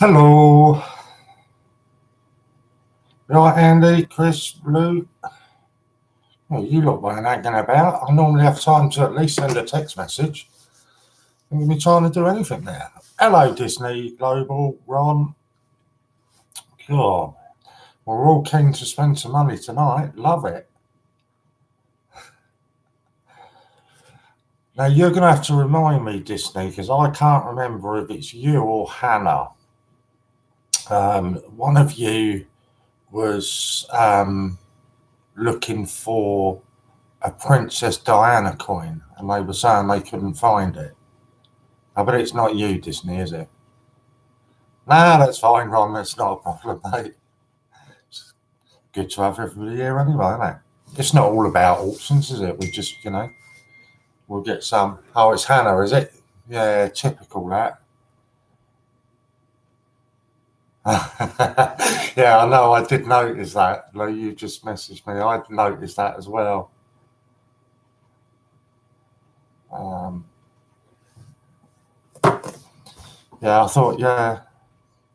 Hello. Right, Andy, Chris, Lou. Well, you lot weren't hanging about. I normally have time to at least send a text message. I'm going to be trying to do anything there. Hello, Disney Global, Ron. God, we're all keen to spend some money tonight. Love it. Now, you're going to have to remind me, Disney, because I can't remember if it's you or Hannah. One of you was looking for a Princess Diana coin, and they were saying they couldn't find it. I bet it's not you, Disney, is it? Nah, that's fine, Ron. That's not a problem, mate. It's good to have everybody here anyway, isn't it? It's not all about auctions, is it? We just, we'll get some. Oh, it's Hannah, is it? Yeah, typical that. Yeah, I know. I did notice that. Lou, you just messaged me. I'd noticed that as well. Yeah, I thought, yeah,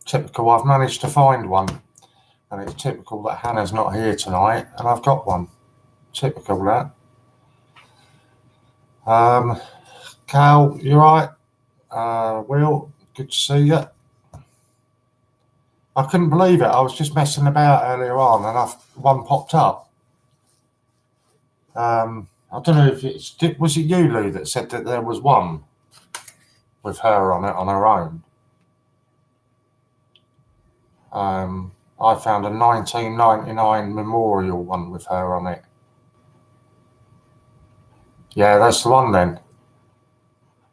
typical. I've managed to find one. And it's typical that Hannah's not here tonight, and I've got one. Typical that. Cal, you right? Will, good to see you. I couldn't believe it. I was just messing about earlier on, and one popped up. I don't know if was it you, Lou, that said that there was one with her on it on her own. I found a 1999 memorial one with her on it. Yeah, that's the one then.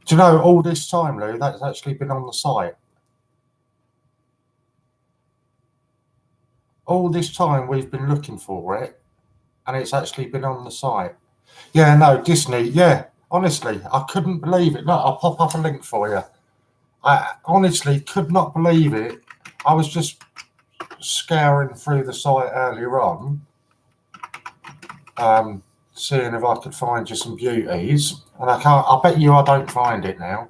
Do you know, all this time, Lou, that's actually been on the site. All this time we've been looking for it, and it's actually been on the site. Yeah, no, Disney, yeah, honestly, I couldn't believe it. Look, I'll pop up a link for you. I honestly could not believe it. I was just scouring through the site earlier on, seeing if I could find you some beauties, and I bet you I don't find it now.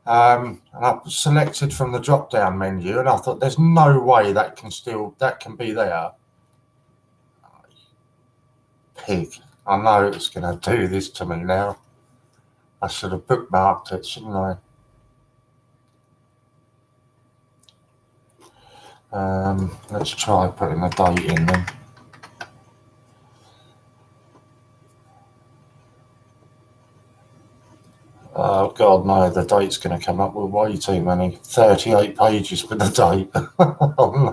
And I selected from the drop-down menu, and I thought, there's no way that can be there. Pig. I know it's going to do this to me now. I should have bookmarked it, shouldn't I? Let's try putting a date in then. Oh, God, no, the date's going to come up with way too many. 38 pages with the date. Oh,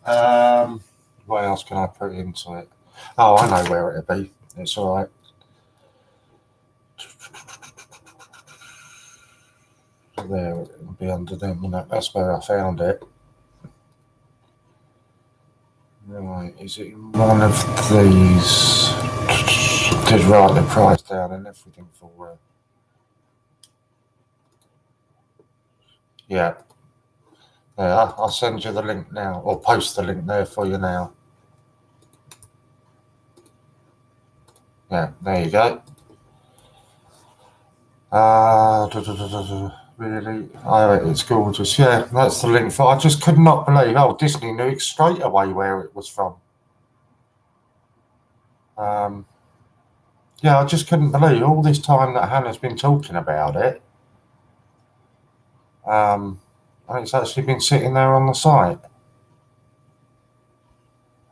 no. What else can I put into it? Oh, I know where it'll be. It's all right. There, it'll be under them. That's where I found it. Right, is it one of these? Just write the price down and everything for it. Yeah. Yeah, I'll send you the link now, or post the link there for you now. Yeah, there you go. Really? Oh, it's gorgeous. Yeah, that's the link for. I just could not believe. Oh, Disney knew straight away where it was from. Yeah, I just couldn't believe all this time that Hannah's been talking about it. And it's actually been sitting there on the site.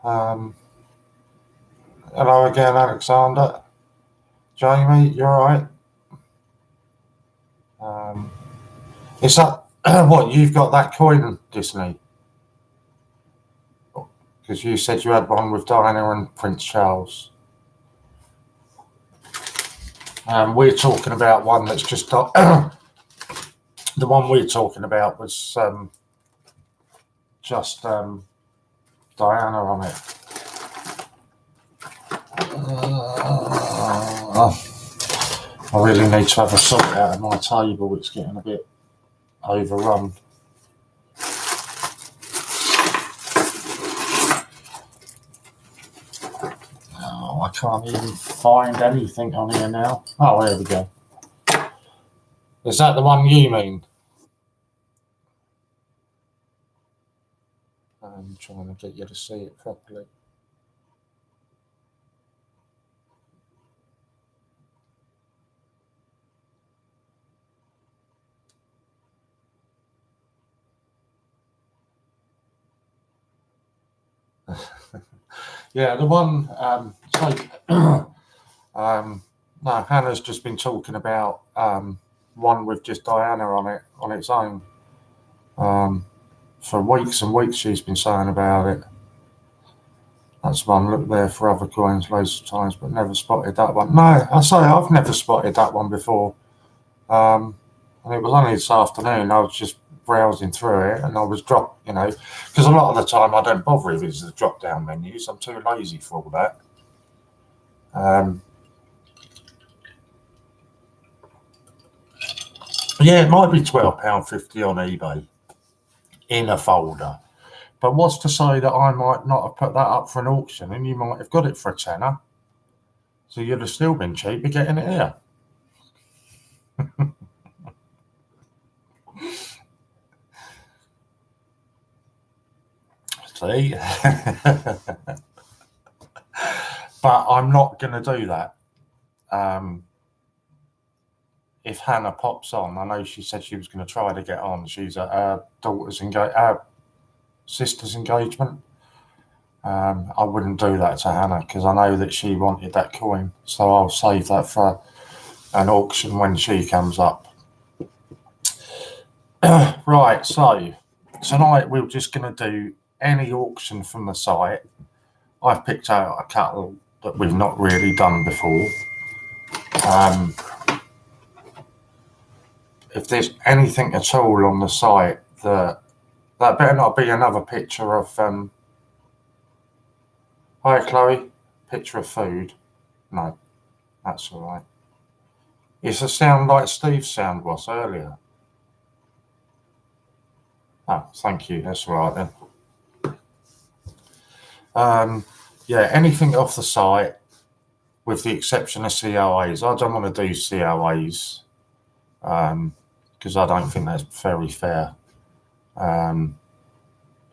Hello again, Alexander. Jamie, you're right. Is that what you've got that coin, Disney? Because you said you had one with Diana and Prince Charles. We're talking about one that's just got. The one we're talking about was just Diana on it. I really need to have a sort out of my table. It's getting a bit overrun. Oh, I can't even find anything on here now. Oh, there we go. Is that the one you mean? I'm trying to get you to see it properly. Yeah, the one, no, Hannah's just been talking about one with just Diana on it, on its own. For weeks and weeks she's been saying about it. That's one, look there for other coins loads of times, but never spotted that one. No, I say I've never spotted that one before. And it was only this afternoon, I was just browsing through it and I was because a lot of the time I don't bother if it's the drop down menus, I'm too lazy for all that. Yeah, it might be £12.50 on eBay in a folder. But what's to say that I might not have put that up for an auction and you might have got it for a tenner? So you'd have still been cheaper getting it here. See? But I'm not going to do that. If Hannah pops on, I know she said she was going to try to get on. She's at her sister's engagement. I wouldn't do that to Hannah because I know that she wanted that coin. So I'll save that for an auction when she comes up. Right, so tonight we're just going to do any auction from the site. I've picked out a couple that we've not really done before. If there's anything at all on the site that better not be another picture of hi Chloe, picture of food. No, that's all right. It's a sound like Steve's sound was earlier. Oh, thank you. That's all right then. Yeah, anything off the site, with the exception of COAs. I don't want to do COAs because I don't think that's very fair. I'd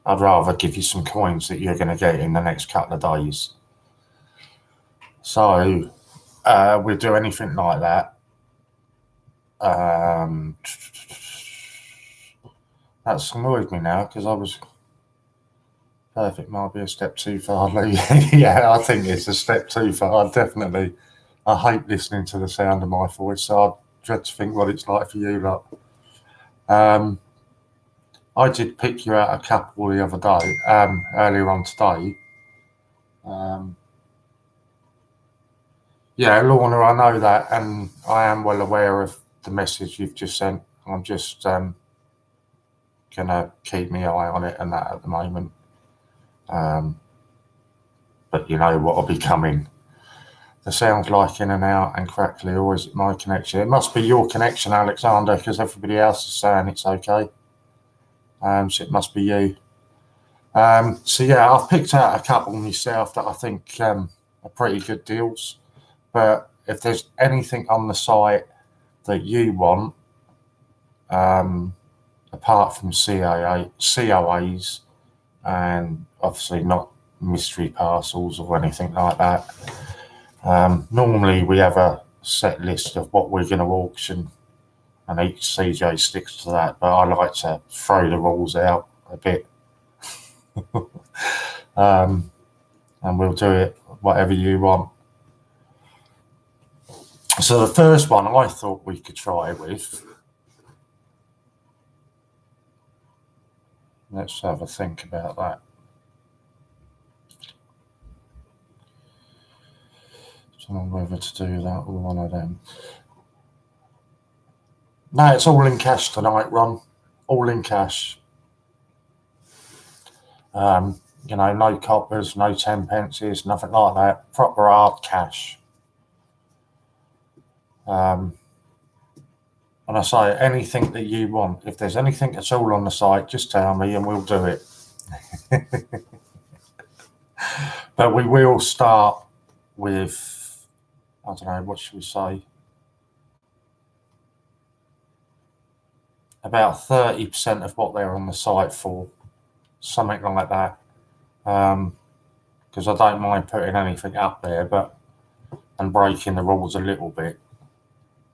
rather give you some coins that you're going to get in the next couple of days. So we'll do anything like that. That's annoyed me now because I was perfect. Might be a step too far. Yeah, I think it's a step too far. Definitely. I hate listening to the sound of my voice, so I dread to think what it's like for you lot. I did pick you out a couple the other day, earlier on today. Yeah, Lorna, I know that, and I am well aware of the message you've just sent. I'm just going to keep my eye on it and that at the moment. But you know what will be coming. The sound's like in and out and crackly, or is it my connection? It must be your connection, Alexander, because everybody else is saying it's okay. So it must be you. So yeah, I've picked out a couple myself that I think are pretty good deals. But if there's anything on the site that you want, apart from COAs, and obviously not mystery parcels or anything like that, normally we have a set list of what we're going to auction, and each CJ sticks to that. But I like to throw the rules out a bit. And we'll do it whatever you want. So the first one I thought we could try with, let's have a think about that. I don't know whether to do that or one of them. No, it's all in cash tonight, Ron. All in cash. No coppers, no 10 pences, nothing like that. Proper hard cash. And I say anything that you want. If there's anything at all on the site, just tell me and we'll do it. But we will start with, I don't know, what should we say? About 30% of what they're on the site for. something like that. Because I don't mind putting anything up there, and breaking the rules a little bit.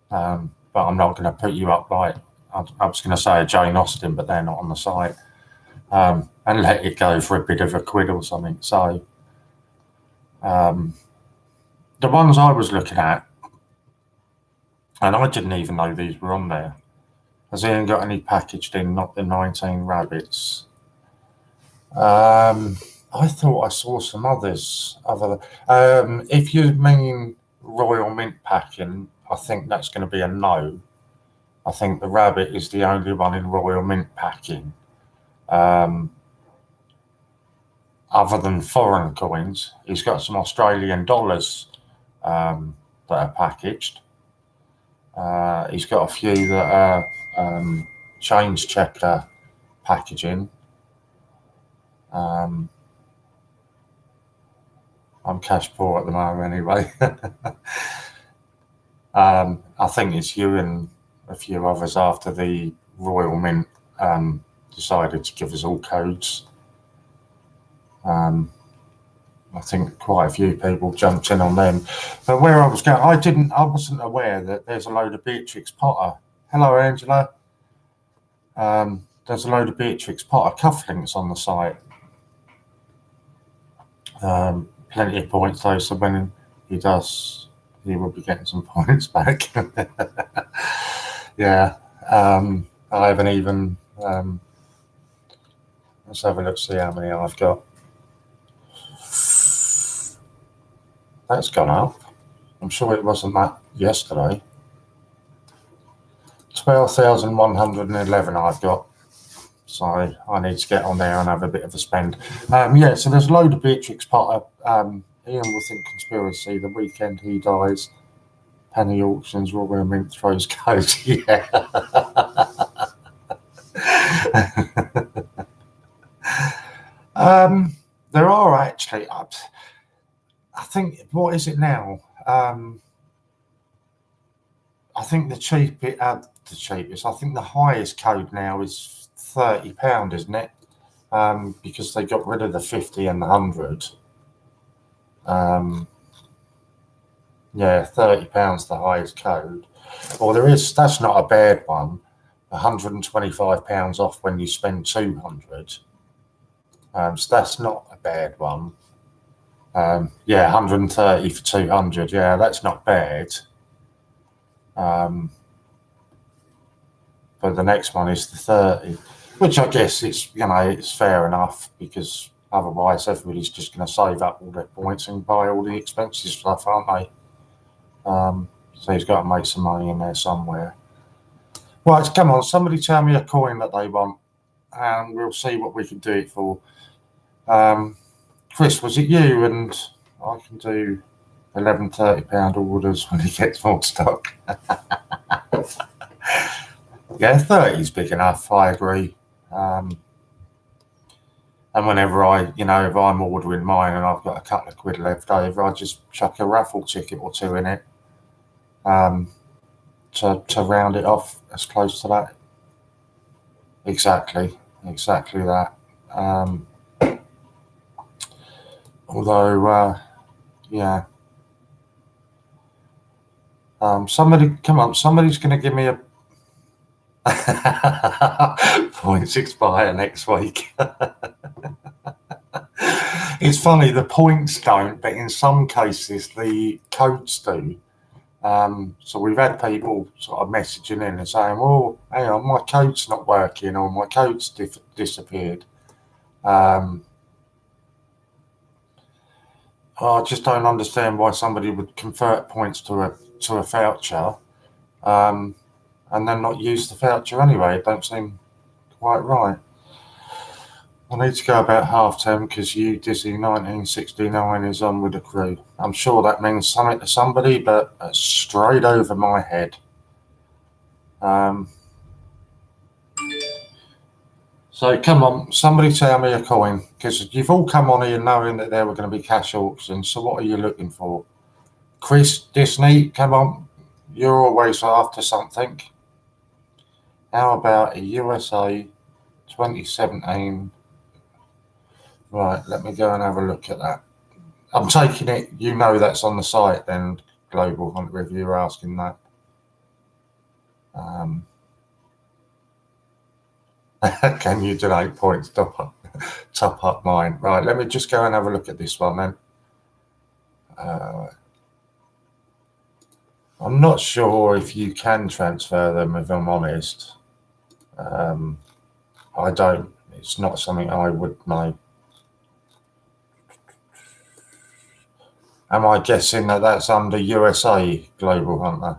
But I'm not going to put you up like I was going to say a Jane Austen, but they're not on the site. And let it go for a bit of a quid or something. So the ones I was looking at, and I didn't even know these were on there. Has Ian got any packaged in? Not the 19 rabbits. I thought I saw some others. If you mean Royal Mint packing, I think that's going to be a no. I think the rabbit is the only one in Royal Mint packing. Other than foreign coins, he's got some Australian dollars that are packaged. He's got a few that are change checker packaging. I'm cash poor at the moment anyway. I think it's you and a few others after the Royal Mint decided to give us all codes. I think quite a few people jumped in on them. But where I was going, I wasn't aware that there's a load of Beatrix Potter. Hello, Angela. There's a load of Beatrix Potter cufflinks on the site. Plenty of points though, so when he does, he will be getting some points back. Yeah. I haven't even, let's have a look, see how many I've got. That's gone up. I'm sure it wasn't that yesterday. 12,111 I've got. So I need to get on there and have a bit of a spend. Yeah, so there's a load of Beatrix Potter. Ian will think conspiracy. The weekend he dies. Penny auctions, Royal Mint throws codes. Yeah. There are actually, I think, what is it now? I think the cheapest, I think the highest code now is £30, isn't it? Because they got rid of the 50 and the 100. Yeah, £30 the highest code. Well, that's not a bad one. £125 off when you spend 200. So that's not a bad one. Yeah, 130 for 200. Yeah, that's not bad. But the next one is the 30, which I guess it's fair enough, because otherwise everybody's just going to save up all their points and buy all the expensive stuff, aren't they? So he's got to make some money in there somewhere. Right, come on, somebody tell me a coin that they want, and we'll see what we can do it for. Chris, was it you? And I can do 11 £30 orders when he gets more stock. Yeah, 30 is big enough, I agree. And whenever if I'm ordering mine and I've got a couple of quid left over, I just chuck a raffle ticket or two in it to round it off as close to that. Exactly that. Although, yeah. Somebody's going to give me a points expire next week. It's funny, the points don't, but in some cases the codes do. So we've had people sort of messaging in and saying, well, hang on, my code's not working, or my code's disappeared. I just don't understand why somebody would convert points to a voucher and then not use the voucher anyway. It don't seem quite right. I need to go about 10:30 because you Dizzy 1969 is on with the crew. I'm sure that means something to somebody, but it's straight over my head. So come on, somebody tell me a coin, because you've all come on here knowing that there were going to be cash auctions. So what are you looking for? Chris, Disney, come on, you're always after something. How about a USA 2017 Right, let me go and have a look at that. I'm taking it, you know that's on the site then, Global Hunt Review, you're asking that. Can you donate points, top up mine? Right, let me just go and have a look at this one then. I'm not sure if you can transfer them, if I'm honest. I don't, it's not something I would know. Am I guessing that that's under USA Global Hunter?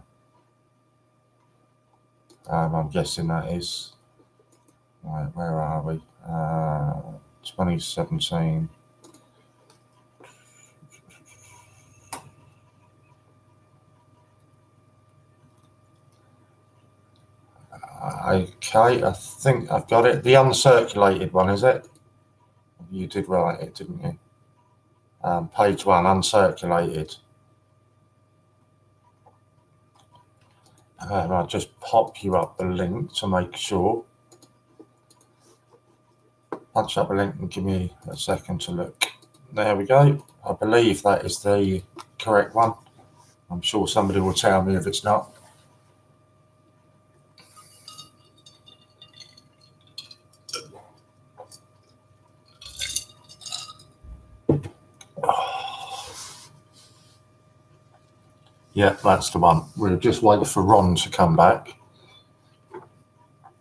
I'm guessing that is. Right, where are we? 2017. Okay, I think I've got it. The uncirculated one, is it? You did write it, didn't you? Page 1, uncirculated. I'll just pop you up the link to make sure. Punch up a link and give me a second to look. There we go. I believe that is the correct one. I'm sure somebody will tell me if it's not. Yeah, that's the one. We'll just wait for Ron to come back,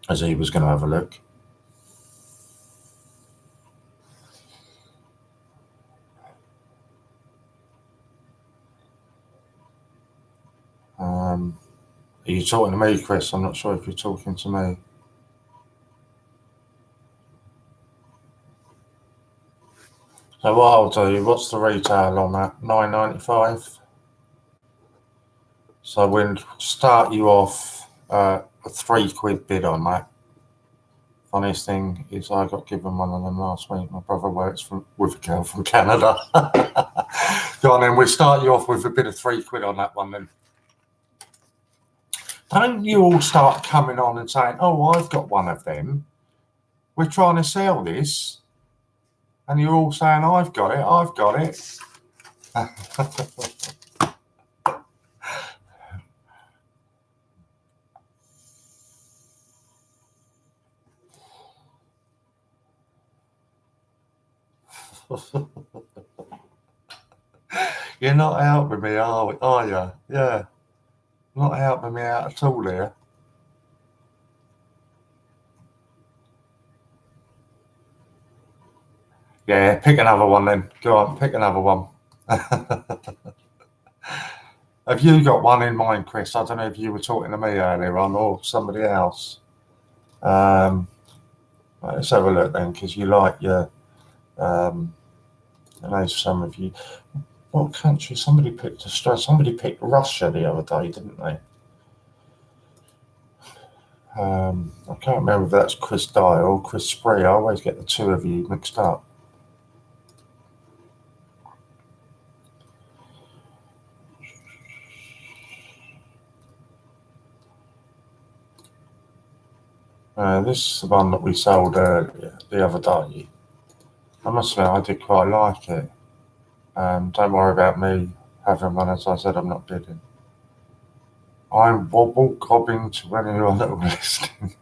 as he was going to have a look. Are you talking to me, Chris? I'm not sure if you're talking to me. So what I'll do, what's the retail on that? $9.95. So we'll start you off a £3 bid on that. Funniest thing is I got given one of them last week. My brother works with a girl from Canada. Go on then, we'll start you off with a bid of £3 on that one then. Don't you all start coming on and saying, oh, I've got one of them. We're trying to sell this. And you're all saying, I've got it, I've got it. You're not helping me, are you? Yeah. Not helping me out at all here. Yeah, pick another one then. Go on, pick another one. Have you got one in mind, Chris? I don't know if you were talking to me earlier on or somebody else. Let's have a look then, because you like your, I know some of you. What country? Somebody picked Australia. Somebody picked Russia the other day, didn't they? I can't remember if that's Chris Dye or Chris Spree. I always get the two of you mixed up. This is the one that we sold earlier, the other day. I must admit, I did quite like it. Don't worry about me having one, as I said, I'm not bidding. I'm wobble cobbing to anyone that was listening.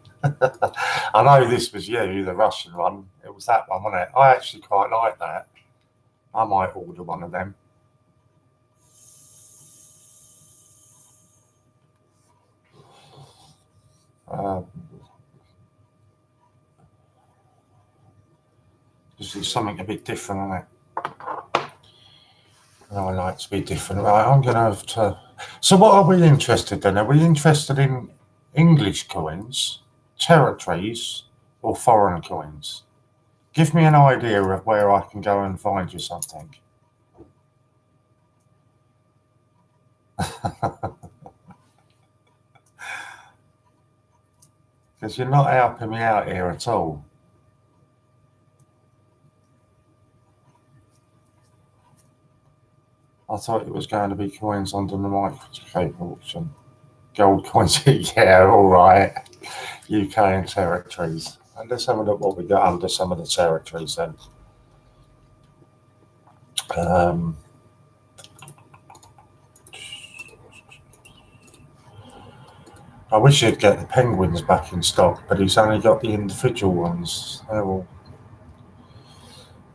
I know this was you, the Russian one. It was that one, wasn't it? I actually quite like that. I might order one of them. This is something a bit different, isn't it? I like to be different. Right, I'm going to have to... So what are we interested in? Are we interested in English coins, territories, or foreign coins? Give me an idea of where I can go and find you something. Because you're not helping me out here at all. I thought it was going to be coins under the microscope auction. Gold coins, yeah, all right. UK and territories. And let's have a look what we got under some of the territories then. I wish he'd get the penguins back in stock, but he's only got the individual ones. They're all...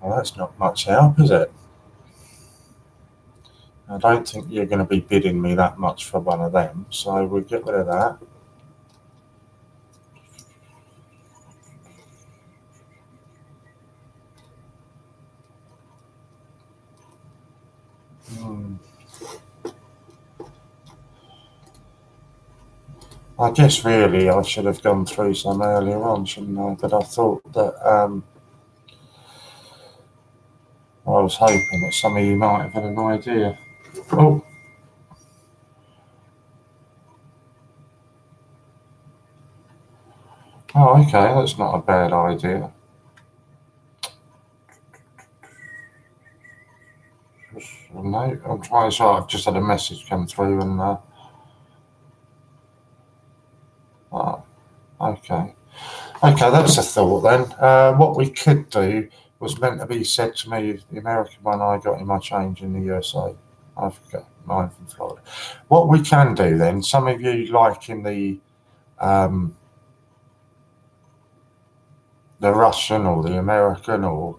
Well, that's not much help, is it? I don't think you're going to be bidding me that much for one of them, so we'll get rid of that. I guess really I should have gone through some earlier on, shouldn't I? But I thought that I was hoping that some of you might have had an idea. Oh. Oh, okay, that's not a bad idea. No, I'm trying. So I've just had a message come through, and okay, that's a thought then. What we could do was meant to be said to me, the American one I got in my change in the USA. I've got mine from Florida. What we can do then, some of you like in the Russian or the American, or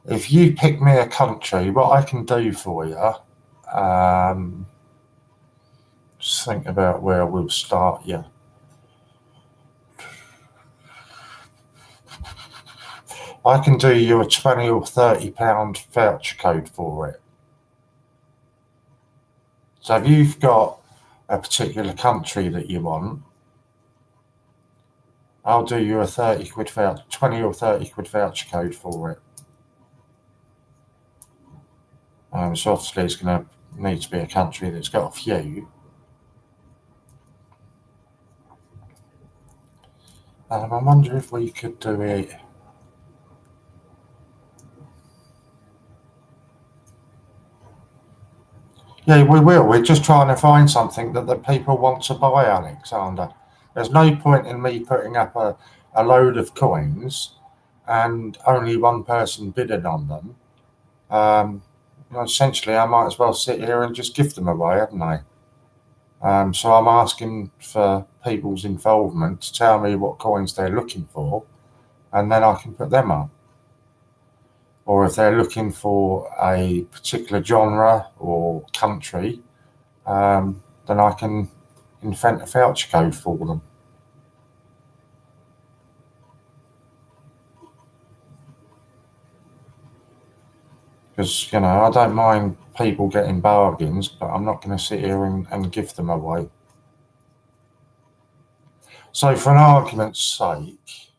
if you pick me a country, what I can do for you, just think about where we'll start you. I can do you a £20 or £30 voucher code for it. So if you've got a particular country that you want, I'll do you a 30 quid voucher, 20 or 30 quid voucher code for it. So obviously it's going to need to be a country that's got a few. I wonder if we could do it. Yeah, we will. We're just trying to find something that the people want to buy, Alexander. There's no point in me putting up a load of coins and only one person bidding on them. Essentially, I might as well sit here and just give them away, haven't I? So I'm asking for people's involvement to tell me what coins they're looking for, and then I can put them up. Or if they're looking for a particular genre or country, then I can invent a voucher code for them. Because, I don't mind people getting bargains, but I'm not going to sit here and give them away. So for an argument's sake,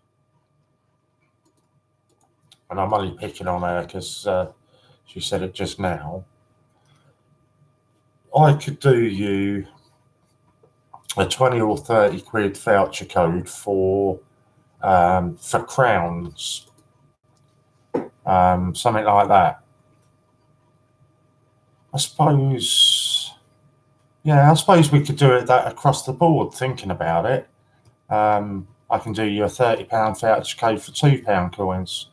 and I'm only picking on her because she said it just now, I could do you a 20 or 30 quid voucher code for crowns, something like that. I suppose we could do it that across the board, thinking about it. I can do you a £30 voucher code for £2 coins,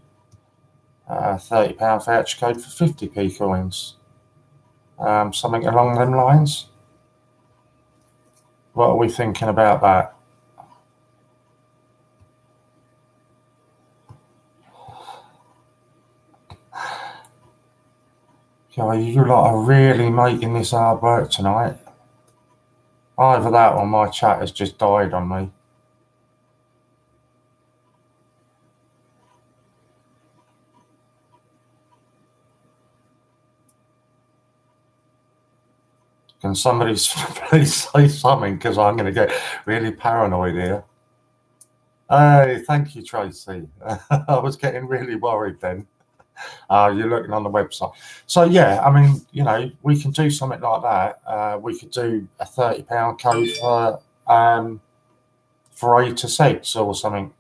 £30 voucher code for 50p coins, something along them lines. What are we thinking about that? You lot are really making this hard work tonight. Either that or my chat has just died on me. Can somebody please say something, because I'm going to get really paranoid here. Hey, thank you, Tracy. I was getting really worried then. You're looking on the website. So yeah, I mean, we can do something like that. We could do a £30 code for A to Z or something.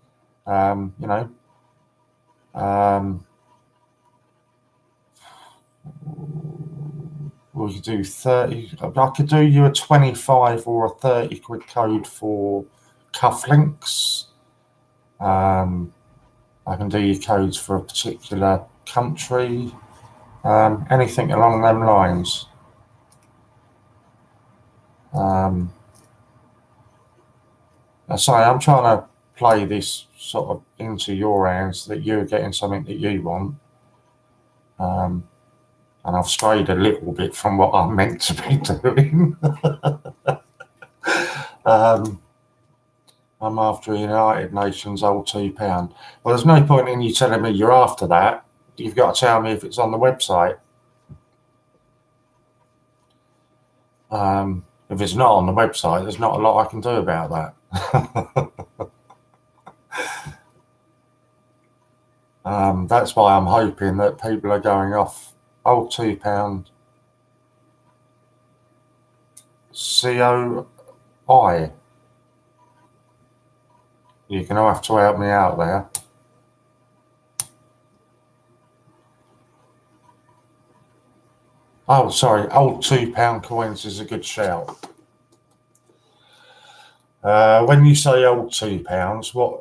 We could do 30. I could do you a 25 or a 30 quid code for cufflinks. I can do you codes for a particular country. Anything along them lines. I say I'm trying to play this sort of into your hands, that you're getting something that you want. And I've strayed a little bit from what I'm meant to be doing. I'm after a United Nations old £2. Well, there's no point in you telling me you're after that. You've got to tell me if it's on the website. If it's not on the website, there's not a lot I can do about that. That's why I'm hoping that people are going off old £2 COI. You're going to have to help me out there. Oh, sorry, old £2 coins is a good shout. When you say old £2, what?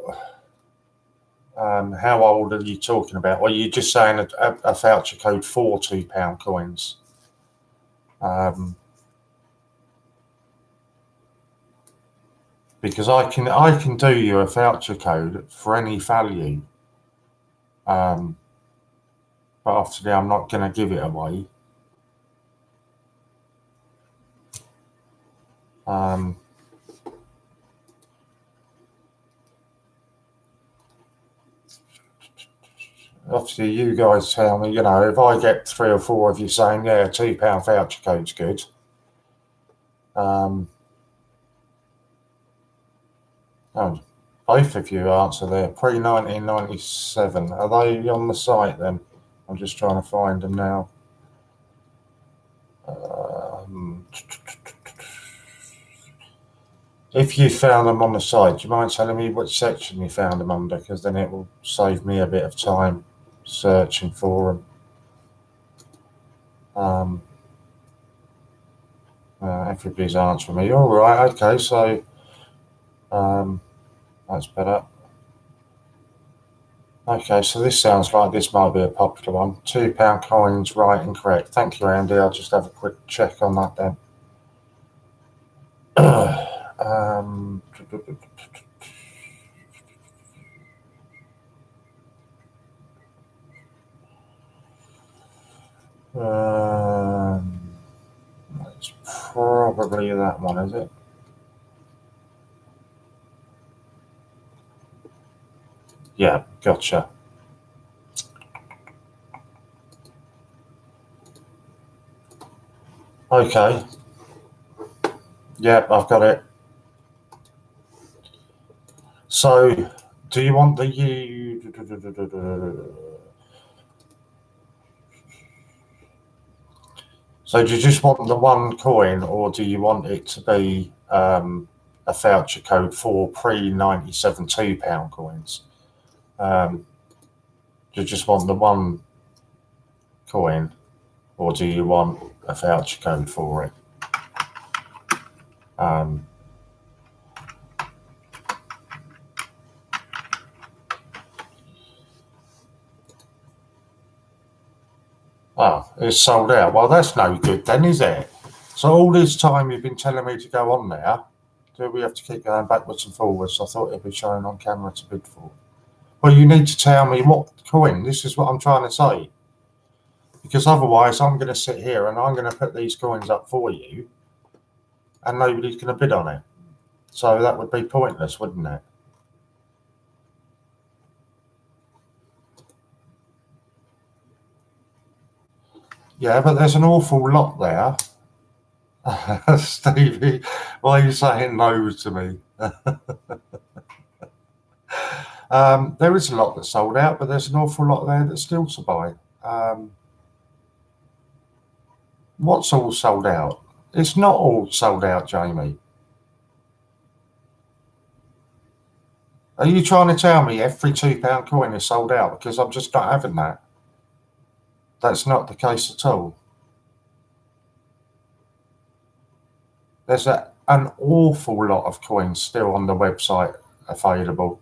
How old are you talking about? Well, you're just saying a voucher code for £2 coins. Because I can do you a voucher code for any value. But obviously I'm not going to give it away. Obviously you guys tell me, if I get 3 or 4 of you saying, yeah, a £2 voucher code's good. Oh, both of you answer there. Pre-1997. Are they on the site then? I'm just trying to find them now. If you found them on the site, do you mind telling me which section you found them under? Because then it will save me a bit of time searching for them. Everybody's answering me. All right, okay, so that's better. Okay, so this sounds like this might be a popular one. £2 coins, right and correct. Thank you, Andy. I'll just have a quick check on that then. It's probably that one, is it? Yeah, gotcha. Okay. Yep, I've got it. So, do you want the So do you just want the one coin, or do you want it to be a voucher code for pre-97 £2 coins? Do you just want the one coin, or do you want a voucher code for it? Oh, it's sold out. Well, that's no good then, is it? So all this time you've been telling me to go on there, do we have to keep going backwards and forwards? I thought it'd be shown on camera to bid for. Well, you need to tell me what coin. This is what I'm trying to say. Because otherwise I'm going to sit here and I'm going to put these coins up for you and nobody's going to bid on it. So that would be pointless, wouldn't it? Yeah, but there's an awful lot there. Stevie, why are you saying no to me? There is a lot that's sold out, but there's an awful lot there that's still to buy. What's all sold out? It's not all sold out, Jamie. Are you trying to tell me every £2 coin is sold out? Because I'm just not having that. That's not the case at all. There's an awful lot of coins still on the website available.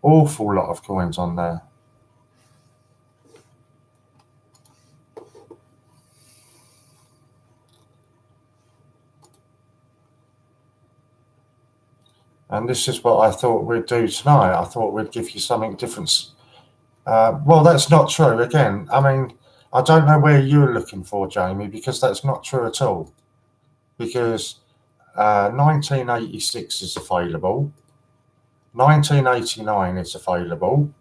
Awful lot of coins on there. And this is what I thought we'd do tonight. I thought we'd give you something different. Well, that's not true. Again, I mean, I don't know where you're looking for, Jamie, because that's not true at all. Because 1986 is available, 1989 is available,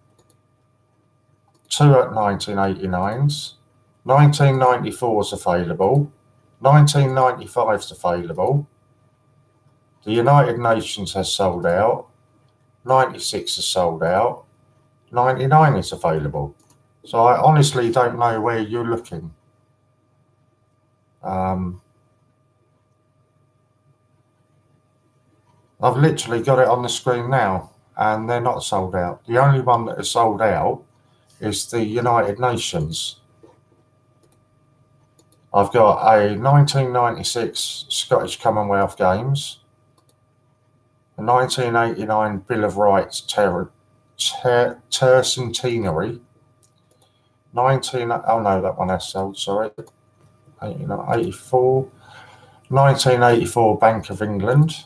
2 at 1989s, 1994 is available, 1995 is available, the United Nations has sold out, 96 is sold out, 99 is available. So I honestly don't know where you're looking. I've literally got it on the screen now, and they're not sold out. The only one that is sold out is the United Nations. I've got a 1996 Scottish Commonwealth Games, a 1989 Bill of Rights Tercentenary, oh no, that one has sold, sorry, 1984, 1984 Bank of England,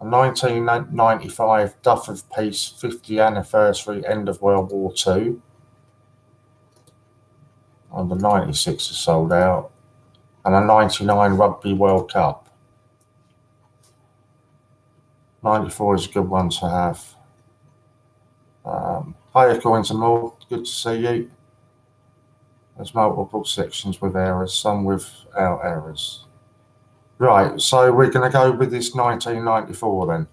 a 1995 Duff of Peace 50th anniversary end of World War II, and the 96 is sold out, and a 99 Rugby World Cup. 94 is a good one to have. Hiya Coins and More, good to see you. There's multiple sections with errors, some without errors. Right, so we're going to go with this 1994 then.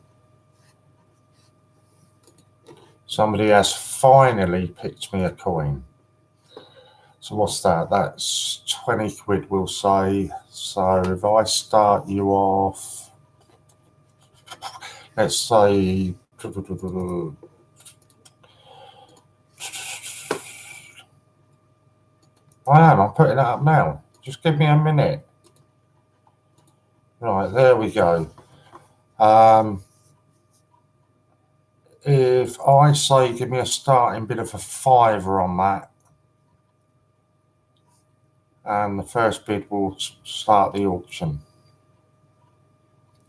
Somebody has finally picked me a coin. So what's that? That's 20 quid, we'll say. So if I start you off, let's say, I'm putting it up now. Just give me a minute. Right, there we go. If I say give me a starting bid of a £5 on that, and the first bid will start the auction.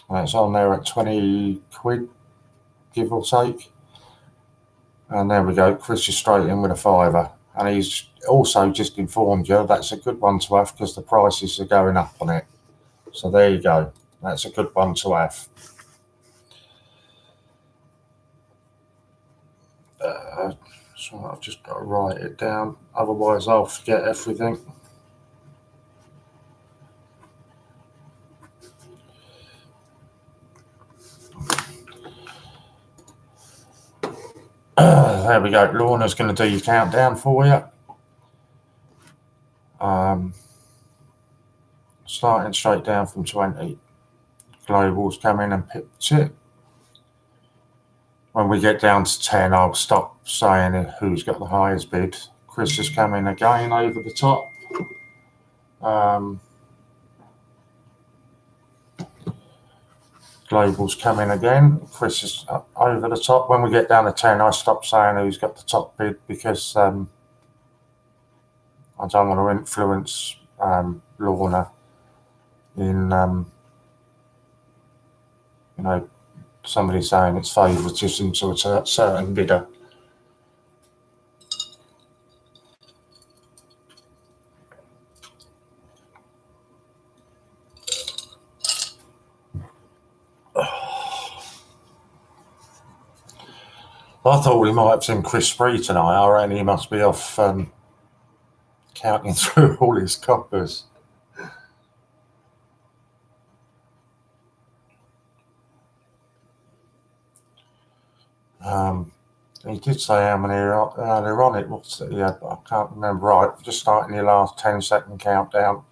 And it's on there at 20 quid, give or take. And there we go, Chris is straight in with a £5. And he's also just informed you that's a good one to have because the prices are going up on it. So there you go, that's a good one to have. So I've just got to write it down, otherwise I'll forget everything. There we go. Lorna's going to do your countdown for you. Starting straight down from 20. Global's come in and picked it. When we get down to 10, I'll stop saying who's got the highest bid. Chris has come in again over the top. Global's come in again. Chris is over the top. When we get down to 10, I stop saying who's got the top bid because I don't want to influence Lorna in, somebody saying it's favouritism to a certain bidder. I thought we might have seen Chris Spree tonight. I reckon he must be off counting through all his coppers. He did say how many earlier on it was that he had, but I can't remember. Right, just starting your last 10-second countdown.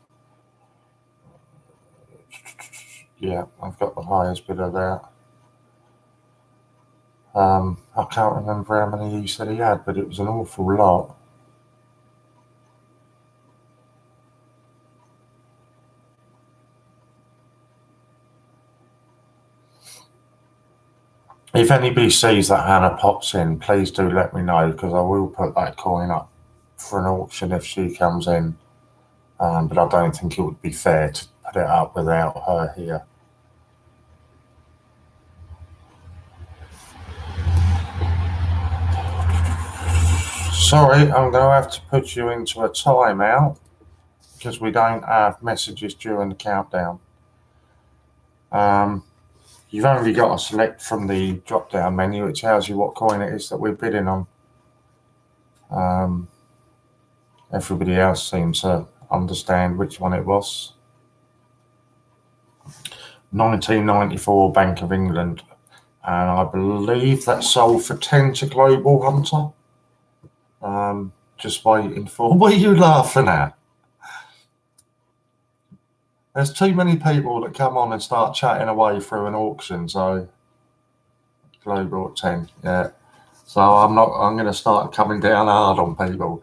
Yeah, I've got the highest bidder there. I can't remember how many he said he had, but it was an awful lot. If anybody sees that Hannah pops in, please do let me know because I will put that coin up for an auction if she comes in. But I don't think it would be fair to put it up without her here. Sorry, I'm going to have to put you into a timeout because we don't have messages during the countdown. You've only got to select from the drop-down menu, which tells you what coin it is that we're bidding on. Everybody else seems to understand which one it was. 1994 Bank of England, and I believe that sold for 10 to Global Hunter. Just waiting for... What are you laughing at? There's too many people that come on and start chatting away through an auction, so Global at 10, yeah. So I'm going to start coming down hard on people,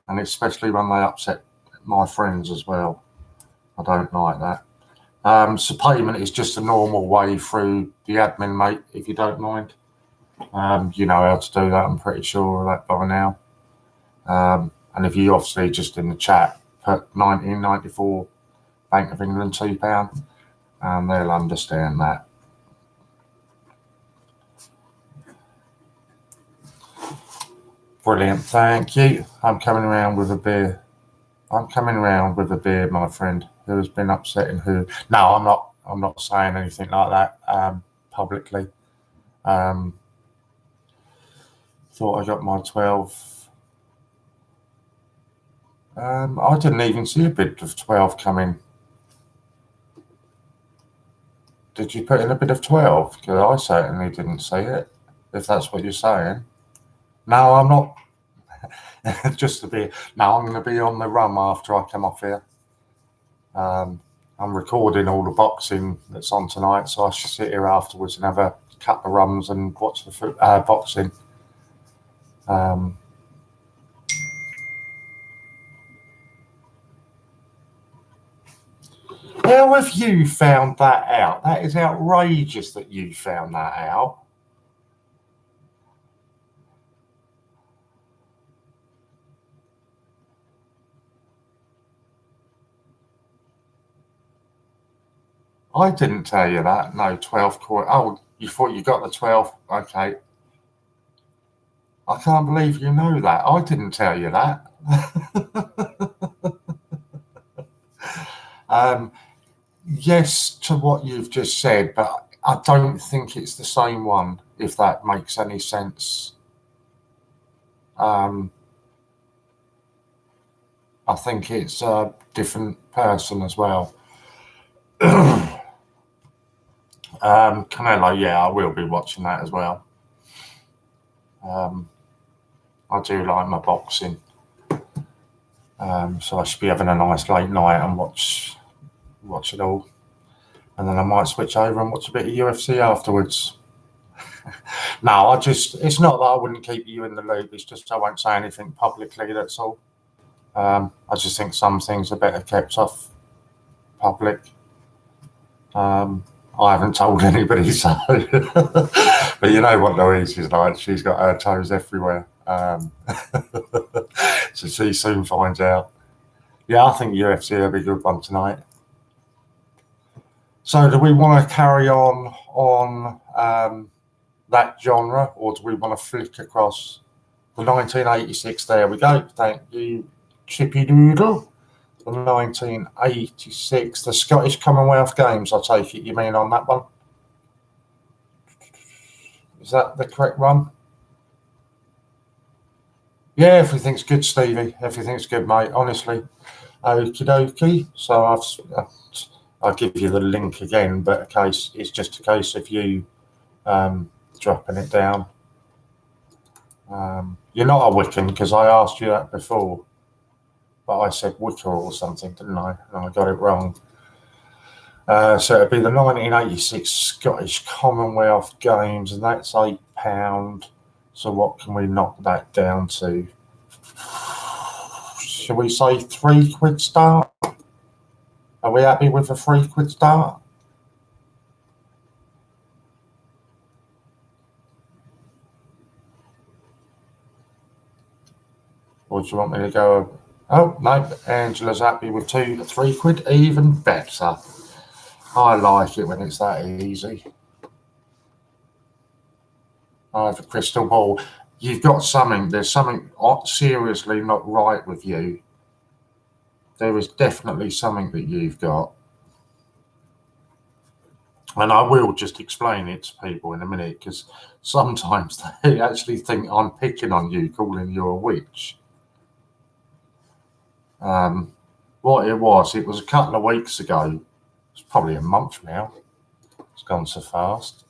and especially when they upset my friends as well. I don't like that. So payment is just a normal way through the admin, mate, if you don't mind. You know how to do that, I'm pretty sure of that by now. And if you obviously just in the chat put 1994 Bank of England £2, and they'll understand that. Brilliant, thank you. I'm coming around with a beer. My friend, who has been upsetting who. No, I'm not saying anything like that publicly. Thought I got my 12. I didn't even see a bid of 12 come in. Did you put in a bid of 12? Because I certainly didn't see it, if that's what you're saying. No, I'm not. Just a bit. No, I'm going to be on the rum after I come off here. I'm recording all the boxing that's on tonight, so I should sit here afterwards and have a couple of rums and watch the boxing. How have you found that out? That is outrageous that you found that out. I didn't tell you that. No, 12 coin. Oh, you thought you got the 12? Okay. I can't believe you know that. I didn't tell you that. Yes to what you've just said, but I don't think it's the same one, if that makes any sense. I think it's a different person as well. Canelo, yeah, I will be watching that as well. I do like my boxing, so I should be having a nice late night and watch it all, and then I might switch over and watch a bit of UFC afterwards. No, it's not that I wouldn't keep you in the loop, it's just I won't say anything publicly, that's all. I just think some things are better kept off public. I haven't told anybody, so but you know what Louise is like, she's got her toes everywhere. So she soon finds out. Yeah, I think UFC will be a good one tonight. So do we want to carry on that genre, or do we want to flick across the 1986? There we go. Thank you, Chippy Doodle. The 1986, the Scottish Commonwealth Games, I take it you mean on that one? Is that the correct one? Yeah, everything's good, Stevie. Everything's good, mate, honestly. Okie dokie. So I'll give you the link again, but it's just a case of you dropping it down. You're not a Wiccan, because I asked you that before, but I said Wicca or something, didn't I? And I got it wrong. So it'd be the 1986 Scottish Commonwealth Games, and that's £8. So what can we knock that down to? Shall we say £3 start? Are we happy with a £3 start? Or do you want me to go? Oh, no, Angela's happy with £3, even better. I like it when it's that easy. I have a crystal ball. you've got something, there's something seriously not right with you. There is definitely something that you've got. And I will just explain it to people in a minute, because sometimes they actually think I'm picking on you, calling you a witch. What it was a couple of weeks ago. It's probably a month now. It's gone so fast.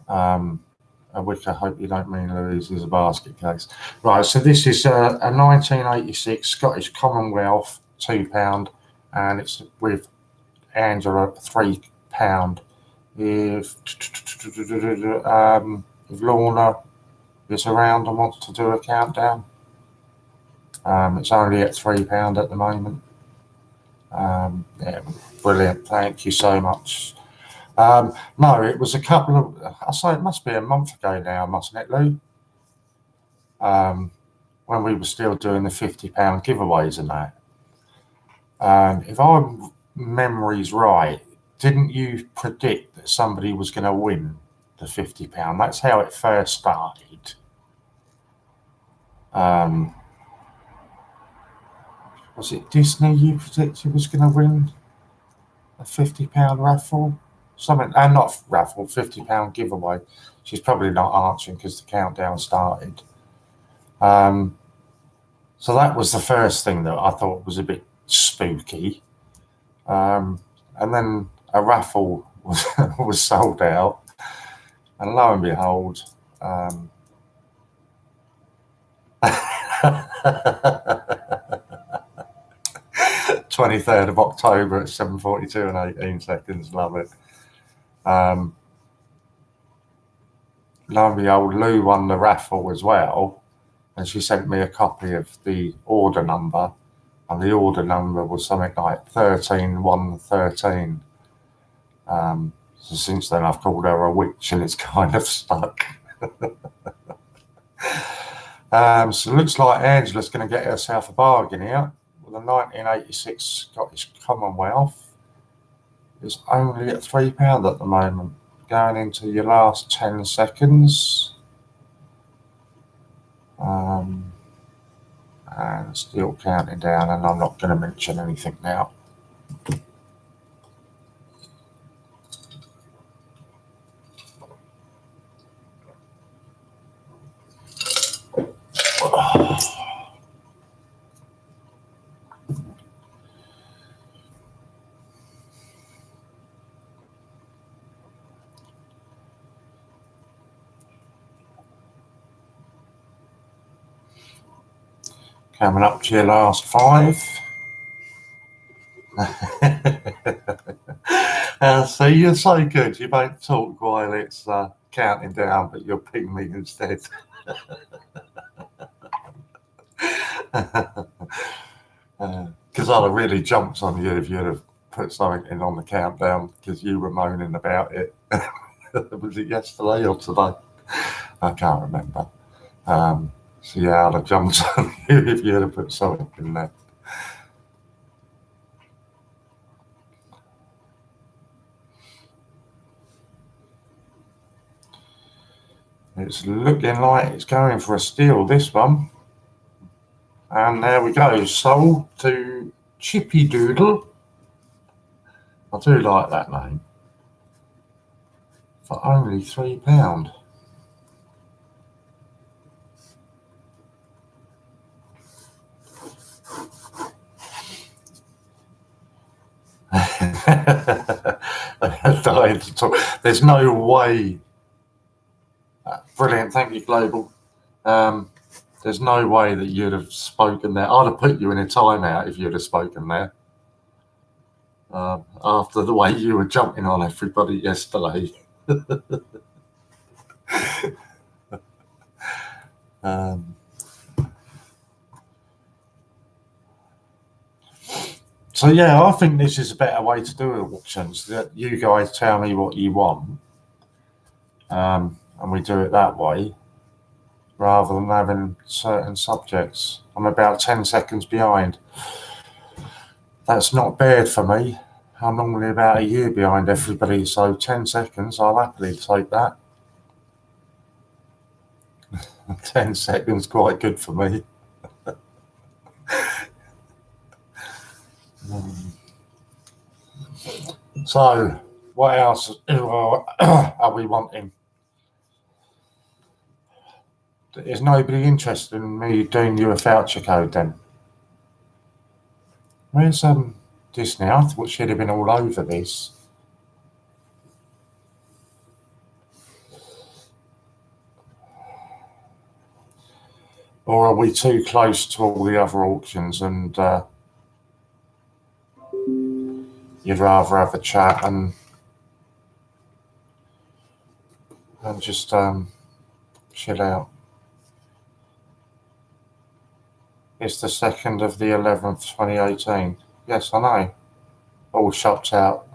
A wick, I hope you don't mean Louise is a basket case. Right, so this is a 1986 Scottish Commonwealth £2, and it's with Angela £3. If Lorna is around and wants to do a countdown, it's only at £3 at the moment. Yeah, brilliant. Thank you so much. No, it was a couple of, I say it must be a month ago now, mustn't it, Lou? When we were still doing the £50 giveaways and that. If our memory's right, didn't you predict that somebody was going to win the £50? That's how it first started. Was it Disney you predicted was going to win a £50 raffle? Something, not raffle, £50 giveaway. She's probably not answering because the countdown started. So that was the first thing that I thought was a bit spooky. And then a raffle was sold out, and lo and behold, 23rd of October at 7:42 and 18 seconds. Love it. Lo and behold, Lou won the raffle as well, and she sent me a copy of the order number, and the order number was something like 13113. So since then I've called her a witch, and it's kind of stuck. So it looks like Angela's going to get herself a bargain here. With the 1986 Scottish Commonwealth, it's only at £3 at the moment. Going into your last 10 seconds. And still counting down, and I'm not going to mention anything now. Coming up to your last 5. So you're so good. You don't talk while it's counting down, but you'll ping me instead. Because I'd have really jumped on you if you'd have put something in on the countdown, because you were moaning about it. Was it yesterday or today? I can't remember. So yeah, I'd have jumped on you if you'd have put something in there. It's looking like it's going for a steal, this one. And there we go, sold to Chippy Doodle. I do like that name. For only £3. There's no way. Brilliant, thank you, Global. There's no way that you'd have spoken there. I'd have put you in a timeout if you'd have spoken there. After the way you were jumping on everybody yesterday. So yeah, I think this is a better way to do auctions. That you guys tell me what you want, and we do it that way, rather than having certain subjects. I'm about 10 seconds behind. That's not bad for me. I'm normally about a year behind everybody, so 10 seconds, I'll happily take that. 10 seconds, quite good for me. So, what else are we wanting? Is nobody interested in me doing you a voucher code then? Where's Disney? I thought she'd have been all over this. Or are we too close to all the other auctions and you'd rather have a chat and just chill out? It's the 2nd of the 11th, 2018. Yes, I know. All shops out.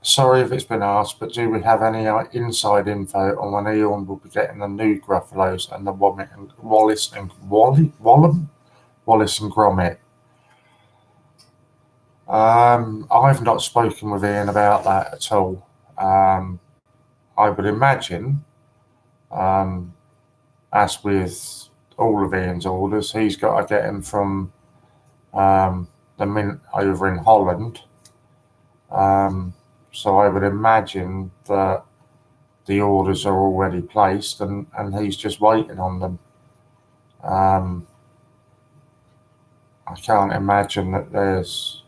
Sorry if it's been asked, but do we have any inside info on when Eon will be getting the new Gruffalos and the Wallace and Gromit? I've not spoken with Ian about that at all. I would imagine, as with all of Ian's orders, he's got to get them from the mint over in Holland. So I would imagine that the orders are already placed and he's just waiting on them. I can't imagine that there's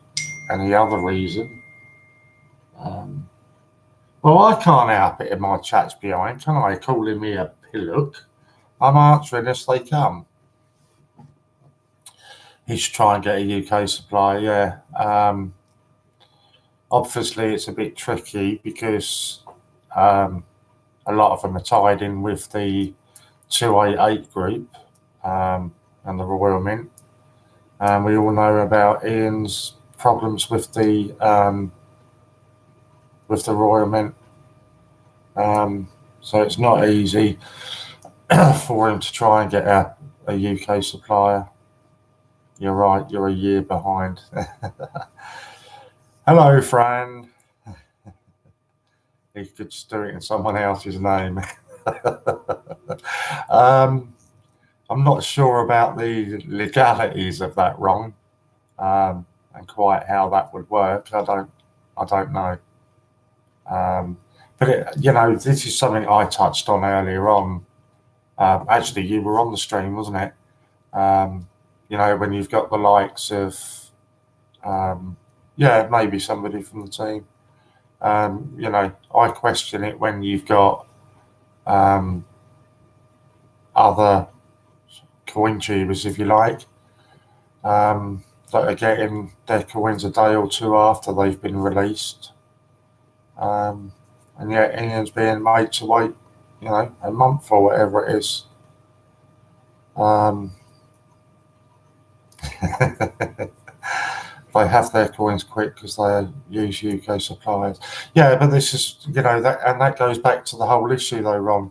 any other reason. Well, I can't help it if my chat's behind, can I? Calling me a pillock. I'm answering as they come. He's trying to get a UK supply, yeah. Obviously, it's a bit tricky because a lot of them are tied in with the 288 group and the Royal Mint. And we all know about Ian's problems with the Royal Mint. So it's not easy for him to try and get a UK supplier. You're right, you're a year behind. Hello, friend. He could just do it in someone else's name. I'm not sure about the legalities of that, Ron, and quite how that would work. I don't know. But this is something I touched on earlier on. Actually, you were on the stream, wasn't it? When you've got the likes of, maybe somebody from the team. I question it when you've got other coin tubers, if you like, that are getting their coins a day or two after they've been released. And yet Ian's being made to wait, a month or whatever it is. They have their coins quick because they use UK suppliers. Yeah, but this is, that goes back to the whole issue though, Ron.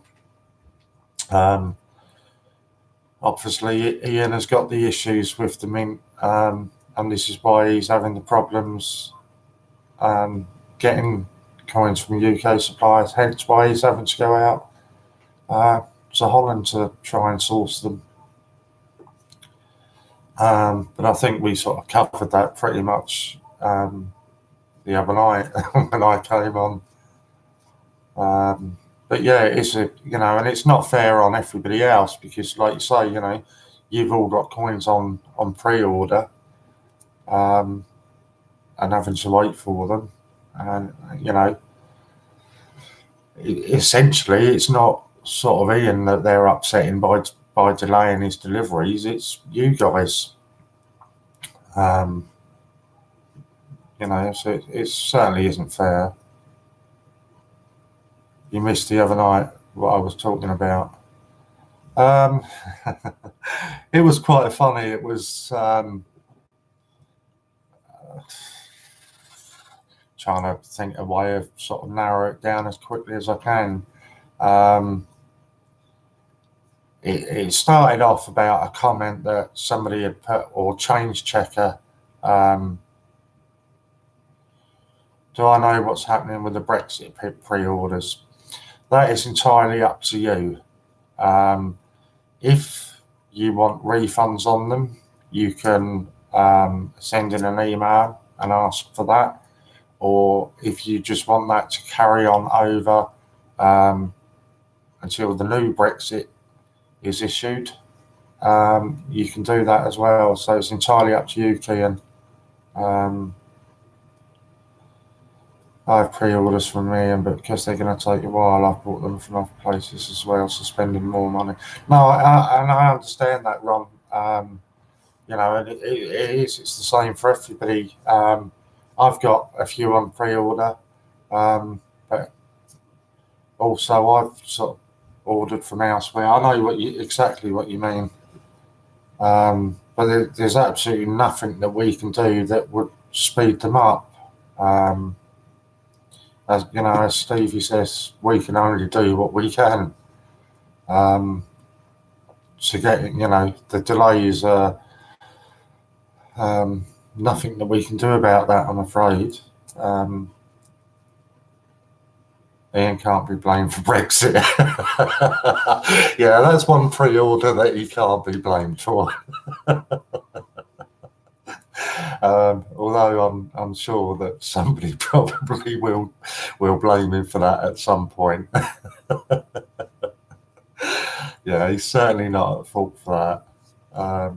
Obviously, Ian has got the issues with the mint, and this is why he's having the problems getting coins from UK suppliers, hence why he's having to go out to Holland to try and source them. But I think we sort of covered that pretty much the other night when I came on. But yeah, it's and it's not fair on everybody else because, like you say, you've all got coins on pre-order, and having to wait for them, and essentially, it's not sort of Ian that they're upsetting by delaying his deliveries. It's you guys. So it certainly isn't fair. You missed the other night what I was talking about. It was quite funny. It was trying to think a way of sort of narrow it down as quickly as I can. It started off about a comment that somebody had put, or Change Checker. Do I know what's happening with the Brexit pre-orders? That is entirely up to you. If you want refunds on them, you can send in an email and ask for that. Or if you just want that to carry on over until the new Brexit is issued, you can do that as well. So it's entirely up to you, Kian. I have pre-orders from Ian, but because they're going to take a while, I've bought them from other places as well, so spending more money. No, and I understand that, Ron. You know, and it is. It's the same for everybody. I've got a few on pre-order, but also I've sort of ordered from elsewhere. I know exactly what you mean. But there's absolutely nothing that we can do that would speed them up. As you know, as Stevie says, we can only do what we can. To get, you know, the delays are nothing that we can do about that, I'm afraid. Ian can't be blamed for Brexit. Yeah, that's one pre-order that he can't be blamed for. Although I'm sure that somebody probably will blame him for that at some point. Yeah, he's certainly not at fault for that.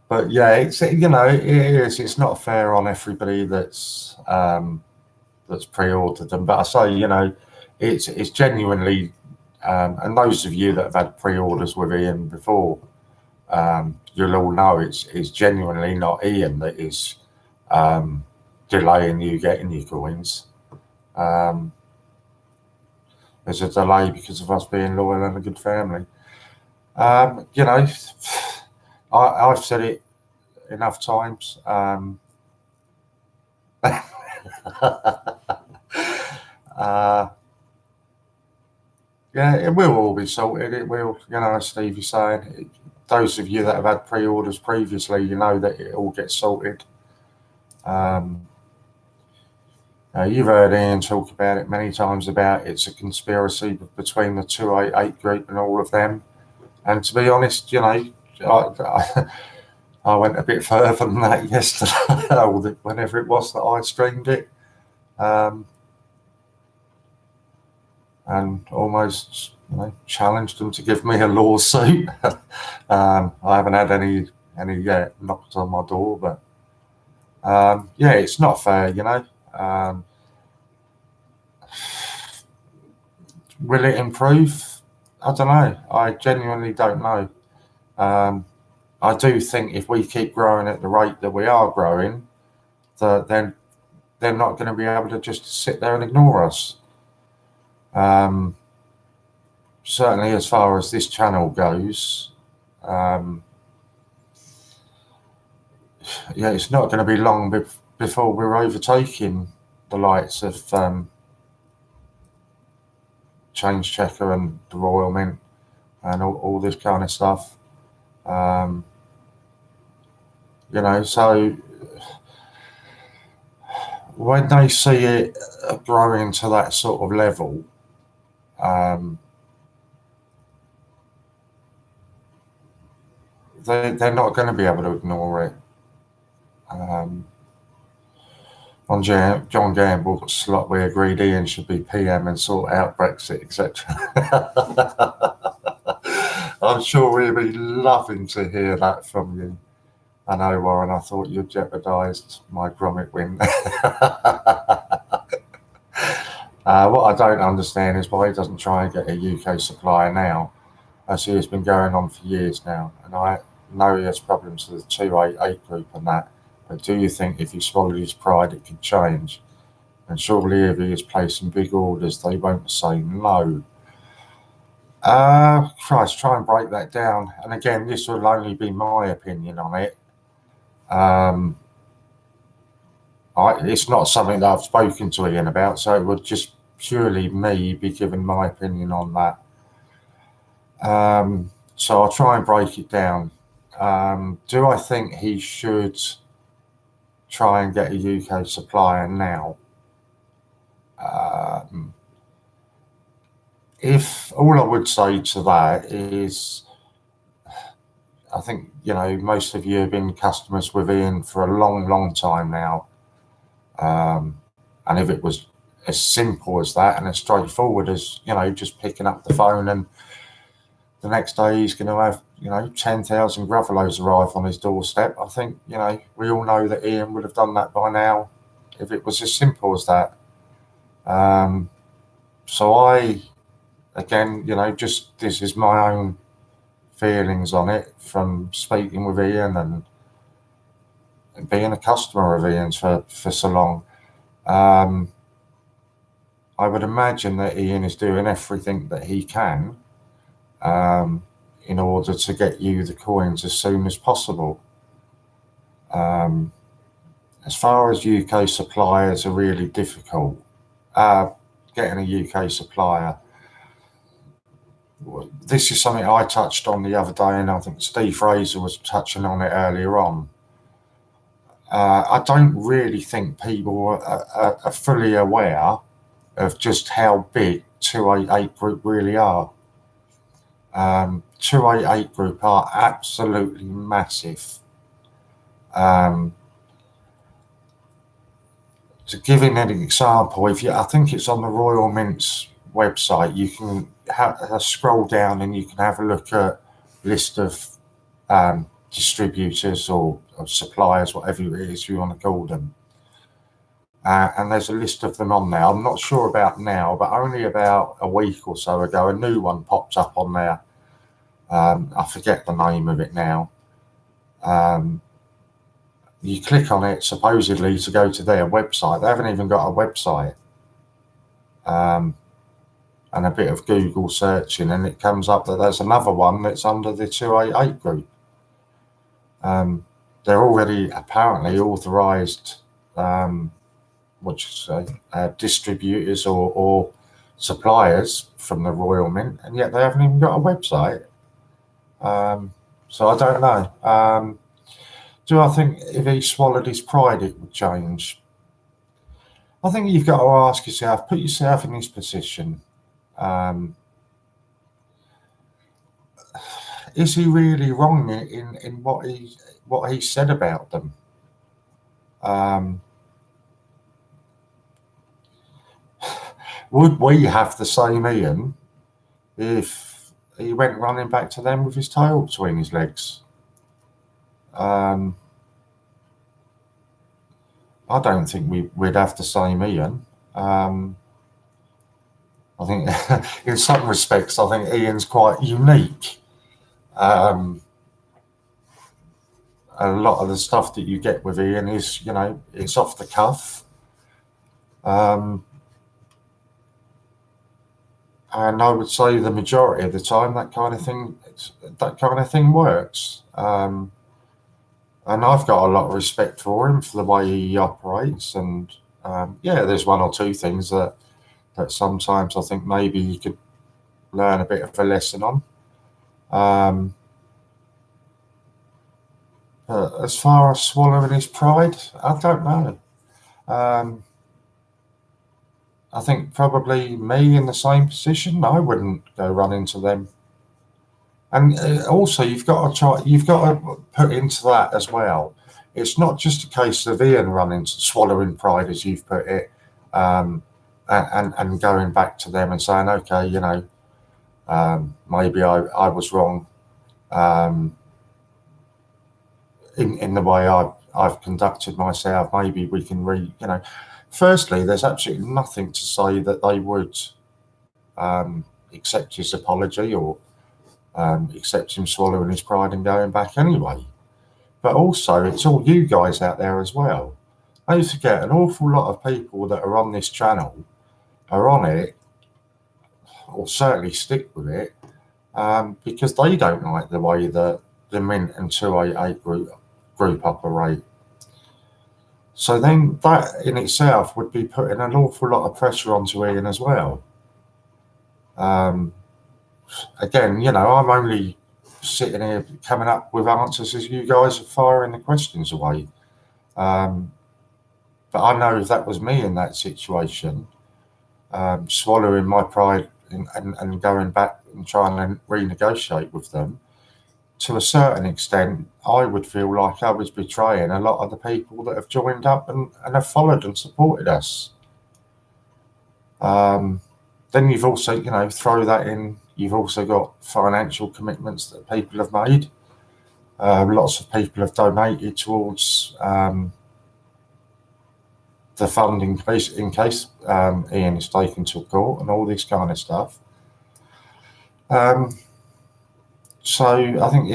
But yeah, it's, you know, it is. It's not fair on everybody that's pre-ordered them. But I say, you know, it's genuinely, and those of you that have had pre-orders with Ian before, you'll all know it's genuinely not Ian that is delaying you getting your coins. There's a delay because of us being loyal and a good family. You know, I've said it enough times. Yeah, it will all be sorted. It will, you know, as Steve is saying. Those of you that have had pre-orders previously, you know that it all gets sorted. You've heard Ian talk about it many times about it's a conspiracy between the 288 group and all of them. And to be honest, you know, I went a bit further than that yesterday, or whenever it was that I streamed it, and almost, you know, challenged them to give me a lawsuit. I haven't had any yet knocked on my door, but yeah, it's not fair, you know. Will it improve? I don't know. I genuinely don't know. I do think if we keep growing at the rate that we are growing, then they're not going to be able to just sit there and ignore us. Certainly, as far as this channel goes, yeah, it's not going to be long before we're overtaking the likes of Change Checker and the Royal Mint and all this kind of stuff. You know, so when they see it growing to that sort of level, they're not going to be able to ignore it. On John Gamble's slot, we agreed Ian should be PM and sort out Brexit, etc. I'm sure he'll be loving to hear that from you. I know, Warren, I thought you jeopardised my Gromit win. What I don't understand is why he doesn't try and get a UK supplier now. I see it's been going on for years now, and I know he has problems with the 288 group and that. But do you think if he swallowed his pride, it could change? And surely if he is placing big orders, they won't say no. Christ, try and break that down. And again, this will only be my opinion on it. It's not something that I've spoken to Ian about, so it would just purely me be giving my opinion on that. So I'll try and break it down. Do I think he should try and get a UK supplier now? if all I would say to that is, I think, you know, most of you have been customers with Ian for a long time now. And if it was as simple as that and as straightforward as, you know, just picking up the phone and the next day he's going to have, you know, 10,000 Gravelos arrive on his doorstep, I think, you know, we all know that Ian would have done that by now if it was as simple as that. So I, again, you know, just this is my own feelings on it from speaking with Ian and being a customer of Ian's for so long. I would imagine that Ian is doing everything that he can in order to get you the coins as soon as possible. As far as UK suppliers are really difficult, getting a UK supplier, this is something I touched on the other day, and I think Steve Fraser was touching on it earlier on. I don't really think people are fully aware of just how big 288 Group really are. 288 Group are absolutely massive. To give an example, I think it's on the Royal Mint's website, you can scroll down and you can have a look at list of distributors or suppliers, whatever it is you want to call them. And there's a list of them on there. I'm not sure about now, but only about a week or so ago, a new one popped up on there. I forget the name of it now. You click on it supposedly to go to their website. They haven't even got a website. And a bit of Google searching, and it comes up that there's another one that's under the 288 Group. They're already apparently authorised, distributors or suppliers from the Royal Mint, and yet they haven't even got a website. So I don't know. Do I think if he swallowed his pride it would change? I think you've got to ask yourself, put yourself in his position. Is he really wrong in what he said about them? Would we have the same Ian if he went running back to them with his tail between his legs? I don't think we'd have the same Ian. I think in some respects, I think Ian's quite unique. A lot of the stuff that you get with Ian is, you know, it's off the cuff. And I would say the majority of the time that kind of thing works. And I've got a lot of respect for him for the way he operates. And yeah, there's one or two things that sometimes I think maybe he could learn a bit of a lesson on. But as far as swallowing his pride, I don't know. I think probably me in the same position, I wouldn't go run into them. And also, you've got to put into that as well. It's not just a case of Ian swallowing pride, as you've put it, and going back to them and saying, okay, you know, maybe I was wrong in the way I've conducted myself. Maybe we can you know. Firstly, there's absolutely nothing to say that they would accept his apology or accept him swallowing his pride and going back anyway. But also, it's all you guys out there as well. Don't forget, an awful lot of people that are on this channel are on it, or certainly stick with it, because they don't like the way that the Mint and 288 group operate. So then that in itself would be putting an awful lot of pressure onto Ian as well. Again, you know, I'm only sitting here coming up with answers as you guys are firing the questions away. But I know if that was me in that situation, swallowing my pride and going back and trying to renegotiate with them, to a certain extent, I would feel like I was betraying a lot of the people that have joined up and have followed and supported us. Then you've also, throw that in, you've also got financial commitments that people have made. Lots of people have donated towards the funding in case Ian is taken to court and all this kind of stuff. So I think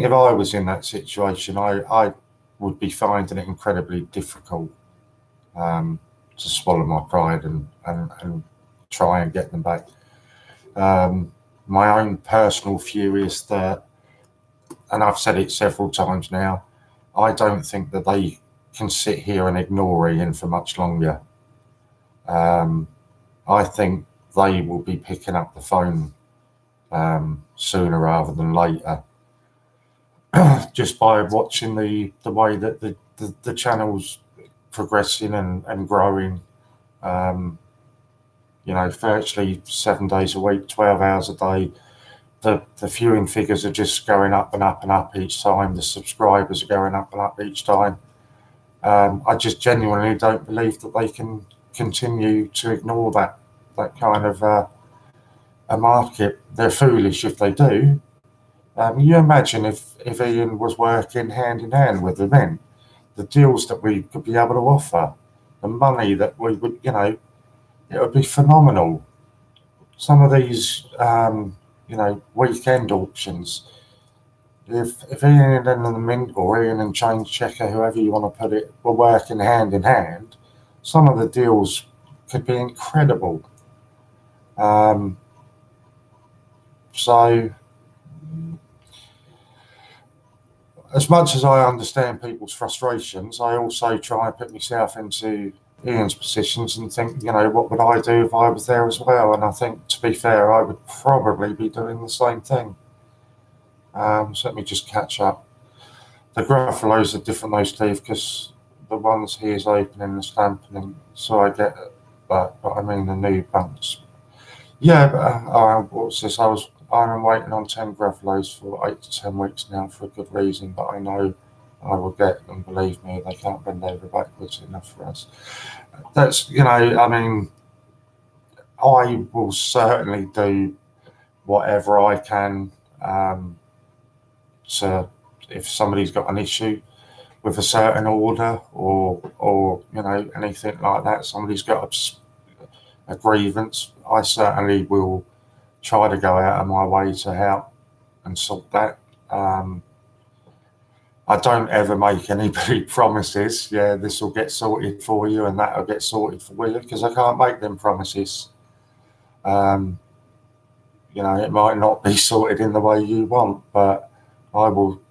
if I was in that situation, I would be finding it incredibly difficult to swallow my pride and try and get them back. My own personal view is that, and I've said it several times now, I don't think that they can sit here and ignore Ian for much longer. I think they will be picking up the phone sooner rather than later, just by watching the way that the channel's progressing and growing. Virtually 7 days a week, 12 hours a day. The viewing figures are just going up and up and up each time. The subscribers are going up and up each time. I just genuinely don't believe that they can continue to ignore that kind of a market. They're foolish if they do. You imagine if Ian was working hand in hand with the men, the deals that we could be able to offer, the money that we would, it would be phenomenal. Some of these, weekend auctions, if Ian and the Mint or Ian and Change Checker, whoever you want to put it, were working hand in hand, some of the deals could be incredible. So, as much as I understand people's frustrations, I also try and put myself into Ian's positions and think, what would I do if I was there as well? And I think, to be fair, I would probably be doing the same thing. So let me just catch up. The Gruffalos are different, those, Steve, because the ones he is opening and stamping, so I get it. But I mean the new bunks. Yeah, but what's this? I'm waiting on 10 Gruffalos for 8 to 10 weeks now for a good reason, but I know I will get them. Believe me, they can't bend over backwards enough for us. That's, I will certainly do whatever I can to, if somebody's got an issue with a certain order or anything like that, somebody's got a grievance, I certainly will try to go out of my way to help and sort that. I don't ever make anybody promises, this will get sorted for you and that will get sorted for you, because I can't make them promises. It might not be sorted in the way you want, but I will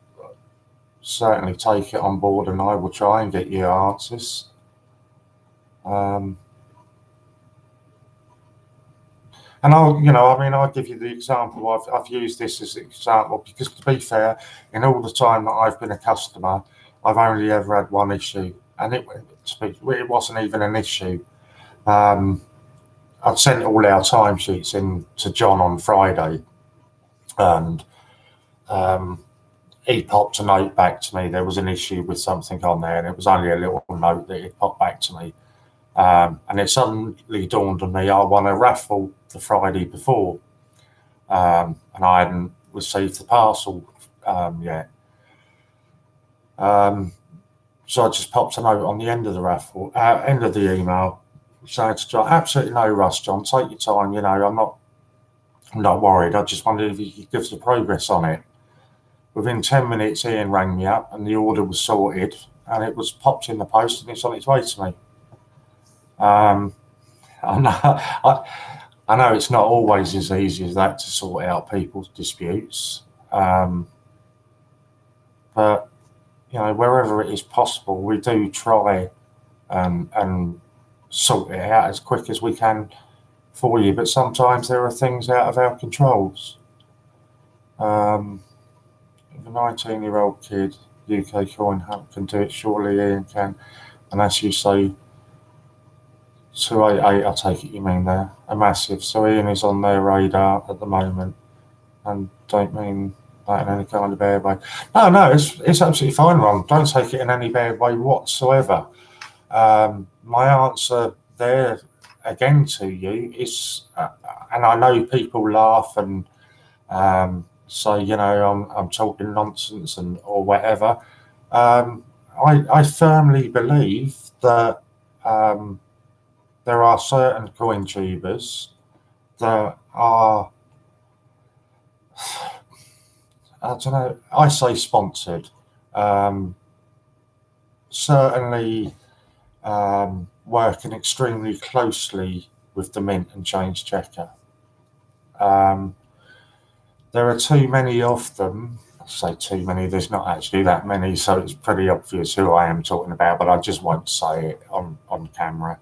certainly take it on board and I will try and get you answers. And I'll give you the example. I've used this as an example because, to be fair, in all the time that I've been a customer, I've only ever had one issue, and it wasn't even an issue. I'd sent all our timesheets in to John on Friday, and he popped a note back to me. There was an issue with something on there, and it was only a little note that he popped back to me. And it suddenly dawned on me I won a raffle the Friday before, and I hadn't received the parcel yet. So I just popped a note on the end of the raffle, end of the email, saying to John, absolutely no rush, John, take your time, I'm not worried. I just wondered if you could give us the progress on it. Within 10 minutes, Ian rang me up and the order was sorted and it was popped in the post and it's on its way to me. I know it's not always as easy as that to sort out people's disputes, but wherever it is possible, we do try and sort it out as quick as we can for you. But sometimes there are things out of our controls. A 19-year-old kid, UK coin hunt can do it. Surely Ian can. And as you say, 288, I take it you mean there, a massive. So Ian is on their radar at the moment, and don't mean that in any kind of bad way. No, it's absolutely fine, Ron. Don't take it in any bad way whatsoever. My answer there again to you is, and I know people laugh and say, you know, I'm talking nonsense and or whatever. I firmly believe that there are certain coin tubers that are, I don't know, I say sponsored. Certainly working extremely closely with the Mint and Change Checker. There are too many of them. I say too many, there's not actually that many, so it's pretty obvious who I am talking about, but I just won't say it on camera.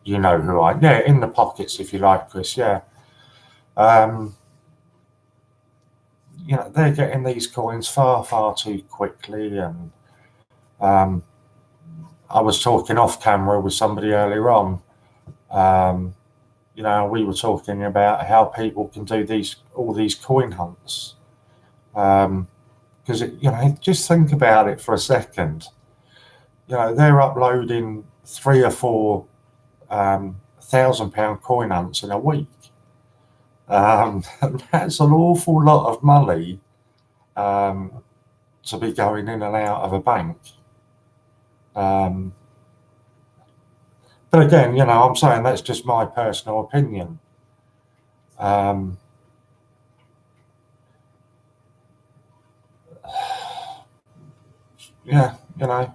You know who yeah, in the pockets, if you like, Chris, yeah. You know, they're getting these coins far, far too quickly, and I was talking off camera with somebody earlier on. You know, we were talking about how people can do all these coin hunts. Because you know, just think about it for a second. You know, they're uploading 3 or 4 £1,000 coin hunts in a week. That's an awful lot of money to be going in and out of a bank. But again, you know, I'm saying that's just my personal opinion. Yeah, you know,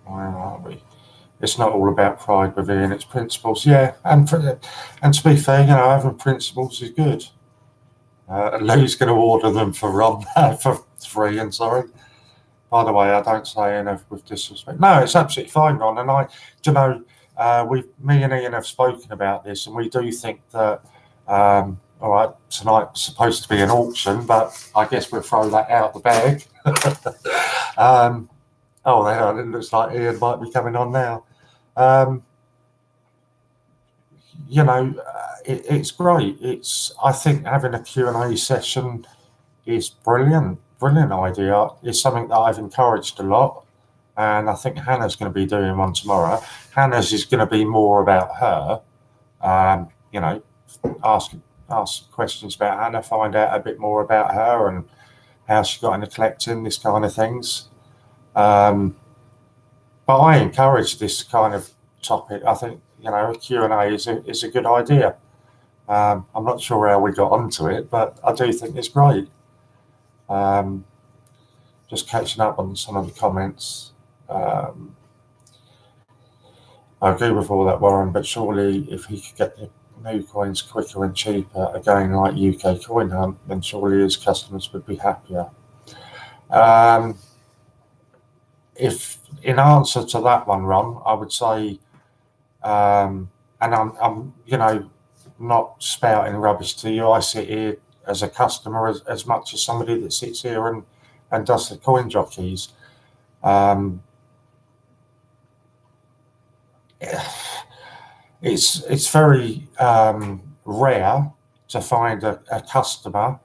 where are we? It's not all about pride within its principles. Yeah, and to be fair, you know, having principles is good. Lou's going to order them for Ron for 3. And sorry, by the way, I don't say enough with disrespect. No, it's absolutely fine, Ron. And you know, me and Ian have spoken about this, and we do think that. All right, tonight's supposed to be an auction, but I guess we'll throw that out the bag. Oh, there, it looks like Ian might be coming on now. You know, it's great. I think having a Q&A session is brilliant idea. It's something that I've encouraged a lot, and I think Hannah's going to be doing one tomorrow. Hannah's is going to be more about her. You know, ask questions about Hannah, find out a bit more about her and how she got into collecting, this kind of things. But I encourage this kind of topic. I think, you know, Q&A is a good idea. I'm not sure how we got onto it, but I do think it's great. Just catching up on some of the comments. I agree with all that, Warren, but surely if he could get the new coins quicker and cheaper, again like UK Coin Hunt, then surely his customers would be happier. If in answer to that one, Ron, I would say, and I'm you know, not spouting rubbish to you. I sit here as a customer as much as somebody that sits here and does the coin jockeys. It's very rare to find a customer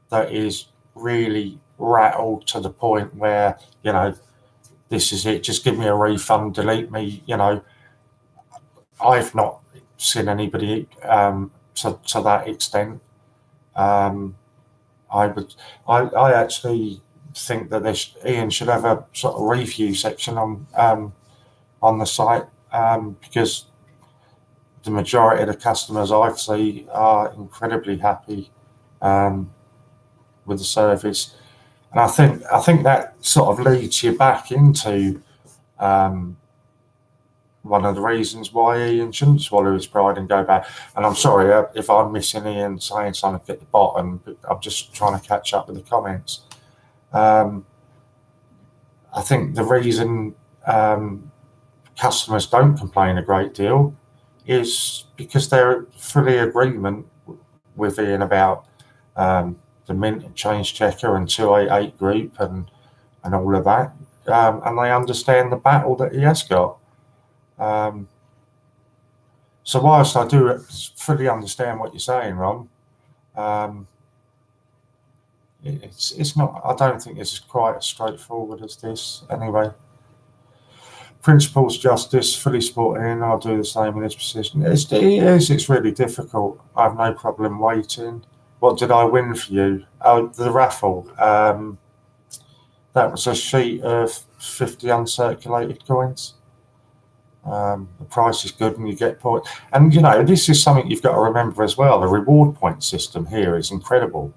that is really rattled to the point where, you know, this is it, just give me a refund, delete me. You know, I've not seen anybody to that extent. I actually think that Ian should have a sort of review section on the site, because the majority of the customers I've seen are incredibly happy with the service. And I think that sort of leads you back into one of the reasons why Ian shouldn't swallow his pride and go back. And I'm sorry if I'm missing Ian saying something at the bottom, but I'm just trying to catch up with the comments. I think the reason customers don't complain a great deal is because they're fully in agreement with Ian about the Mint and Change Checker and 288 group and all of that. and they understand the battle that he has got. So whilst I do fully understand what you're saying, Ron, it's not. I don't think it's quite as straightforward as this. Anyway, principles, justice, fully supporting. I'll do the same in this position. It's really difficult. I have no problem waiting. What did I win for you? Oh, the raffle. That was a sheet of 50 uncirculated coins. The price is good and you get points. And, you know, this is something you've got to remember as well. The reward point system here is incredible.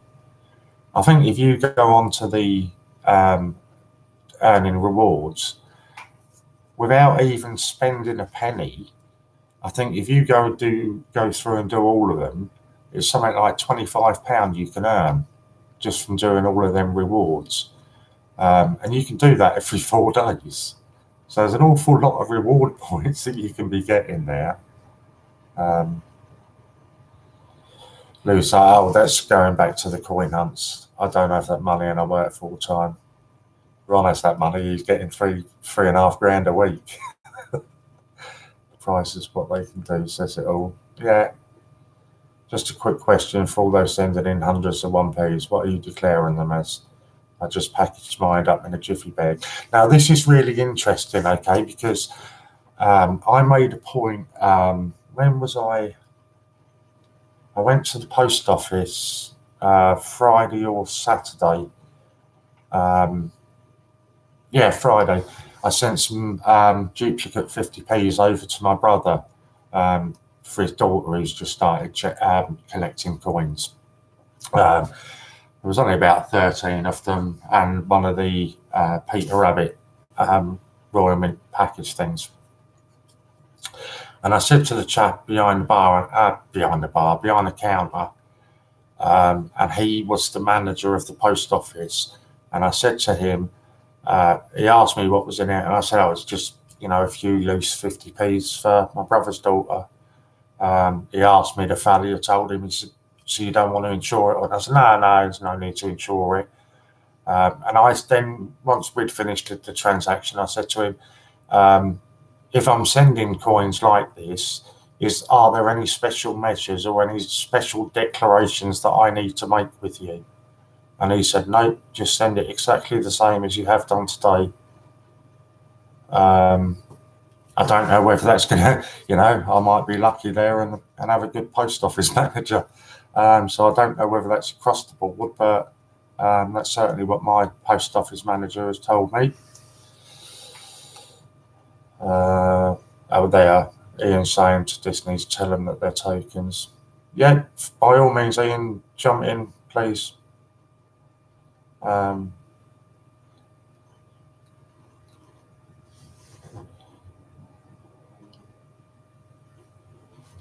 I think if you go on to the earning rewards, without even spending a penny, I think if you go through and do all of them, it's something like £25 you can earn just from doing all of them rewards. And you can do that every 4 days. So there's an awful lot of reward points that you can be getting there. Lou's like, oh, that's going back to the coin hunts. I don't have that money and I work full time. Ron has that money. He's getting $3.5 grand a week. The price is what they can do, says it all. Yeah. Just a quick question for all those sending in hundreds of 1p's. What are you declaring them as? I just packaged mine up in a jiffy bag. Now, this is really interesting, okay, because I made a point. When was I? I went to the post office Friday or Saturday. Yeah, Friday. I sent some duplicate 50p's over to my brother for his daughter who's just started collecting coins. There was only about 13 of them and one of the Peter Rabbit Royal Mint package things. And I said to the chap behind the counter, and he was the manager of the post office. And I said to him, he asked me what was in it, and I said, oh, it's just, you know, a few loose 50p's for my brother's daughter. He asked me the value. I told him, he said, so you don't want to insure it? And I said, no, there's no need to insure it. And I then, once we'd finished the transaction, I said to him, if I'm sending coins like this, are there any special measures or any special declarations that I need to make with you? And he said, no, just send it exactly the same as you have done today. I don't know whether that's going to, you know, I might be lucky there and have a good post office manager. So I don't know whether that's across the board, but that's certainly what my post office manager has told me. Oh, there, Ian's saying to Disney, tell them that they're tokens. Yeah, by all means, Ian, jump in, please.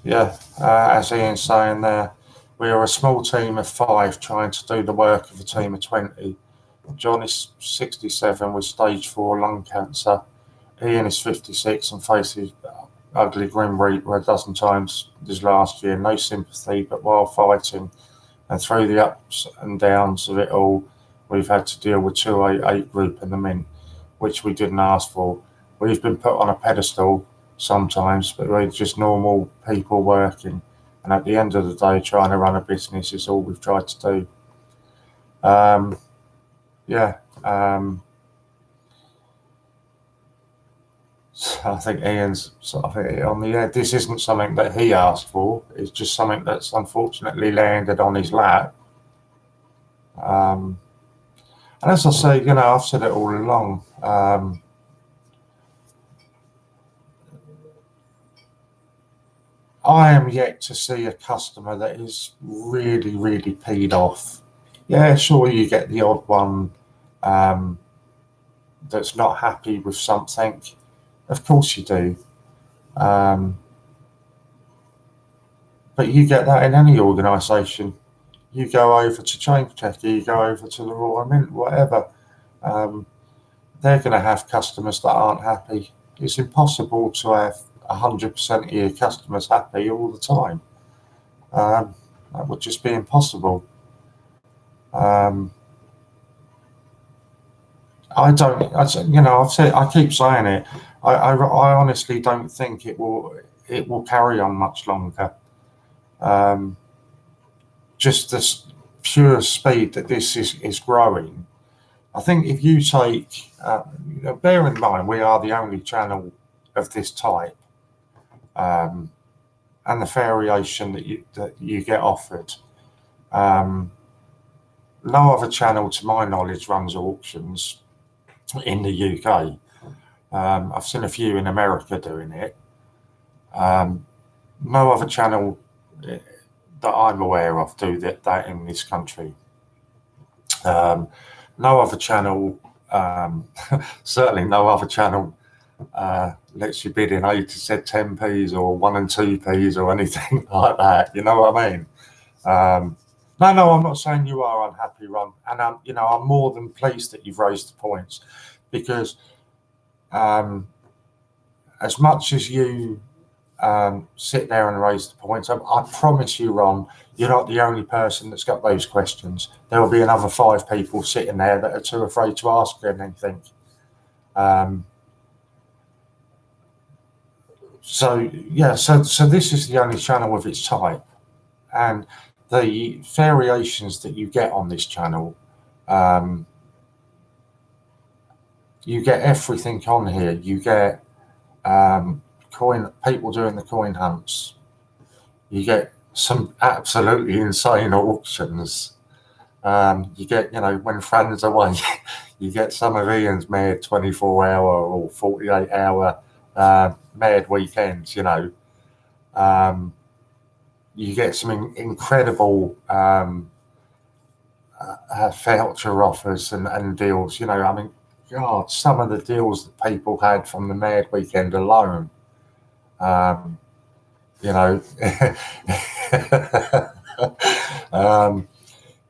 Yeah, as Ian's saying there, we are a small team of 5 trying to do the work of a team of 20. John is 67 with stage 4 lung cancer. Ian is 56 and faces ugly Grim Reaper a dozen times this last year. No sympathy, but while fighting and through the ups and downs of it all, we've had to deal with 288 group in the Mint, which we didn't ask for. We've been put on a pedestal sometimes, but we're just normal people working. And at the end of the day, trying to run a business is all we've tried to do. So I think Ian's sort of on the edge. This isn't something that he asked for. It's just something that's unfortunately landed on his lap. And as I say, you know, I've said it all along. I am yet to see a customer that is really, really peed off. Yeah, sure, you get the odd one that's not happy with something. Of course you do. But you get that in any organisation. You go over to Change Checker, you go over to the Royal Mint, whatever. They're going to have customers that aren't happy. It's impossible to have 100% of your customers happy all the time. That would just be impossible. I don't, you know, I keep saying it. I honestly don't think it will carry on much longer. Just the pure speed that this is growing. I think if you take, you know, bear in mind, we are the only channel of this type, and the variation that you get offered. No other channel, to my knowledge, runs auctions in the UK. I've seen a few in America doing it. No other channel that I'm aware of do that in this country. No other channel, certainly no other channel lets you bid in 8 to 10p's or 1 and 2p's or anything like that. You know what I mean? No, I'm not saying you are unhappy, Ron, and you know, I'm more than pleased that you've raised the points, because as much as you sit there and raise the points, I promise you, Ron, you're not the only person that's got those questions. There will be another 5 people sitting there that are too afraid to ask anything. So yeah, so this is the only channel of its type, and the variations that you get on this channel, you get everything on here. You get people doing the coin hunts. You get some absolutely insane auctions. You get, you know, when Fran's away, you get some of Ian's mad 24-hour or 48-hour mad weekends, you know. You get some incredible voucher offers and deals, you know. I mean, God, some of the deals that people had from the mad weekend alone, you know.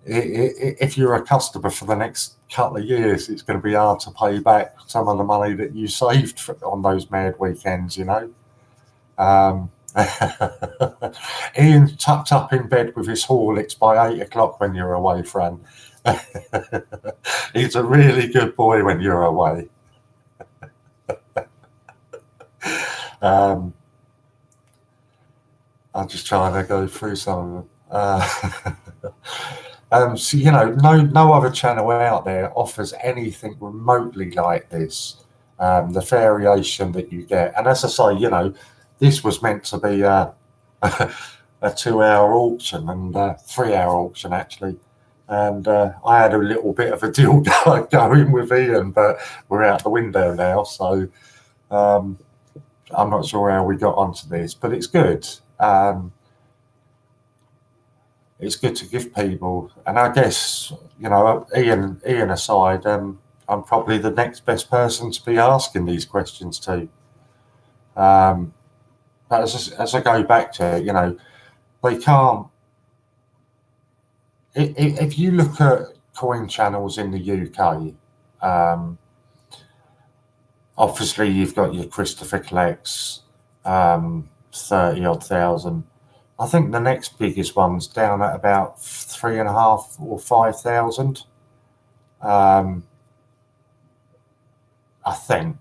If you're a customer for the next couple of years, it's going to be hard to pay back some of the money that you saved on those mad weekends, you know. Ian tucked up in bed with his Horlicks by 8 o'clock when you're away, Fran. He's a really good boy when you're away. I'm just trying to go through some of them. So, you know, no other channel out there offers anything remotely like this. The variation that you get, and as I say, you know, this was meant to be a 2-hour auction and 3-hour auction actually, and I had a little bit of a deal going with Ian, but we're out the window now, so I'm not sure how we got onto this, but it's good. It's good to give people, and I guess, you know, Ian aside, I'm probably the next best person to be asking these questions to. But as I go back to it, you know, they can't. If you look at coin channels in the UK, obviously you've got your LightyCollects, 30-odd thousand. I think the next biggest one's down at about 3.5 or 5,000. I think.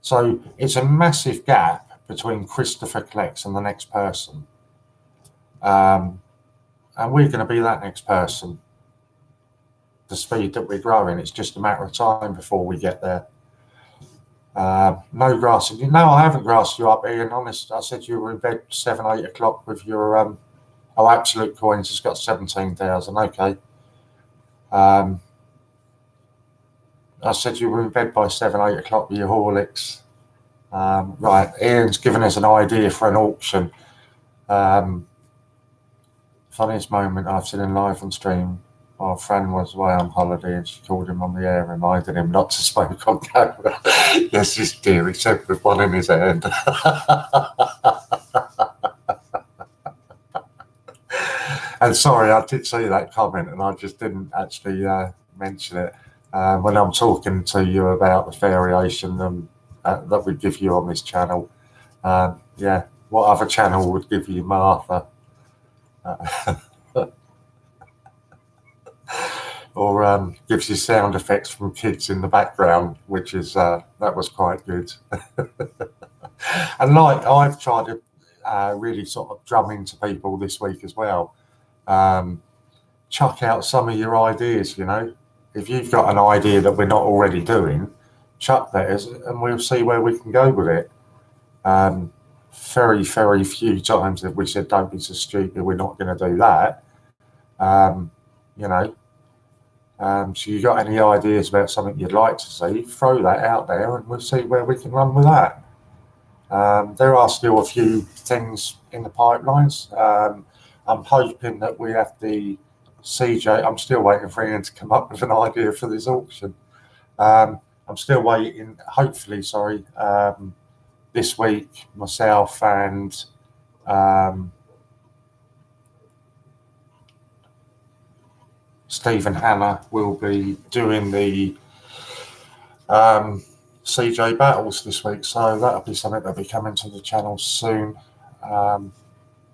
So it's a massive gap between LightyCollects and the next person. And we're going to be that next person. The speed that we're growing, it's just a matter of time before we get there. No grassing you. No, I haven't grassed you up, Ian. Honest, I said you were in bed 7, 8 o'clock with your Absolute Coins has got 17,000. Okay. I said you were in bed by 7, 8 o'clock with your Horlicks. Right, Ian's given us an idea for an auction. Funniest moment I've seen him live on stream. Our friend was away on holiday and she called him on the air, reminded him not to smoke on camera. Yes, his dear, he said with one in his hand. And sorry, I did see that comment and I just didn't actually mention it when I'm talking to you about the variation that we give you on this channel. Yeah, what other channel would give you Martha? or gives you sound effects from kids in the background, which is that was quite good. And like I've tried to really sort of drum into people this week as well. Chuck out some of your ideas. If you've got an idea that we're not already doing, chuck that and we'll see where we can go with it. Very, very few times that we said, don't be so stupid, we're not going to do that. So you got any ideas about something you'd like to see, throw that out there and we'll see where we can run with that. There are still a few things in the pipelines. I'm hoping that we have the CJ. I'm still waiting for Ian to come up with an idea for this auction. I'm still waiting, hopefully, this week, myself and Steve and Hannah will be doing the CJ battles this week, so that'll be something that'll be coming to the channel soon. I'm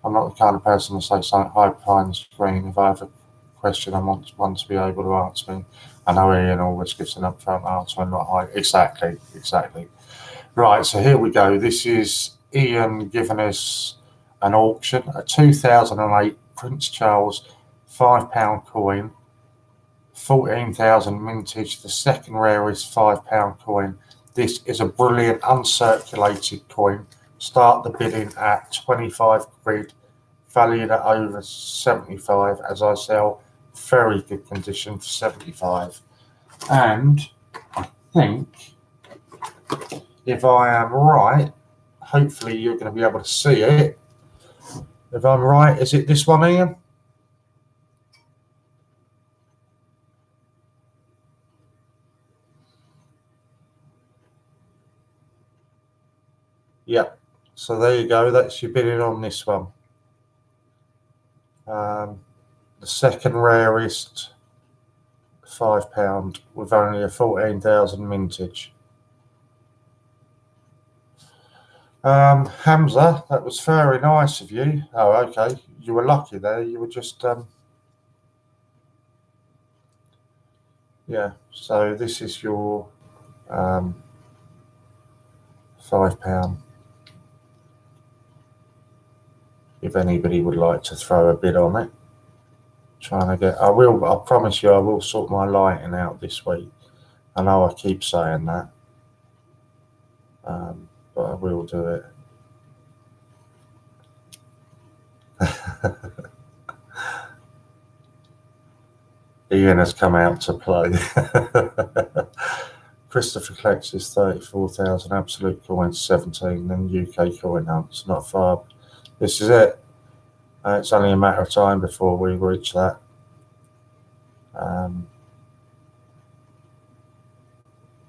not the kind of person to say something high behind the screen. If I have a question I want one to be able to answer me, I know Ian always gives an upfront answer and not high. Exactly. Right, so here we go. This is Ian giving us an auction, a 2008 Prince Charles £5 coin, 14,000 mintage, the second rarest £5 coin. This is a brilliant uncirculated coin. Start the bidding at 25 quid, valued at over 75, as I sell. Very good condition for 75. And I think, if I am right, hopefully you're going to be able to see it. If I'm right, is it this one, Ian? Yep. So there you go. That's your bidding on this one. The second rarest £5 with only a 14,000 mintage. Hamza, that was very nice of you. Oh, okay. You were lucky there. You were just yeah. So this is your £5. If anybody would like to throw a bid on it, trying to get. I promise you, I will sort my lighting out this week. I know I keep saying that, but I will do it. Ian has come out to play. Christopher collects his 34,000 absolute coins, 17, then UK coin hunts. Not far. This is it. It's only a matter of time before we reach that.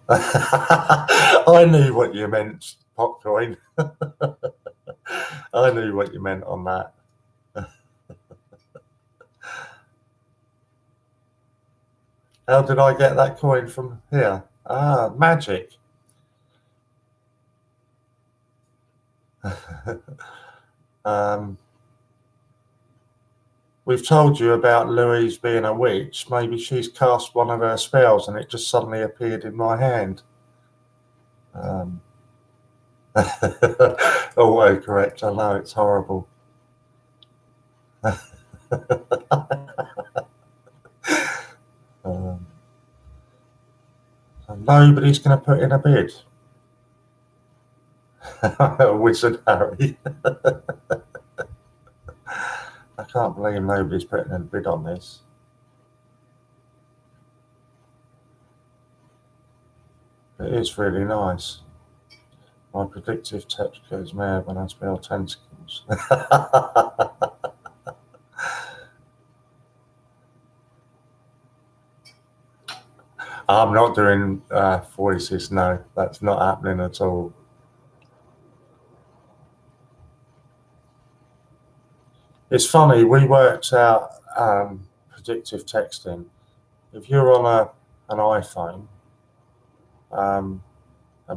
I knew what you meant, Popcoin. I knew what you meant on that. How did I get that coin from here? Ah, magic. We've told you about Louise being a witch. Maybe she's cast one of her spells and it just suddenly appeared in my hand. Correct. I know, it's horrible. Nobody's going to put in a bid. Wizard Harry. I can't believe nobody's putting in a bid on this. It is really nice. My predictive text goes mad when I spell tentacles. I'm not doing voices, no. That's not happening at all. It's funny, we worked out predictive texting. If you're on an iPhone and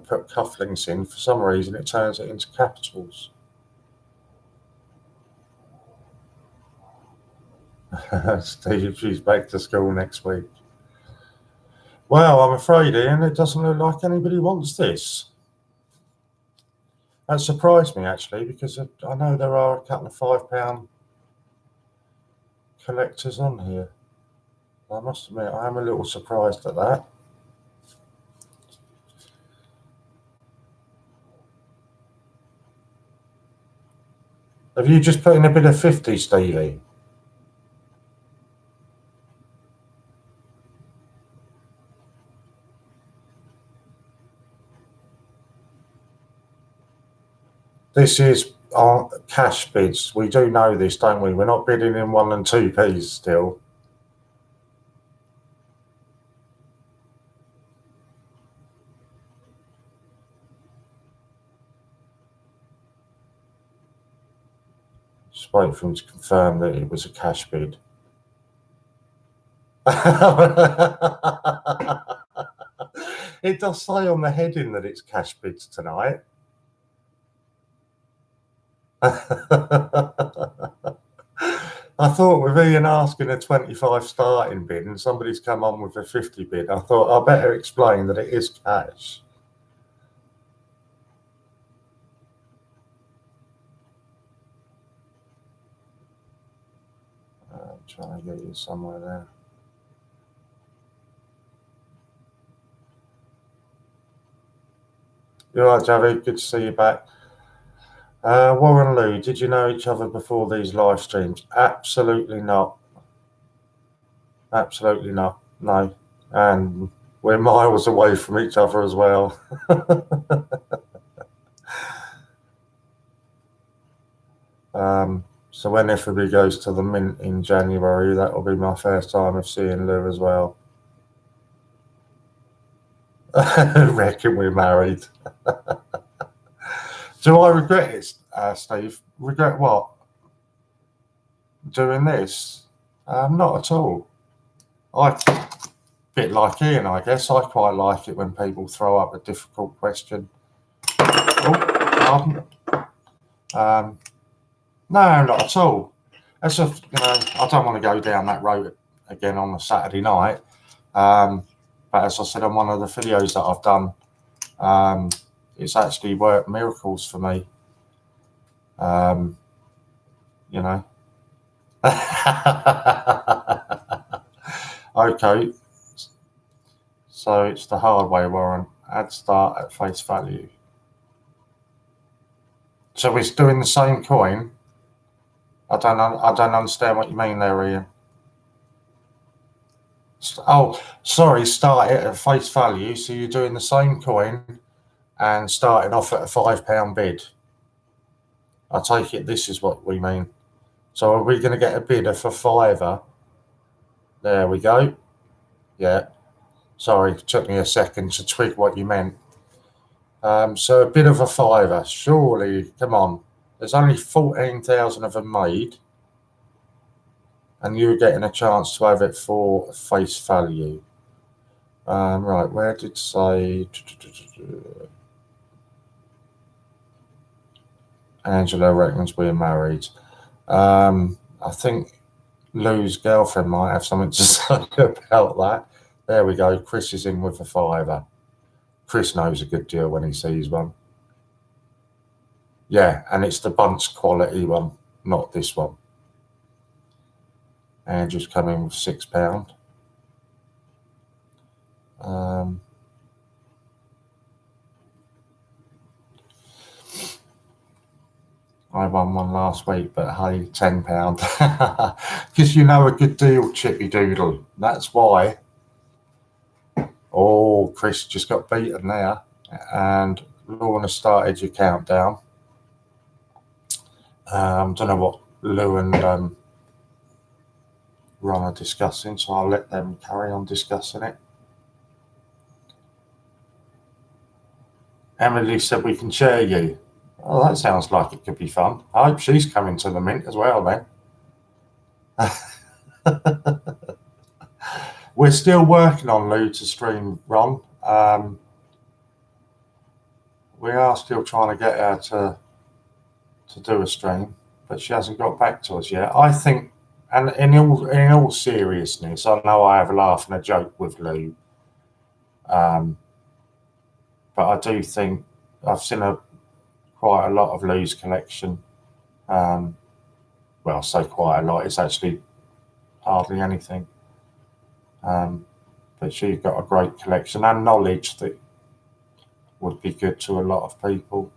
put cufflinks in, for some reason it turns it into capitals. Steve, she's back to school next week. Well, I'm afraid, Ian, it doesn't look like anybody wants this. That surprised me, actually, because I know there are a couple of £5 collectors on here. I must admit, I am a little surprised at that. Have you just put in a bit of 50, Stevie? This is our cash bids. We do know this, don't we? We're not bidding in 1 and 2p still. Just wait for him to confirm that it was a cash bid. It does say on the heading that it's cash bids tonight. I thought with Ian asking a 25 starting bid and somebody's come on with a 50 bid, I thought I better explain that it is cash. I'm trying to get you somewhere there. You're right, Javi. Good to see you back. Warren Lou, did you know each other before these live streams? Absolutely not. Absolutely not. No. And we're miles away from each other as well. So when everybody goes to the Mint in January, that will be my first time of seeing Lou as well. I reckon we're married. Do I regret it, Steve? Regret what? Doing this? Not at all. A bit like Ian, I guess. I quite like it when people throw up a difficult question. Oh, pardon. No, not at all. That's I don't want to go down that road again on a Saturday night. But as I said on one of the videos that I've done, it's actually worked miracles for me. Okay. So it's the hard way, Warren. Add start at face value. So it's doing the same coin. I don't understand what you mean there, Ian. Oh, sorry, start it at face value. So you're doing the same coin and starting off at a £5 bid. I take it this is what we mean. So are we going to get a bidder for £5? There we go. Yeah. Sorry, it took me a second to twig what you meant. So a bit of a £5. Surely, come on. There's only 14,000 of them made. And you're getting a chance to have it for face value. Right, where did it say? Angela reckons we're married. I think Lou's girlfriend might have something to say about that. There we go. Chris is in with a £5. Chris knows a good deal when he sees one. Yeah, and it's the bunch quality one, not this one. Andrew's come in with £6. I won one last week, but hey, £10. Because you know a good deal, Chippy Doodle. That's why. Oh, Chris just got beaten there. And Lorna started your countdown. Don't know what Lou and Ron are discussing, so I'll let them carry on discussing it. Emily said we can share you. Oh, that sounds like it could be fun. I hope she's coming to the Mint as well then. We're still working on Lou to stream, Ron. We are still trying to get her to do a stream, but she hasn't got back to us yet. I think, and in all seriousness, I know I have a laugh and a joke with Lou, But I do think I've seen quite a lot of Lou's collection. Well, I say quite a lot, it's actually hardly anything. But she's got a great collection and knowledge that would be good to a lot of people.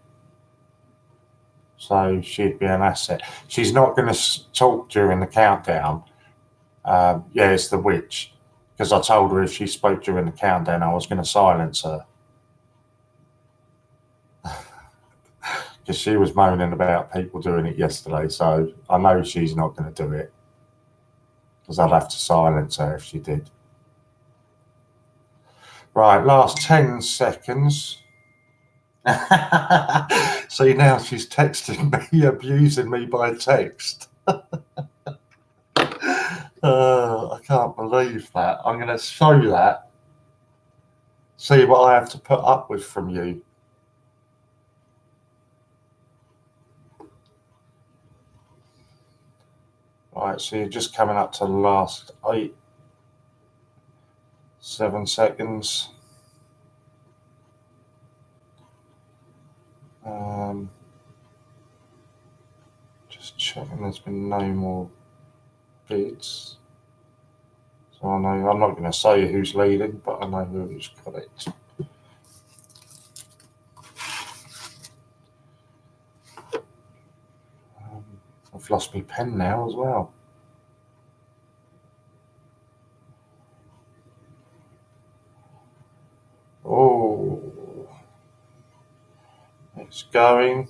So she'd be an asset. She's not going to talk during the countdown. Yeah, it's the witch. Because I told her if she spoke during the countdown, I was going to silence her. Because she was moaning about people doing it yesterday. So I know she's not going to do it. Because I'd have to silence her if she did. Right, last 10 seconds. See, now she's texting me, abusing me by text. I can't believe that. I'm going to show you that. See what I have to put up with from you. Right, so you're just coming up to the last 7 seconds. Just checking there's been no more bids. So I know I'm not going to say who's leading, but I know who's got it. I've lost my pen now as well. Oh, it's going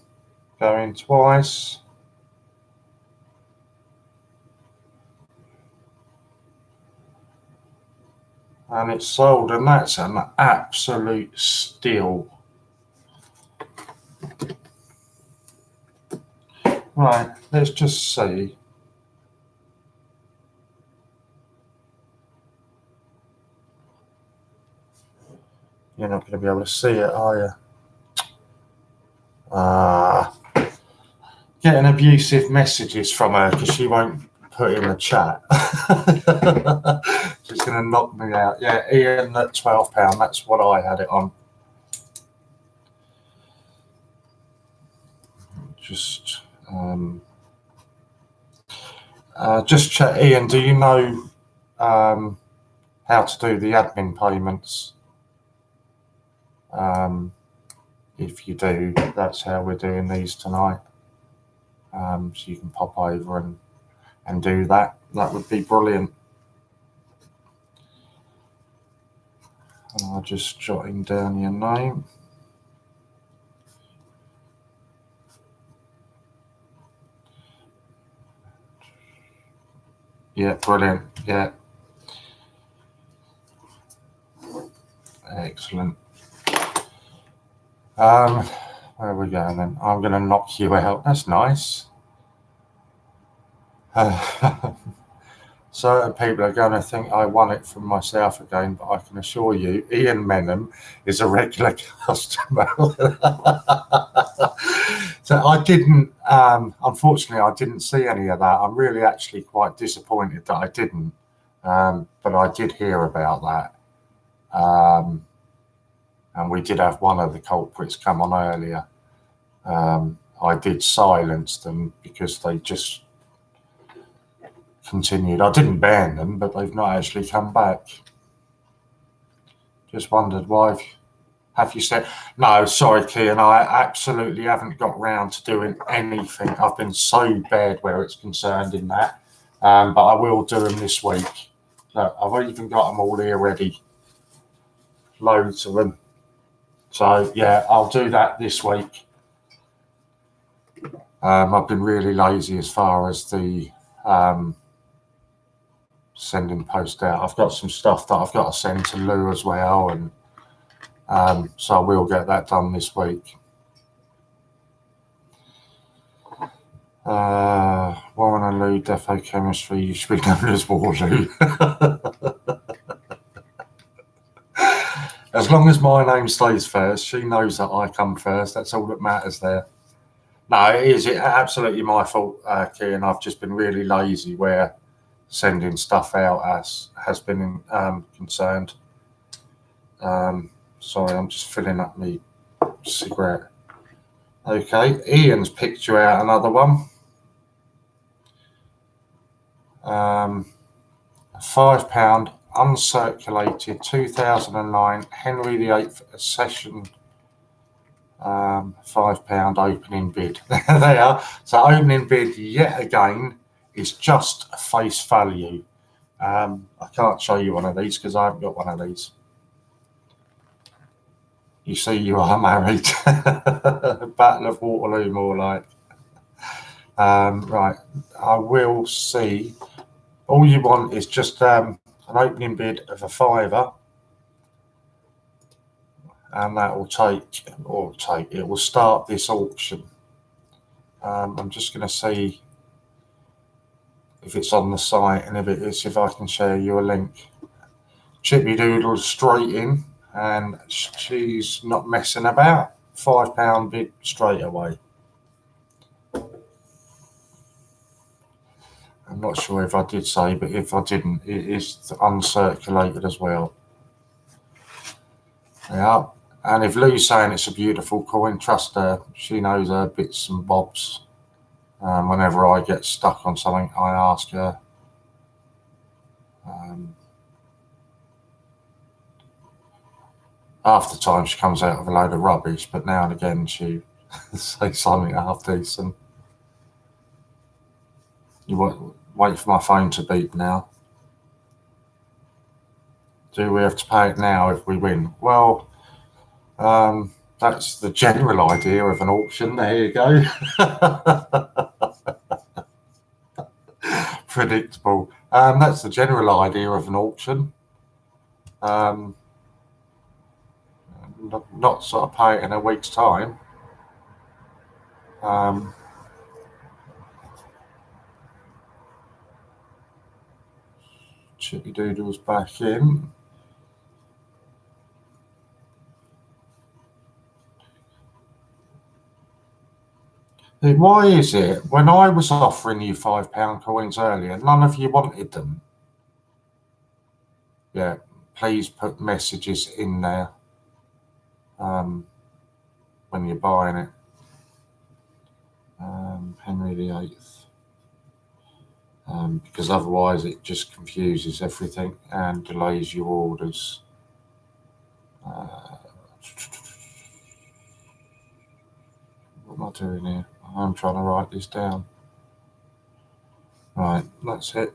twice. And it's sold, and that's an absolute steal. Right, let's just see. You're not going to be able to see it, are you? Getting abusive messages from her because she won't put in the chat. She's going to knock me out. Yeah, Ian at £12. That's what I had it on. Just check, Ian. Do you know how to do the admin payments? If you do, that's how we're doing these tonight. So you can pop over and do that. That would be brilliant. And I'll just jotting down your name. Yeah, brilliant. Yeah. Excellent. Where are we going then? I'm going to knock you out. That's nice. Certain people are going to think I won it from myself again, but I can assure you, Ian Menham is a regular customer. So I didn't, unfortunately, I didn't see any of that. I'm really actually quite disappointed that I didn't, but I did hear about that. And we did have one of the culprits come on earlier. I did silence them because they just continued. I didn't ban them, but they've not actually come back. Just wondered why. Have you said no? Sorry, Kean. I absolutely haven't got round to doing anything. I've been so bad where it's concerned in that, but I will do them this week. Look, I've even got them all here ready. Loads of them. So yeah, I'll do that this week. I've been really lazy as far as the sending post out. I've got some stuff that I've got to send to Lou as well, and so I will get that done this week. Warren and Lou, Defo Chemistry, you should be known as Warloo. As long as my name stays first, she knows that I come first. That's all that matters there. No, it is absolutely my fault, Kean. I've just been really lazy where sending stuff out has been concerned. Sorry, I'm just filling up my cigarette. Okay, Ian's picked you out another one. £5 uncirculated 2009 Henry VIII session. £5 opening bid. There they are. So opening bid yet again is just face value. I can't show you one of these because I haven't got one of these. You see, you are married. Battle of Waterloo, more like. Right, I will see. All you want is just an opening bid of a £5, and that will it will start this auction. I'm just going to see if it's on the site, and if it is, if I can share you a link. Chippy Doodle's straight in, and she's not messing about. £5 bid straight away. I'm not sure if I did say, but if I didn't, it is uncirculated as well. Yeah, and if Lou's saying it's a beautiful coin, trust her. She knows her bits and bobs. Whenever I get stuck on something, I ask her. Half the time she comes out of a load of rubbish, but now and again she says something half decent. You wait for my phone to beep now. Do we have to pay it now if we win? Well, that's the general idea of an auction. There you go. Predictable. That's the general idea of an auction. Not sort of pay it in a week's time. Chippy Doodle's back in. Why is it when I was offering you £5 coins earlier, none of you wanted them? Yeah, please put messages in there when you're buying it. Henry VIII. Because otherwise it just confuses everything and delays your orders. What am I doing here? I'm trying to write this down. Right, that's it.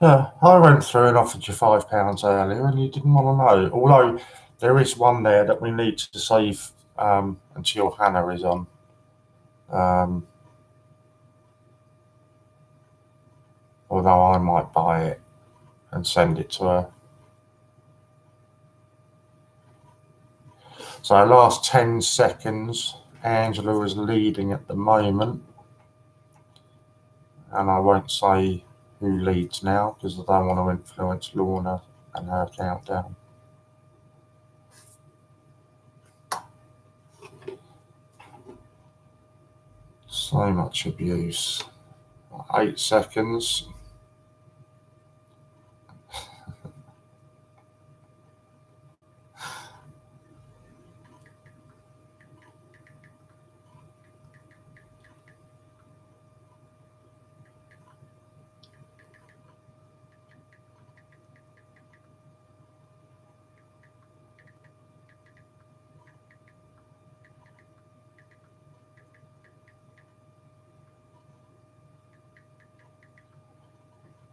Yeah, I went through and offered you £5 earlier and you didn't want to know. Although there is one there that we need to save until Hannah is on. Although I might buy it and send it to her. So last 10 seconds, Angela is leading at the moment. And I won't say who leads now because I don't want to influence Lorna and her countdown. So much abuse. 8 seconds.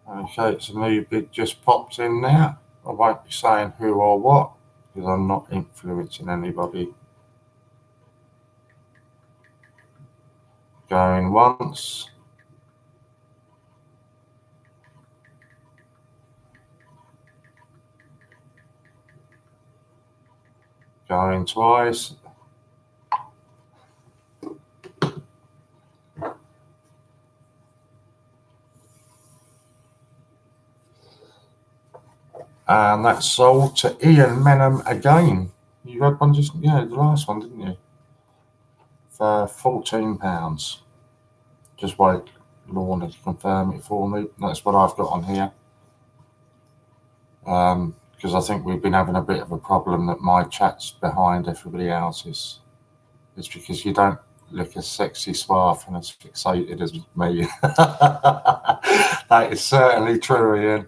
Okay, it's a new bid just popped in now. I won't be saying who or what because I'm not influencing anybody. Going once. Going twice. And that's sold to Ian Menham again. You had one just, the last one, didn't you? For £14. Just wait, Lorna, to confirm it for me. That's what I've got on here. because I think we've been having a bit of a problem that my chat's behind everybody else's. It's because you don't look as sexy, suave, and as fixated as me. That is certainly true, Ian.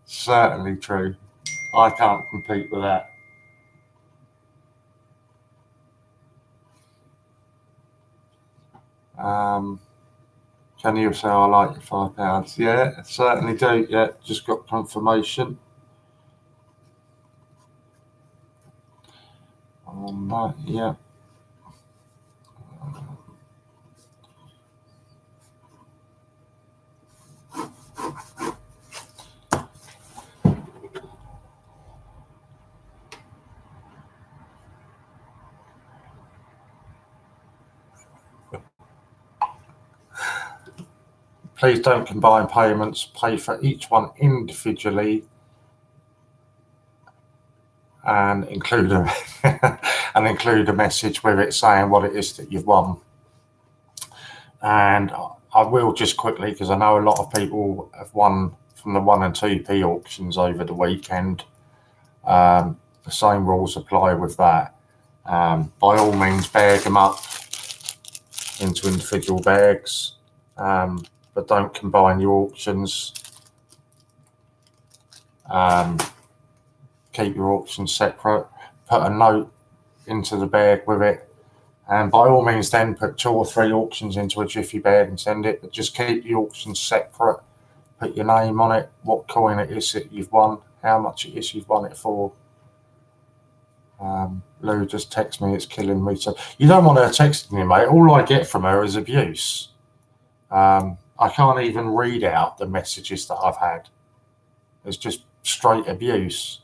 Certainly true. I can't compete with that. Can you say I like your £5? Yeah, certainly do. Yeah, just got confirmation on that. Yeah. Please don't combine payments. Pay for each one individually and include a and include a message with it saying what it is that you've won. And I will just quickly, because I know a lot of people have won from the 1 and 2p auctions over the weekend. The same rules apply with that. By all means, bag them up into individual bags, but don't combine your auctions. Keep your auctions separate. Put a note into the bag with it, and by all means then put 2 or 3 auctions into a jiffy bag and send it, but just keep the auctions separate. Put your name on it, what coin it is that you've won, how much it is you've won it for. Lou just text me, it's killing me. So you don't want her texting me, mate. All I get from her is abuse. I can't even read out the messages that I've had. It's just straight abuse.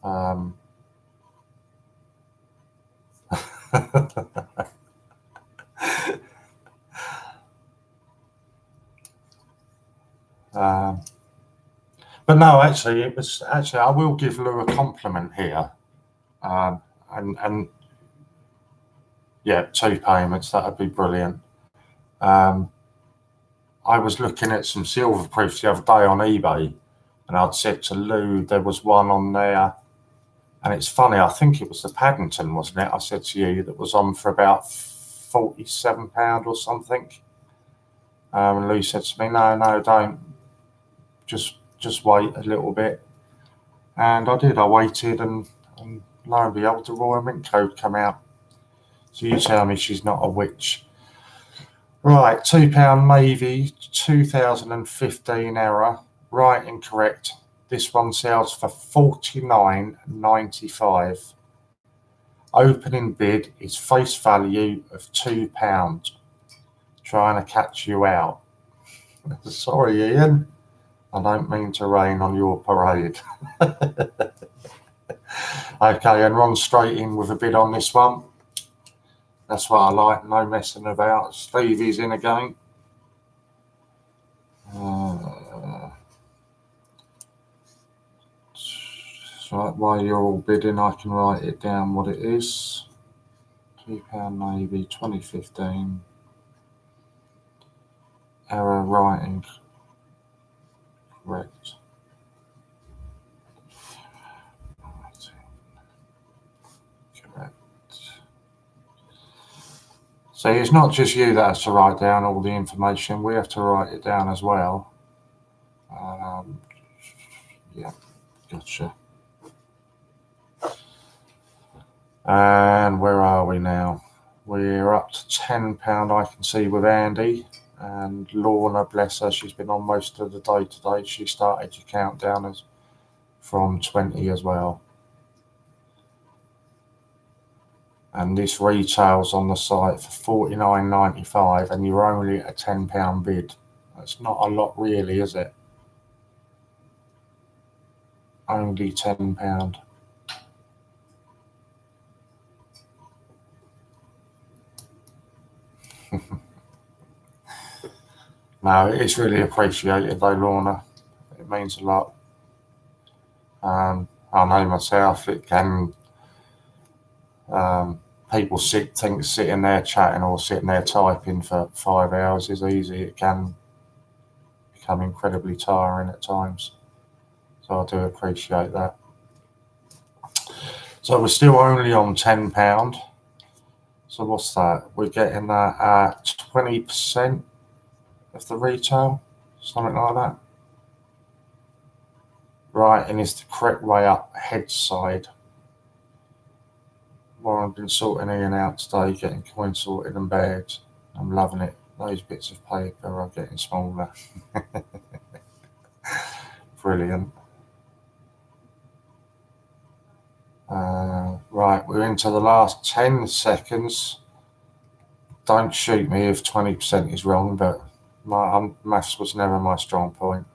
But no, actually, I will give Lou a compliment here. And yeah, 2 payments, that'd be brilliant. I was looking at some silver proofs the other day on eBay, and I'd said to Lou there was one on there, and it's funny, I think it was the Paddington, wasn't it? I said to you that was on for about £47 or something. And Lou said to me, no, don't. Just wait a little bit. And I did. I waited, and lo and behold, the Royal Mint code come out. So you tell me she's not a witch. Right, £2 Navy, 2015 error. Right, incorrect. This one sells for £49.95. Opening bid is face value of £2. Trying to catch you out. Sorry, Ian. I don't mean to rain on your parade. Okay, and run straight in with a bid on this one. That's what I like, no messing about. Stevie's in again. So while you're all bidding, I can write it down what it is. £2 Navy 2015. Error writing. Correct. So it's not just you that has to write down all the information, we have to write it down as well. Yeah, gotcha. And where are we now? We're up to £10, I can see, with Andy. And Lorna, bless her, she's been on most of the day today. She started to count down from 20 as well. And this retails on the site for £49.95, and you're only at a £10 bid. That's not a lot, really, is it? Only £10. No, it's really appreciated though, Lorna. It means a lot. I know myself, it can, people sitting there chatting or sitting there typing for 5 hours is easy. It can become incredibly tiring at times. So I do appreciate that. So we're still only on £10. So what's that? We're getting that at 20% of the retail, something like that. Right, and it's the correct way up, head side. Warren been sorting in and out today, getting coins sorted and bagged. I'm loving it. Those bits of paper are getting smaller. Brilliant. Right, we're into the last 10 seconds. Don't shoot me if 20% is wrong, but maths was never my strong point.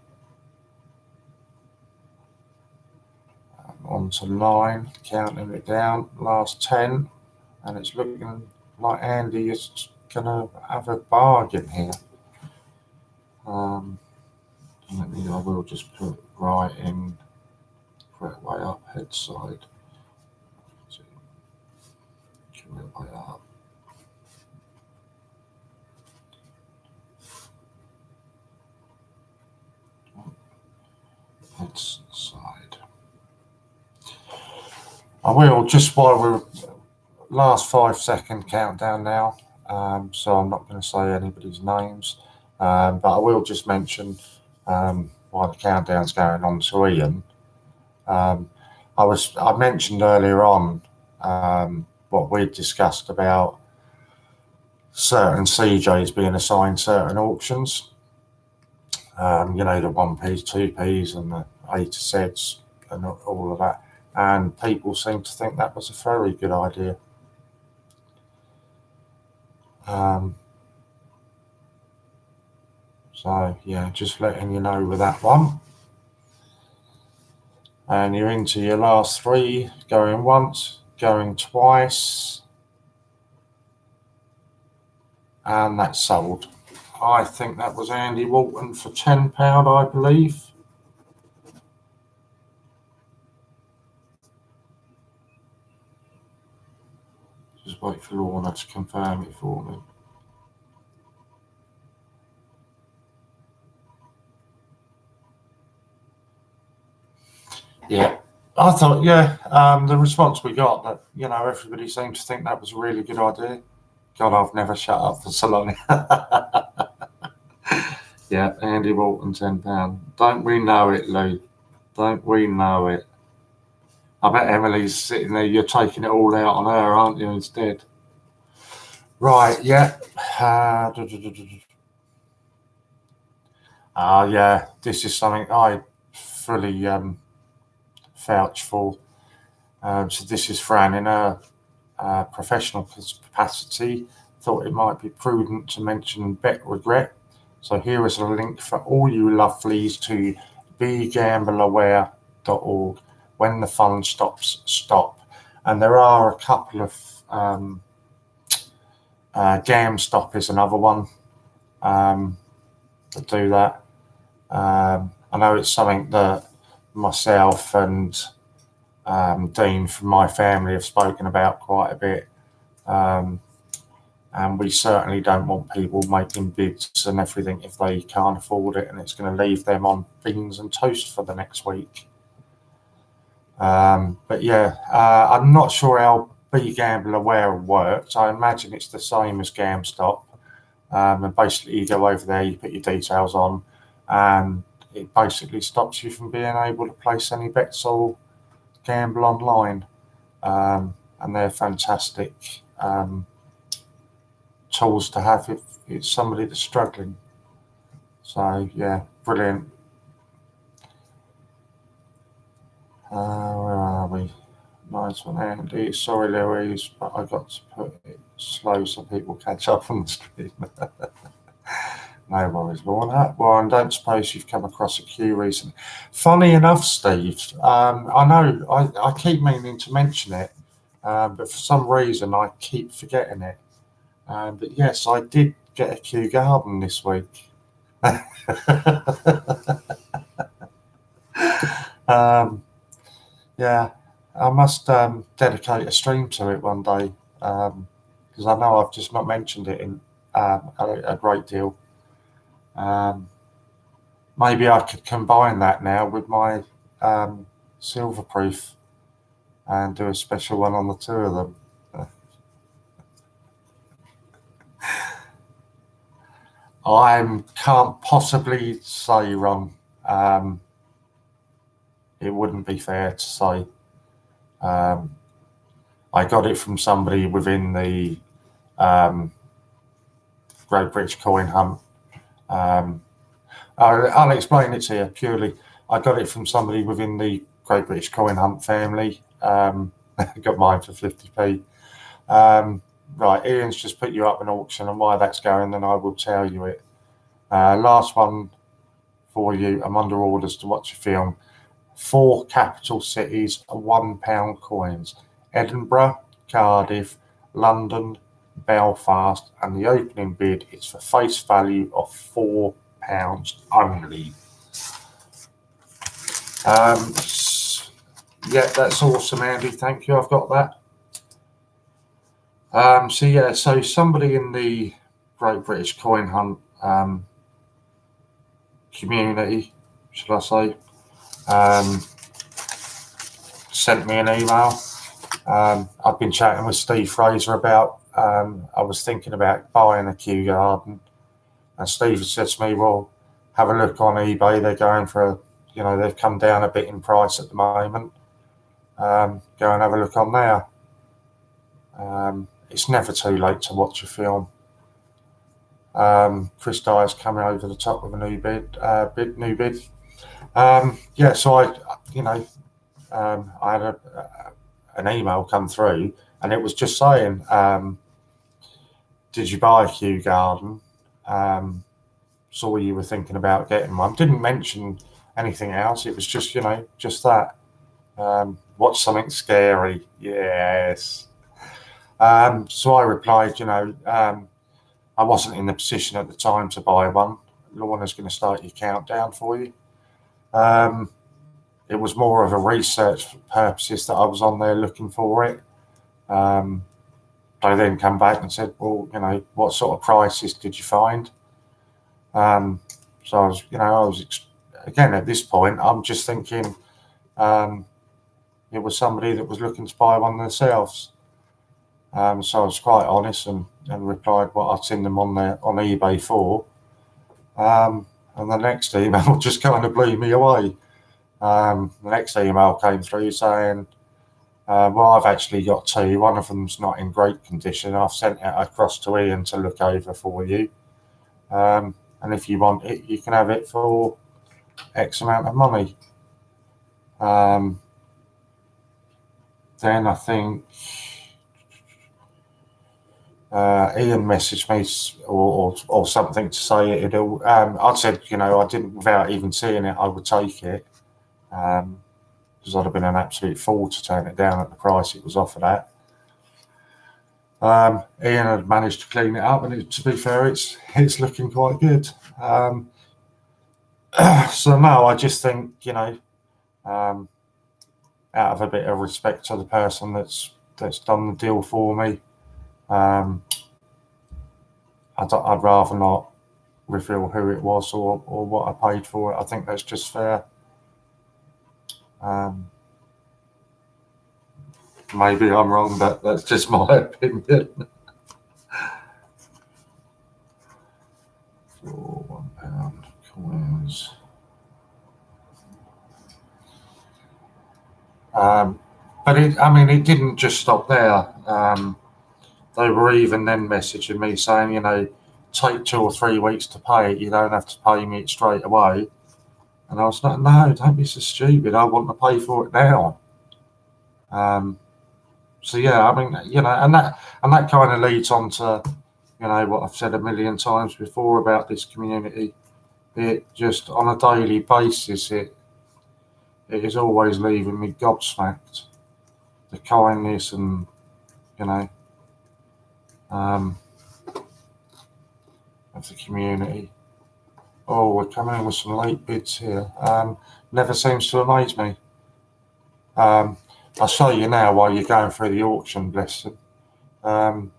On to 9, counting it down, last 10, and it's looking like Andy is going to have a bargain here. I will just put right in, correct way up, head side. Correct way up. Head side. I will, just while we're last 5-second countdown now, so I'm not going to say anybody's names, but I will just mention while the countdown's going on to Ian. I mentioned earlier on what we discussed about certain CJs being assigned certain auctions. The 1Ps, 2Ps, and the A to Zs, and all of that. And people seem to think that was a very good idea. So yeah, just letting you know with that one. And you're into your last 3, going once, going twice, and that's sold. I think that was Andy Walton for £10, I believe. Just wait for Lorna to confirm it for me. Yeah, I thought, the response we got, that, everybody seemed to think that was a really good idea. God, I've never shut up for so long. Yeah, Andy Walton, £10. Don't we know it, Lou? Don't we know it? I bet Emily's sitting there, you're taking it all out on her, aren't you, instead? Right, yeah. Yeah, this is something I fully vouch for. So this is Fran in her professional capacity. Thought it might be prudent to mention bet regret. So here is a link for all you lovelies to begambleaware.org. When the fun stops, stop. And there are a couple of GamStop is another one that do that. I know it's something that myself and Dean from my family have spoken about quite a bit. And we certainly don't want people making bids and everything if they can't afford it, and it's going to leave them on beans and toast for the next week. But yeah, I'm not sure how Be Gamble Aware works. I imagine it's the same as GamStop. And basically you go over there, you put your details on, and it basically stops you from being able to place any bets or gamble online. And they're fantastic tools to have if it's somebody that's struggling. So yeah, brilliant. Where are we? Nice one, Andy. Sorry, Louise, but I got to put it slow so people catch up on the stream. No worries, Lorna. Well, I don't suppose you've come across a queue recently. Funny enough, Steve, I know I keep meaning to mention it, but for some reason I keep forgetting it. But yes, I did get a Kew Garden this week. Yeah, I must dedicate a stream to it one day, because I know I've just not mentioned it in a great deal. Maybe I could combine that now with my silver proof and do a special one on the two of them. I can't possibly say, Ron. It wouldn't be fair to say. I got it from somebody within the Great British Coin Hunt. I'll explain it to you purely. I got it from somebody within the Great British Coin Hunt family. Got mine for 50p. Right, Ian's just put you up an auction, and why that's going, then I will tell you it. Last one for you. I'm under orders to watch a film. 4 capital cities, £1 coins: Edinburgh, Cardiff, London, Belfast, and the opening bid is for face value of £4 only. Yeah, that's awesome, Andy. Thank you. I've got that. So somebody in the Great British Coin Hunt community, should I say, sent me an email. I've been chatting with Steve Fraser about, I was thinking about buying a Kew Garden, and Steve said to me, well, have a look on eBay. They're going for, they've come down a bit in price at the moment. Go and have a look on there. It's never too late to watch a film. Chris Dyer's coming over the top with a new bid. So I had an email come through, and it was just saying, did you buy a Kew Garden? Saw you were thinking about getting one. Didn't mention anything else. It was just, just that. Watch something scary. Yes. So I replied, I wasn't in the position at the time to buy one. Lorna's going to start your countdown for you. It was more of a research purposes that I was on there looking for it. They then come back and said, well, what sort of prices did you find? So I was, again, at this point, I'm just thinking it was somebody that was looking to buy one themselves. So I was quite honest and replied what I'd seen them on eBay for. And the next email just kind of blew me away. The next email came through saying, well, I've actually got 2. One of them's not in great condition. I've sent it across to Ian to look over for you. And if you want it, you can have it for X amount of money. Then I think Ian messaged me or something to say it'll. I said, I didn't, without even seeing it, I would take it, because I'd have been an absolute fool to turn it down at the price it was offered at. Ian had managed to clean it up, and to be fair, it's looking quite good. So no, I just think, out of a bit of respect to the person that's done the deal for me, I'd rather not reveal who it was or what I paid for it. I think that's just fair. Maybe I'm wrong, but that's just my opinion. For £1 coins. But it didn't just stop there. They were even then messaging me saying, take 2 or 3 weeks to pay it. You don't have to pay me it straight away. And I was like, no, don't be so stupid. I want to pay for it now. So yeah, and that kind of leads on to, what I've said a million times before about this community. It just, on a daily basis, it is always leaving me gobsmacked. The kindness and, of the community. Oh, we're coming in with some late bids here. Never seems to amaze me. I'll show you now while you're going through the auction, bless them.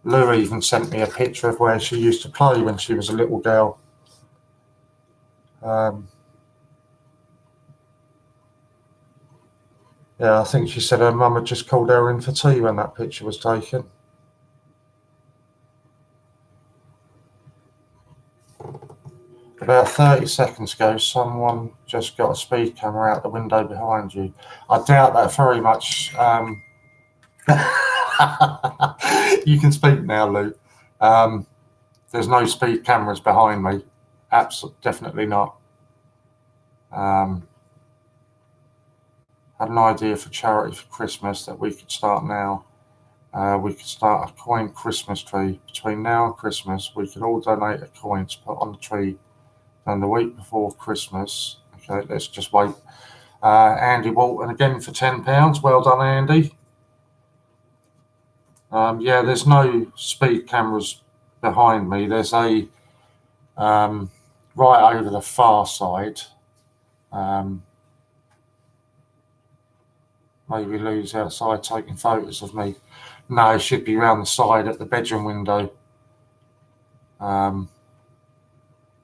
Lou even sent me a picture of where she used to play when she was a little girl. Yeah, I think she said her mum had just called her in for tea when that picture was taken. About 30 seconds ago, someone just got a speed camera out the window behind you. I doubt that very much. You can speak now, Luke. There's no speed cameras behind me. Absolutely, definitely not. Had an idea for charity for Christmas that we could start now. We could start a coin Christmas tree. Between now and Christmas, we could all donate a coin to put on the tree. Then the week before Christmas, okay, let's just wait. Andy Walton again for £10. Well done, Andy. Yeah, there's no speed cameras behind me. There's a right over the far side. Maybe Lou's outside taking photos of me. No, it should be round the side at the bedroom window.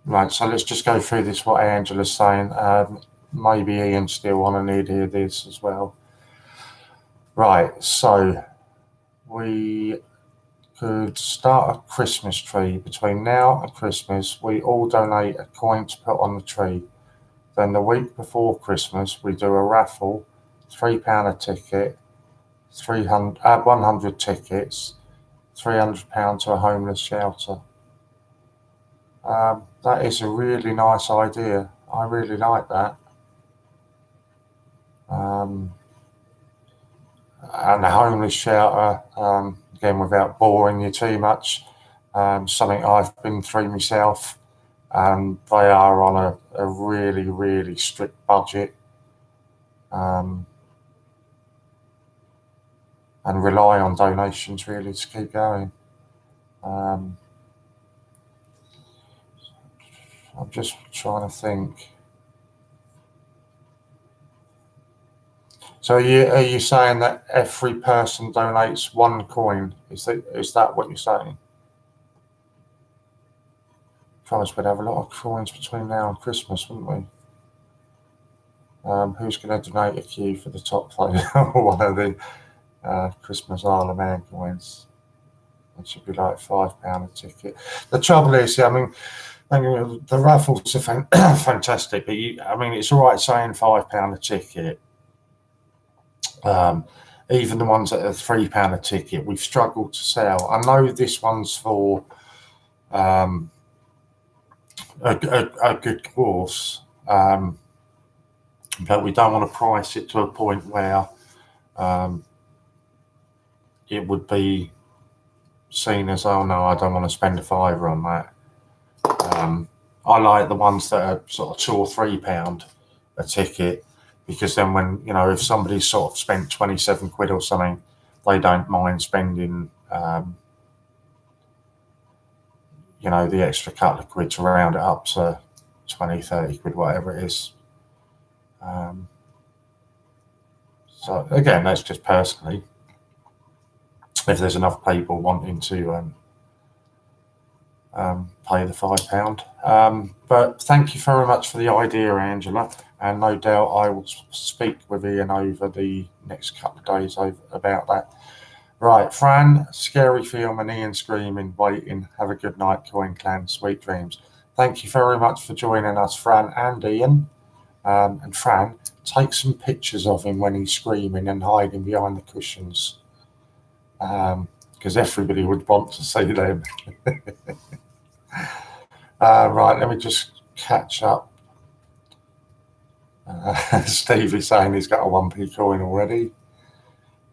Right, so let's just go through this, what Angela's saying. Maybe Ian still want to need to hear this as well. Right, so we could start a Christmas tree. Between now and Christmas, we all donate a coin to put on the tree. Then the week before Christmas, we do a raffle, £3 a ticket, 100 tickets, £300 to a homeless shelter. That is a really nice idea. I really like that. And the homeless shelter, again, without boring you too much, something I've been through myself. They are on a really, really strict budget, and rely on donations really to keep going. I'm just trying to think. So are you saying that every person donates one coin? Is that what you're saying? Christ, we'd have a lot of coins between now and Christmas, wouldn't we? Who's going to donate a queue for the top player? One of the Christmas Isle of Man coins. It should be like £5 a ticket. The trouble is, I mean, the raffles are fantastic, but it's all right saying £5 a ticket. Even the ones that are £3 a ticket, we've struggled to sell. I know this one's for a good course, but we don't want to price it to a point where it would be seen as, oh no, I don't want to spend a fiver on that. I like the ones that are sort of £2 or £3 a ticket, because then when, if somebody's sort of spent 27 quid or something, they don't mind spending, the extra couple of quid to round it up to 20, 30 quid, whatever it is. So again, that's just personally, if there's enough people wanting to pay the £5. But thank you very much for the idea, Angela, and no doubt I will speak with Ian over the next couple of days about that. Right, Fran, scary film and Ian screaming, waiting. Have a good night, Coin Clan. Sweet dreams. Thank you very much for joining us, Fran and Ian. And Fran, take some pictures of him when he's screaming and hiding behind the cushions, because everybody would want to see them. Right, let me just catch up. Steve is saying he's got a 1p coin already.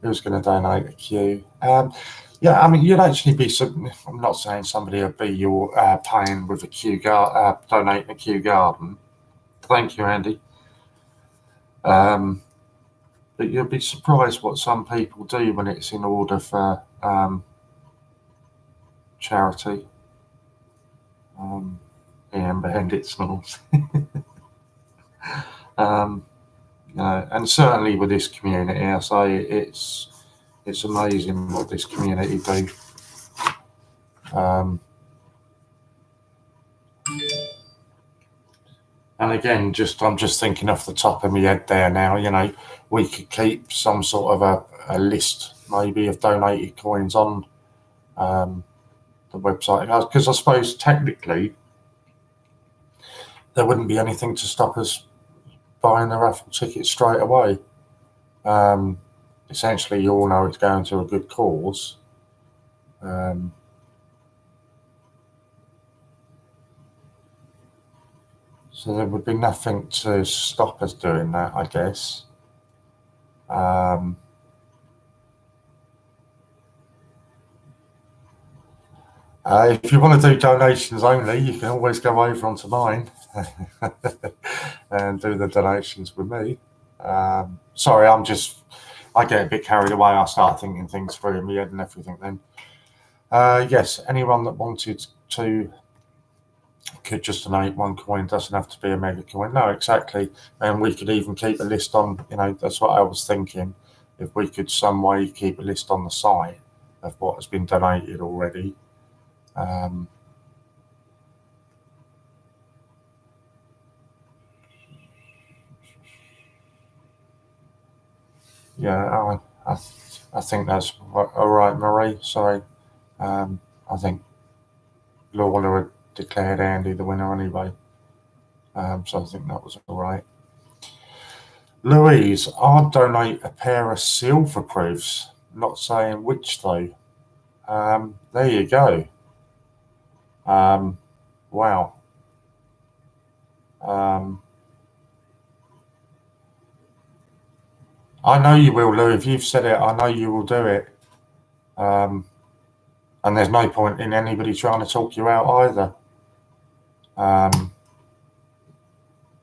Who's going to donate a Q? Yeah, you'd actually be. I'm not saying somebody would be your paying with a Q donating a Q garden. Thank you, Andy. But you'd be surprised what some people do when it's in order for charity. Ian Bandit snores. And certainly with this community, I say it's amazing what this community do. And again, I'm just thinking off the top of my head there now, you know, we could keep some sort of a list maybe of donated coins on the website, because I suppose technically there wouldn't be anything to stop us buying the raffle ticket straight away. Essentially, you all know it's going to a good cause. So there would be nothing to stop us doing that, I guess. If you want to do donations only, you can always go over onto mine and do the donations with me. Sorry, I get a bit carried away. I start thinking things through in my head and everything then. Yes, anyone that wanted to could just donate one coin, doesn't have to be a mega coin. No, exactly. And we could even keep a list on, you know, that's what I was thinking. If we could some way keep a list on the site of what has been donated already. Yeah, I think that's all right, Marie. Sorry. I think Lawler had declared Andy the winner anyway. So I think that was all right. Louise, I'll donate a pair of silver proofs. Not saying which though. There you go. Wow. I know you will, Lou. If you've said it, I know you will do it. And there's no point in anybody trying to talk you out either.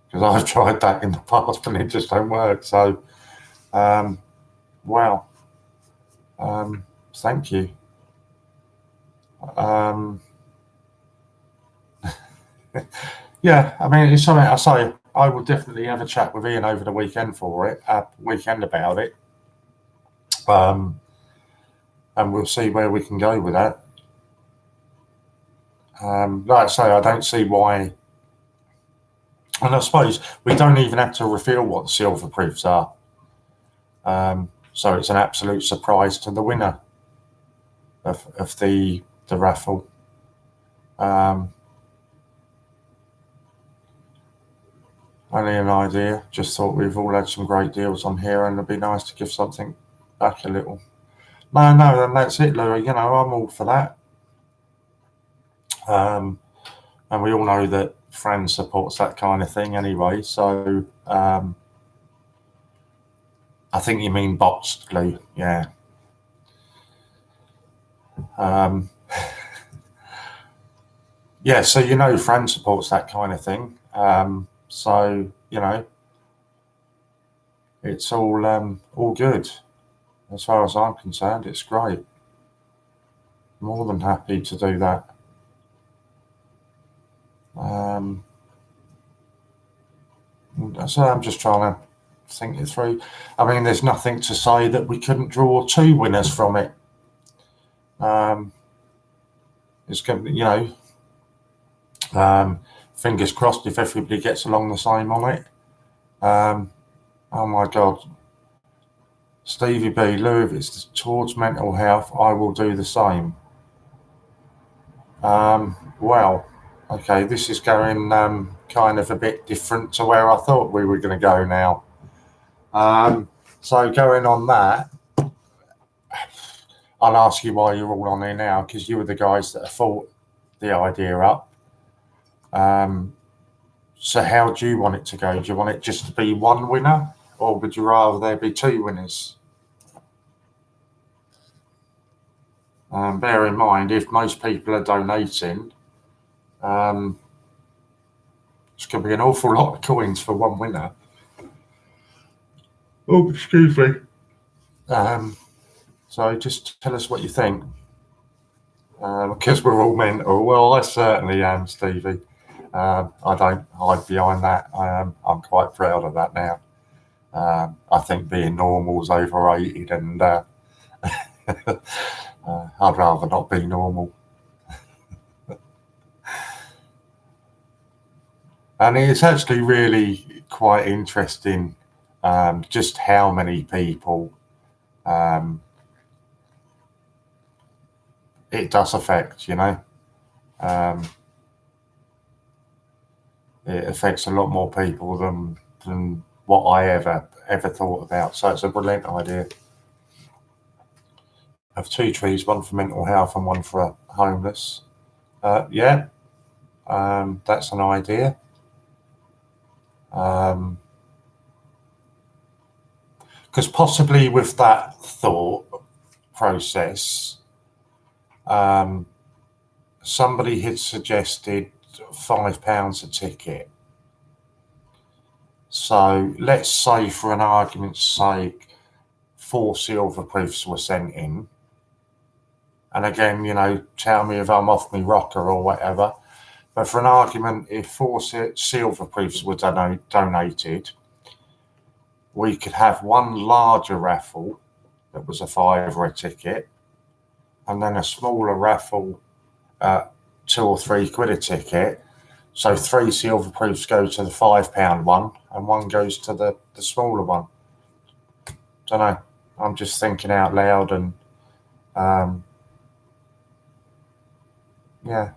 Because I've tried that in the past and it just don't work. So, wow. Thank you. Yeah, I mean, it's something I say. I will definitely have a chat with Ian over the weekend about it. And we'll see where we can go with that. Like I say, I don't see why. And I suppose we don't even have to reveal what the silver proofs are. So it's an absolute surprise to the winner of the raffle. Only an idea. Just thought we've all had some great deals on here, and it'd be nice to give something back a little. No, then that's it, Lou. You know, I'm all for that. And we all know that Fran supports that kind of thing anyway. So I think you mean bots, Lou. Yeah. Yeah, so you know Fran supports that kind of thing. So, you know, it's all good. As far as I'm concerned, it's great. More than happy to do that. So I'm just trying to think it through. I mean, there's nothing to say that we couldn't draw two winners from it. It's going to, you know, fingers crossed if everybody gets along the same on it. Oh my God. Stevie B, Lou, if it's towards mental health, I will do the same. Well, okay, this is going kind of a bit different to where I thought we were going to go now. So going on that, I'll ask you why you're all on here now, because you were the guys that thought the idea up. So how do you want it to go? Do you want it just to be one winner, or would you rather there be two winners? Bear in mind, if most people are donating, it's going to be an awful lot of coins for one winner. Oh, excuse me. So just tell us what you think. Because we're all mental. Well, I certainly am, Stevie. I don't hide behind that. I'm quite proud of that now. I think being normal is overrated, and I'd rather not be normal. And it's actually really quite interesting just how many people it does affect, you know. It affects a lot more people than what I ever thought about. So it's a brilliant idea. I have 2 trees, one for mental health and one for homeless. Yeah, that's an idea. Because possibly with that thought process, somebody had suggested £5 a ticket. So let's say, for an argument's sake, 4 silver proofs were sent in. And again, you know, tell me if I'm off my rocker or whatever. But for an argument, if 4 silver proofs were donated, we could have one larger raffle that was a £5 a ticket, and then a smaller raffle at £2 or £3 a ticket. So 3 silver proofs go to the £5 one, and one goes to the smaller one. Don't know. I'm just thinking out loud, and yeah.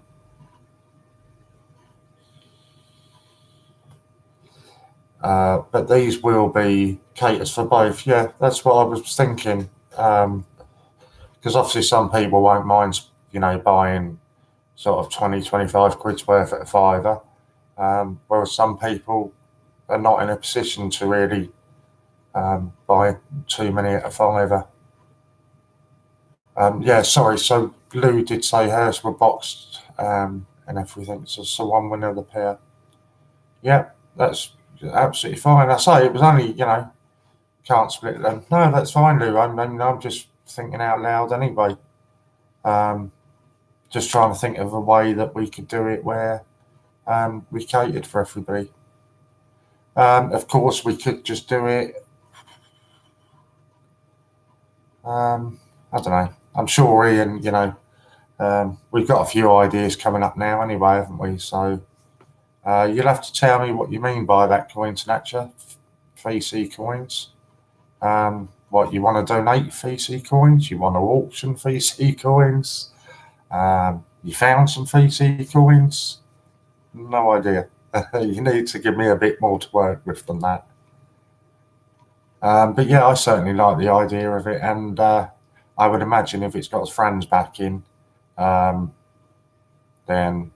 But these will be caters for both. Yeah, that's what I was thinking. Because obviously some people won't mind, you know, buying sort of 20, 25 quid's worth at a £5, whereas some people are not in a position to really buy too many at a £5. Yeah, sorry. So Lou did say hers were boxed and everything. So one winner of the pair. Yeah, that's absolutely fine. I say it was only, you know, can't split them. No, that's fine, Lou. I'm just thinking out loud anyway. Just trying to think of a way that we could do it where we catered for everybody. Of course, we could just do it. I don't know. I'm sure Ian, you know, we've got a few ideas coming up now anyway, haven't we? So you'll have to tell me what you mean by that, coin snatcher, VC coins. What, you want to donate VC coins? You want to auction VC coins? You found some VC coins? No idea. You need to give me a bit more to work with than that. But yeah, I certainly like the idea of it, and I would imagine if it's got its friends back in, then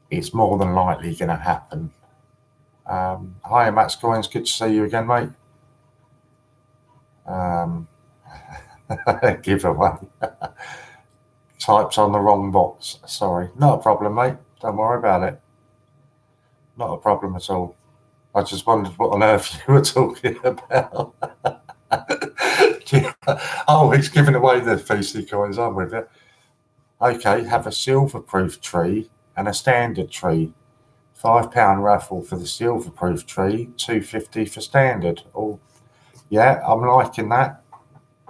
it's more than likely going to happen. Hi, Max Coins. Good to see you again, mate. Giveaway. Types on the wrong box. Sorry. Not a problem, mate. Don't worry about it. Not a problem at all. I just wondered what on earth you were talking about. Oh, he's giving away the VC coins. I'm with it. Okay, have a silver-proof tree and a standard tree. £5 raffle for the silver-proof tree, £2.50 for standard. Oh, yeah, I'm liking that.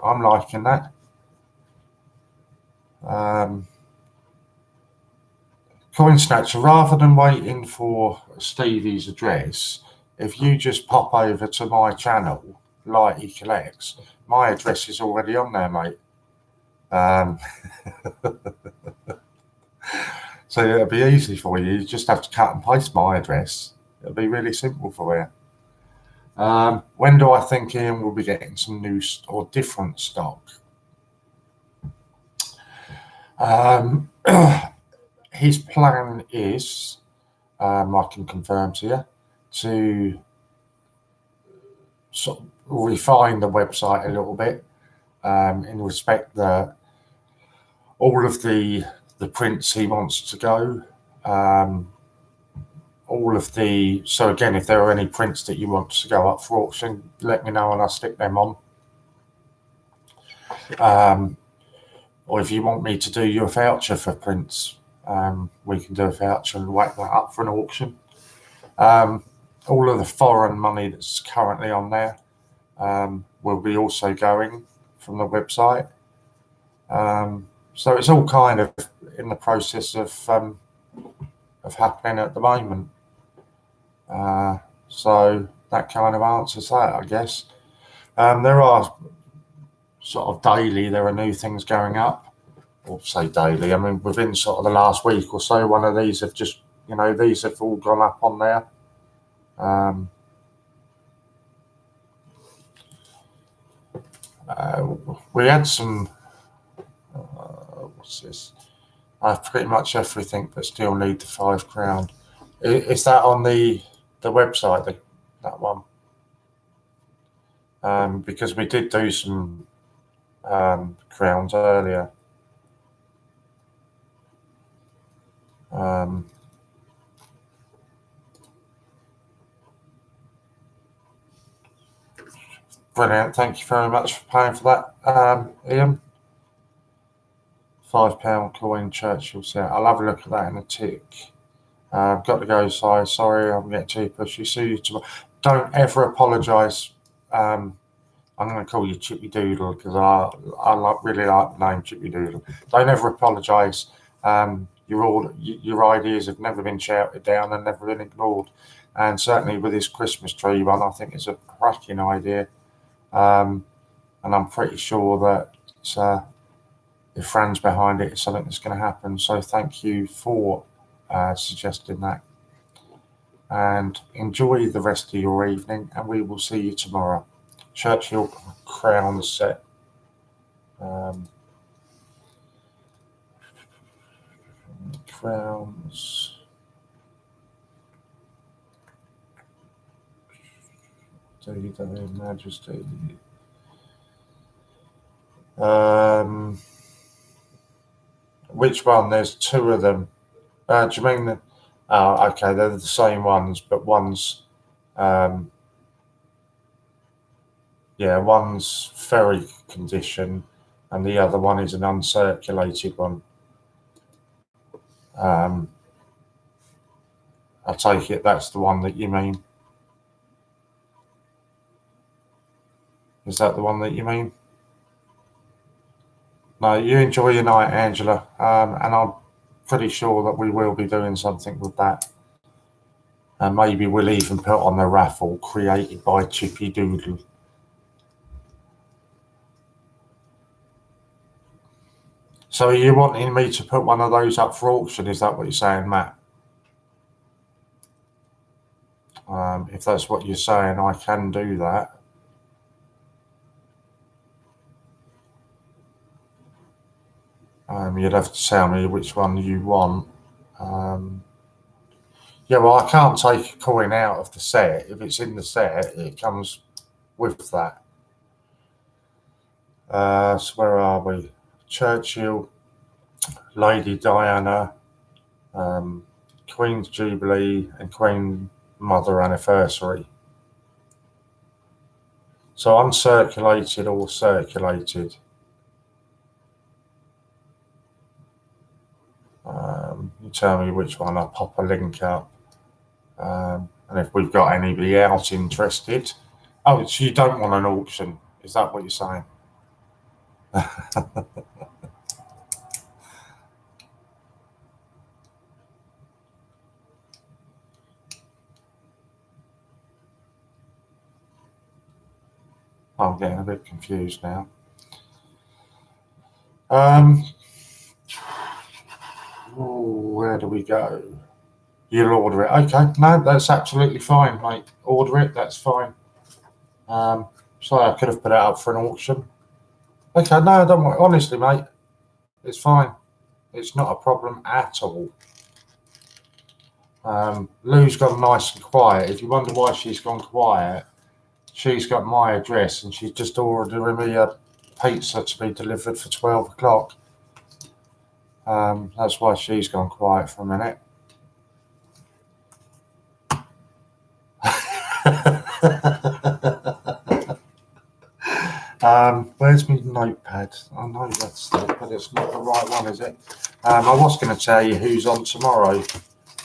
I'm liking that. Coin Snatcher, rather than waiting for Stevie's address, if you just pop over to my channel, LightyCollects, my address is already on there, mate. So it'll be easy for you. You just have to cut and paste my address. It'll be really simple for you. When do I think Ian will be getting some new or different stock? His plan is, I can confirm to you, to sort of refine the website a little bit in respect that all of the prints he wants to go, all of the, so again, if there are any prints that you want to go up for auction, let me know and I'll stick them on. Or if you want me to do your voucher for prints, we can do a voucher and whack that up for an auction. All of the foreign money that's currently on there will be also going from the website. So it's all kind of in the process of happening at the moment. So that kind of answers that, I guess. There are sort of daily, there are new things going up, or say daily, I mean, within sort of the last week or so, one of these have just, these have all gone up on there. We had some, what's this? I've pretty much everything, but still need the £5. Is that on the website, that one? Because we did do some crowns earlier. Brilliant. Thank you very much for paying for that, Ian. £5 coin Churchill set. I'll have a look at that in a tick. I've got to go, Si. Sorry, I'm getting too pushy. See you tomorrow. Don't ever apologise. I'm going to call you Chippy Doodle because I really like the name Chippy Doodle. Don't ever apologise. Your ideas have never been shouted down and never been ignored. And certainly with this Christmas tree one, I think it's a cracking idea. And I'm pretty sure that if Fran's behind it, it's something that's going to happen. So thank you for suggesting that. And enjoy the rest of your evening, and we will see you tomorrow. Churchill crown set. Crowns. Majesty. Which one? There's two of them. Do you mean okay, they're the same ones, but one's one's very condition and the other one is an uncirculated one. I take it that's the one that you mean. Is that the one that you mean? No, you enjoy your night, Angela, and I'm pretty sure that we will be doing something with that. And maybe we'll even put on the raffle created by Chippy Doodle. So are you wanting me to put one of those up for auction? Is that what you're saying, Matt? If that's what you're saying, I can do that. You'd have to tell me which one you want. Yeah, well, I can't take a coin out of the set. If it's in the set, it comes with that. So where are we? Churchill, Lady Diana, Queen's Jubilee, and Queen Mother Anniversary. So uncirculated or circulated. You tell me which one. I'll pop a link up. And if we've got anybody else interested. Oh, so you don't want an auction? Is that what you're saying? I'm getting a bit confused now. Where do we go? You'll order it. Okay, no, that's absolutely fine, mate. Order it, that's fine. Sorry, I could have put it up for an auction. Okay, no, don't worry. Honestly, mate, it's fine. It's not a problem at all. Lou's gone nice and quiet. If you wonder why she's gone quiet, she's got my address and she's just ordering me a pizza to be delivered for 12 o'clock. That's why she's gone quiet for a minute. Where's my notepad? I know that's it, but it's not the right one, is it? I was going to tell you who's on tomorrow.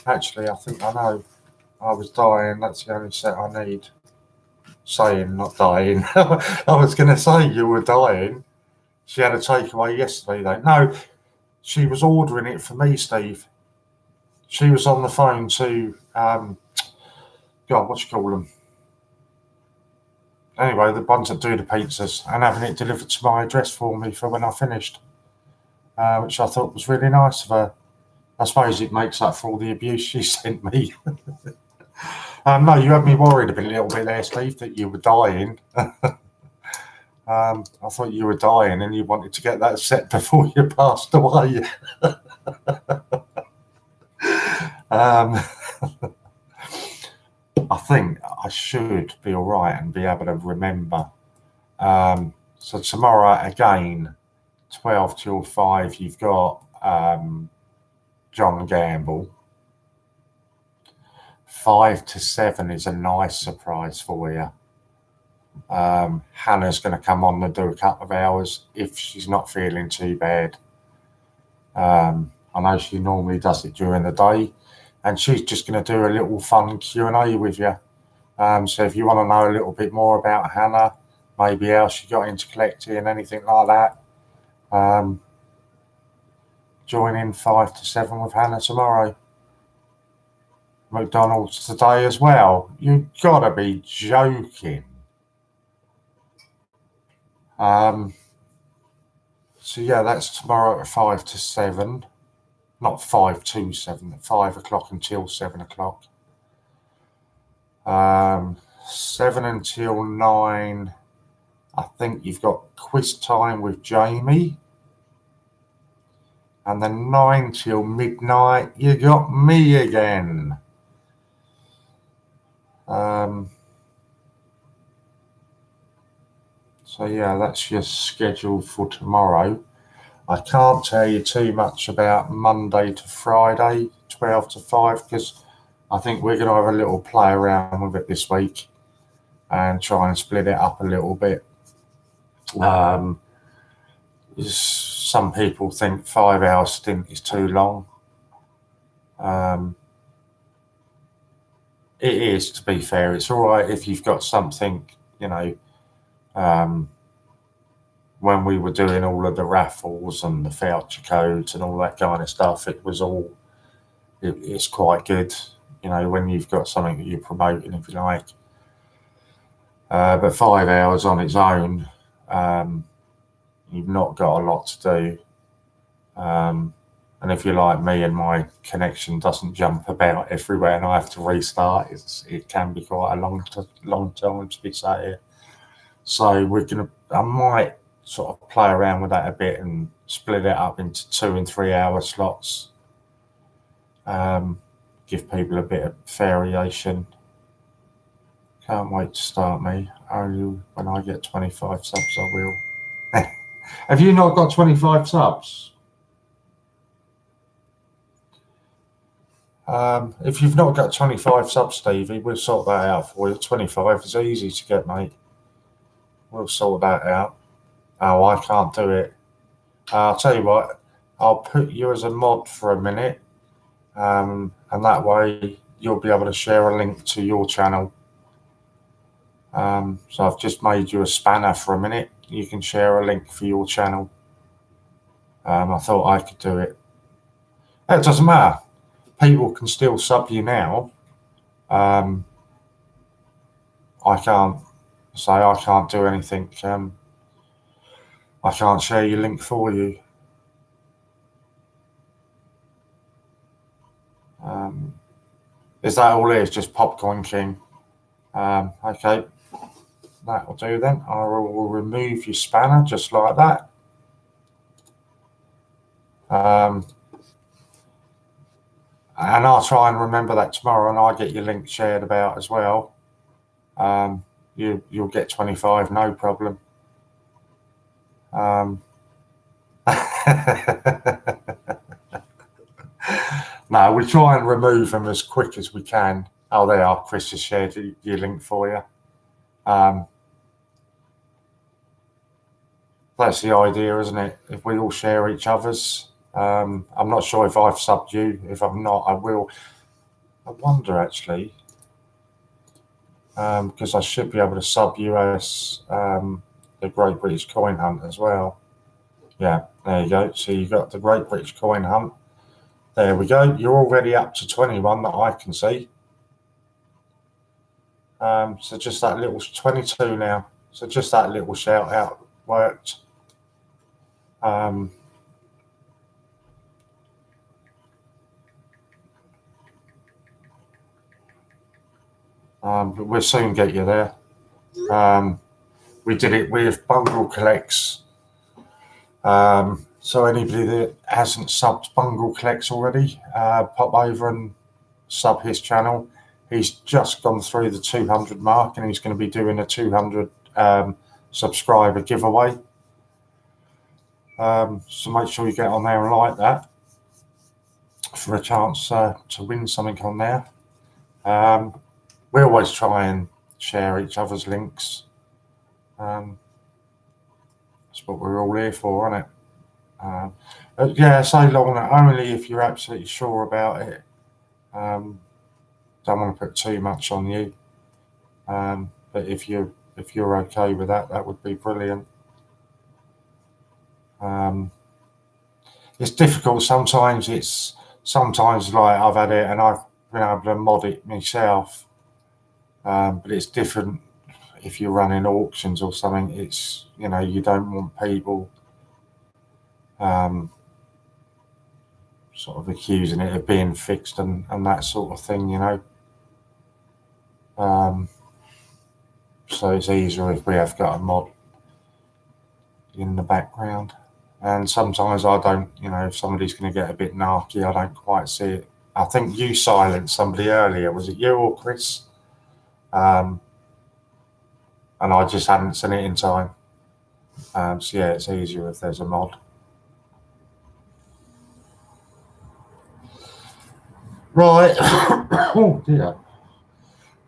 Actually, I think I know. I was dying. That's the only set I need. Saying, not dying. I was going to say you were dying. She had a takeaway yesterday, though. No, she was ordering it for me, Steve. She was on the phone to God, what you call them? Anyway, the ones that do the pizzas, and having it delivered to my address for me for when I finished, which I thought was really nice of her. I suppose it makes up for all the abuse she sent me. No, you had me worried a little bit there, Steve, that you were dying. I thought you were dying and you wanted to get that set before you passed away. I think I should be all right and be able to remember. So tomorrow again, 12 till 5, you've got John Gamble. 5 to 7 is a nice surprise for you. Hannah's going to come on and do a couple of hours if she's not feeling too bad. I know she normally does it during the day, and she's just going to do a little fun Q&A with you. So if you want to know a little bit more about Hannah, maybe how she got into collecting and anything like that, join in 5 to 7 with Hannah tomorrow. McDonald's today as well. You've got to be joking. So yeah, that's tomorrow at 5 to 7. Not 5 to 7, 5 o'clock until 7 o'clock. 7 until 9, I think you've got quiz time with Jamie. And then 9 till midnight, you got me again. So yeah, that's your schedule for tomorrow. I can't tell you too much about Monday to Friday, 12 to 5, because I think we're going to have a little play around with it this week and try and split it up a little bit. Some people think 5-hour stint is too long. It is, to be fair. It's all right if you've got something, when we were doing all of the raffles and the voucher codes and all that kind of stuff, it's quite good, when you've got something that you're promoting, if you like. But 5 hours on its own, you've not got a lot to do. And if you're like me and my connection doesn't jump about everywhere and I have to restart, it can be quite a long time to be sat here. So I might sort of play around with that a bit and split it up into 2 and 3 hour slots. Give people a bit of variation. Can't wait to start me. Only when I get 25 subs, I will. Have you not got 25 subs? If you've not got 25 subs, Stevie, we'll sort that out for you. 25 is easy to get, mate. We'll sort that out. Oh, I can't do it. I'll tell you what, I'll put you as a mod for a minute, and that way you'll be able to share a link to your channel. So I've just made you a spanner for a minute. You can share a link for your channel. I thought I could do it. It doesn't matter. People can still sub you now. I can't say I can't do anything. I can't share your link for you. Is that all it is? Just Popcorn King? Okay, that will do then. I will remove your spanner just like that. And I'll try and remember that tomorrow, and I'll get your link shared about as well. You'll get 25, no problem. No, we try and remove them as quick as we can. Oh, there are. Chris has shared your link for you. That's the idea, isn't it? If we all share each other's. I'm not sure if I've subbed you. If I'm not, I will. I wonder, actually, because I should be able to sub you as the Great British Coin Hunt as well. Yeah, there you go. So you got the Great British Coin Hunt. There we go. You're already up to 21 that I can see. So just that little 22 now. So just that little shout out worked. But we'll soon get you there. We did it with LightyCollects. So anybody that hasn't subbed LightyCollects already, pop over and sub his channel. He's just gone through the 200 mark, and he's going to be doing a 200 subscriber giveaway. So make sure you get on there and like that for a chance to win something on there. We always try and share each other's links. That's what we're all here for, isn't it? Yeah, so long, only if you're absolutely sure about it. Don't want to put too much on you, but if you're okay with that, that would be brilliant. It's difficult sometimes. It's sometimes like I've had it and I've been able to mod it myself, but it's different if you're running auctions or something. It's, you know, you don't want people sort of accusing it of being fixed and that sort of thing, you know. So it's easier if we have got a mod in the background. And sometimes I don't, you know, if somebody's going to get a bit narky, I don't quite see it. I think you silenced somebody earlier. Was it you or Chris? And I just hadn't seen it in time. So yeah, it's easier if there's a mod. Right. Oh dear.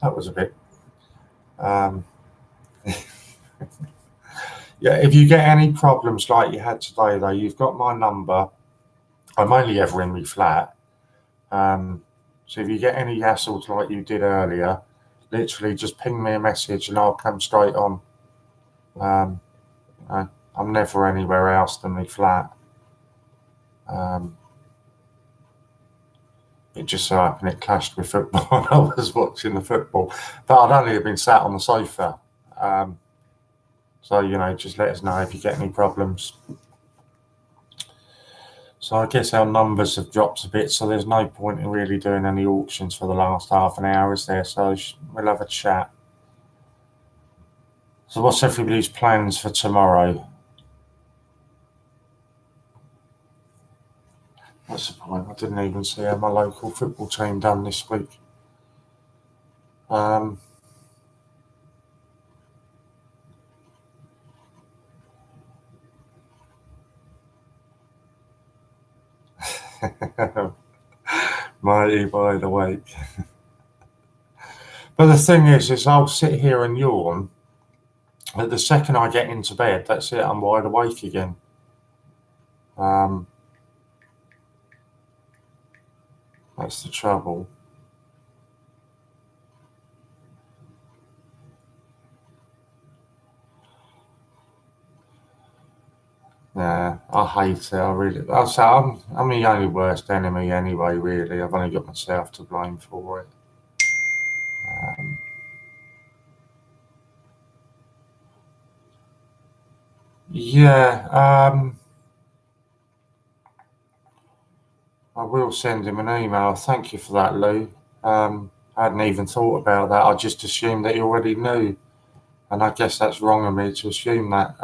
That was a bit. Yeah, if you get any problems like you had today, though, you've got my number. I'm only ever in my flat. So if you get any hassles like you did earlier, literally just ping me a message and I'll come straight on. I'm never anywhere else than my flat. It just so happened it clashed with football and I was watching the football. But I'd only have been sat on the sofa. So, you know, just let us know if you get any problems. So I guess our numbers have dropped a bit, so there's no point in really doing any auctions for the last half an hour, is there? So we'll have a chat. So what's everybody's plans for tomorrow? What's the point? I didn't even see how my local football team done this week. Mighty by the wake. But the thing is I'll sit here and yawn. But the second I get into bed, that's it, I'm wide awake again. That's the trouble. Yeah, I hate it. I really. I'll say I'm my only worst enemy anyway. Really, I've only got myself to blame for it. Yeah, I will send him an email. Thank you for that, Lou. I hadn't even thought about that. I just assumed that he already knew, and I guess that's wrong of me to assume that.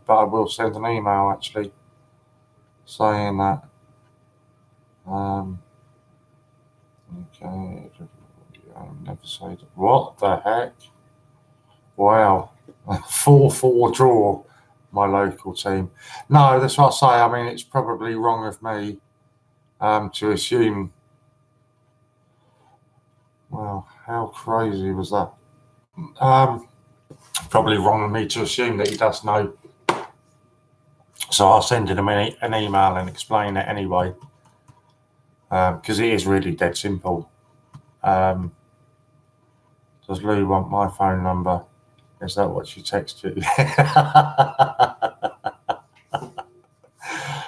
But I will send an email actually saying that. Okay. I'll never say that. What the heck? Wow. 4-4 draw, my local team. No, that's what I say. I mean, it's probably wrong of me to assume. Well, how crazy was that? Probably wrong of me to assume that he does know. So I'll send him an email and explain it anyway, because it is really dead simple. Does Lou want my phone number? Is that what she texted?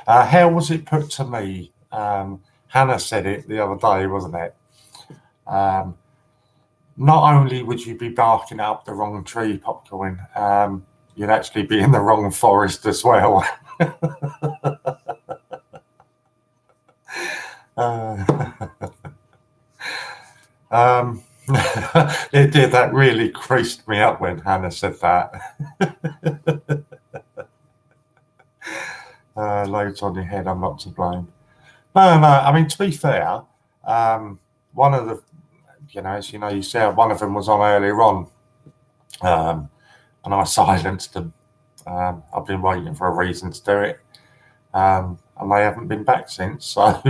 How was it put to me? Hannah said it the other day, wasn't it? not only would you be barking up the wrong tree, Popcorn, you'd actually be in the wrong forest as well. uh, it did. That really creased me up when Hannah said that. Loads on your head. I'm not to blame. No, no. I mean, to be fair, one of the, as you said, one of them was on earlier on, and I silenced them. I've been waiting for a reason to do it, and they haven't been back since. So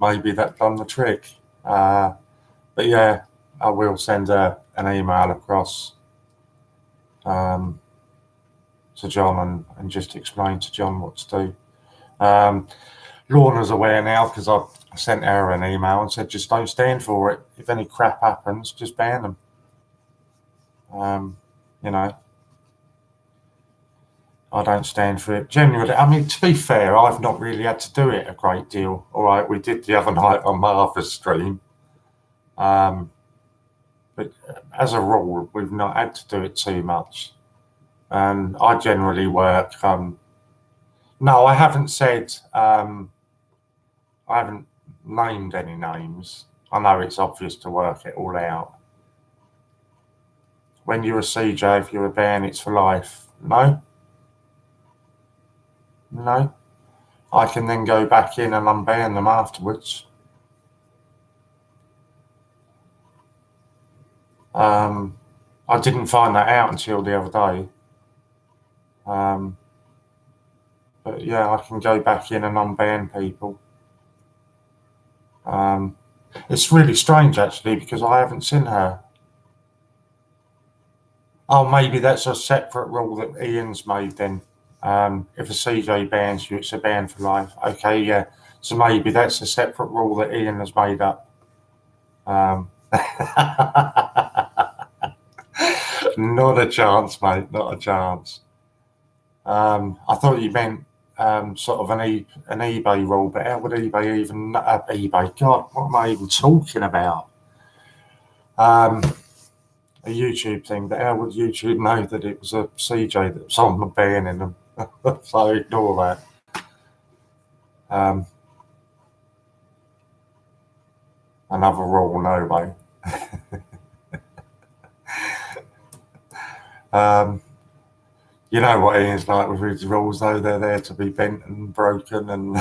maybe that done the trick. But yeah, I will send an email across to John and just explain to John what to do. Lorna's aware now because I sent her an email and said just don't stand for it. If any crap happens, just ban them. I don't stand for it. Generally, I mean, to be fair, I've not really had to do it a great deal. All right, we did the other night on Martha's stream. But as a rule, we've not had to do it too much. And I generally work. No, I haven't said. I haven't named any names. I know it's obvious to work it all out. When you're a CJ, if you're a ban, it's for life. No. I can then go back in and unban them afterwards. I didn't find that out until the other day. But yeah, I can go back in and unban people. It's really strange actually because I haven't seen her. Oh, maybe that's a separate rule that Ian's made then. If a CJ bans you, it's a ban for life. Okay, yeah. So maybe that's a separate rule that Ian has made up. Not a chance, mate. Not a chance. I thought you meant sort of an eBay rule, but how would eBay even eBay? God, what am I even talking about? A YouTube thing, but how would YouTube know that it was a CJ that was on the banning them? So ignore that. Another rule, no way. You know what Ian's like with his rules, though. They're there to be bent and broken. And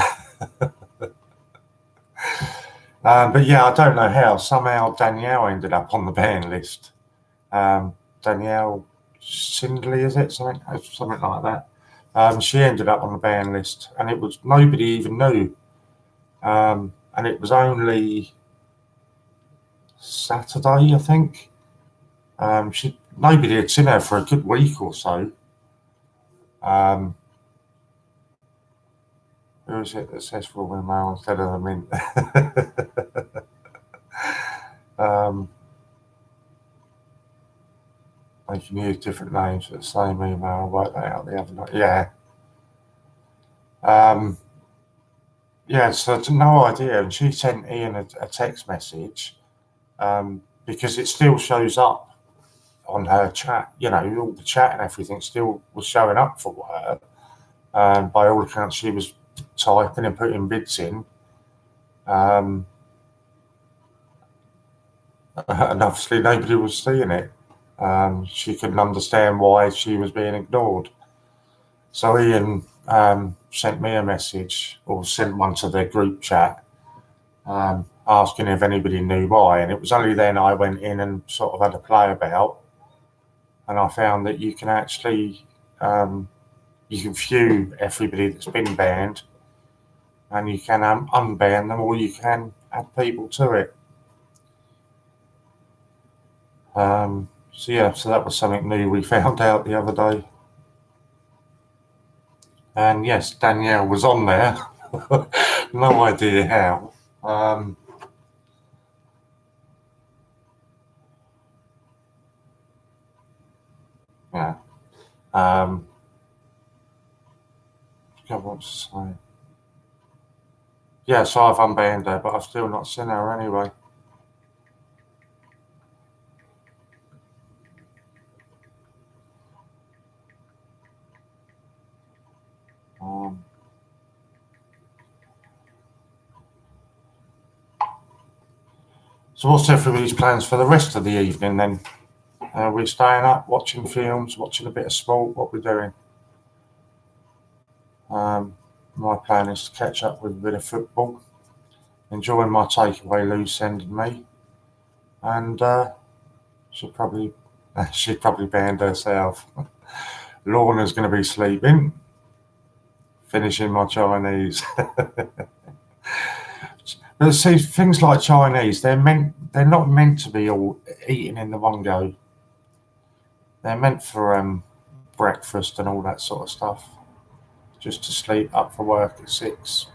but yeah, I don't know how. Somehow Danielle ended up on the ban list. Danielle Sindley, is it? Something like that. She ended up on the ban list, and it was nobody even knew. And it was only Saturday, I think. Nobody had seen her for a good week or so. Who is it that says for women mail instead of the mint? They can use different names for the same email. I worked that out the other night. Yeah. Yeah, so I had no idea. And she sent Ian a text message because it still shows up on her chat. All the chat and everything still was showing up for her. By all accounts, she was typing and putting bids in. And obviously nobody was seeing it. She couldn't understand why she was being ignored. So Ian sent me a message or sent one to their group chat asking if anybody knew why. And it was only then I went in and sort of had a play about. And I found that you can actually you can view everybody that's been banned and you can unban them or you can add people to it. So that was something new we found out the other day. And yes, Danielle was on there. No idea how. Yeah. God, what to say? Yeah, so I've unbanned her, but I've still not seen her anyway. So what's everybody's plans for the rest of the evening then? We're staying up, watching films, watching a bit of sport. What we're doing? My plan is to catch up with a bit of football, enjoying my takeaway Lou's sending me, and she'd probably band herself. Lorna's going to be sleeping, finishing my Chinese. But see, things like Chinese, they're not meant to be all eaten in the one go. They're meant for breakfast and all that sort of stuff. Just to sleep, up for work at 6.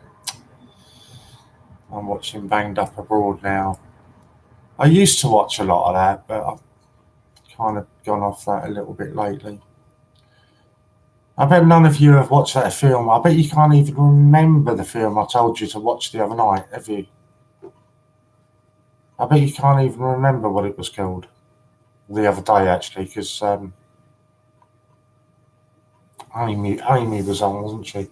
I'm watching Banged Up Abroad now. I used to watch a lot of that, but I've kind of gone off that a little bit lately. I bet none of you have watched that film. I bet you can't even remember the film I told you to watch the other night, have you? I bet you can't even remember what it was called the other day, actually, because Amy was on, wasn't she?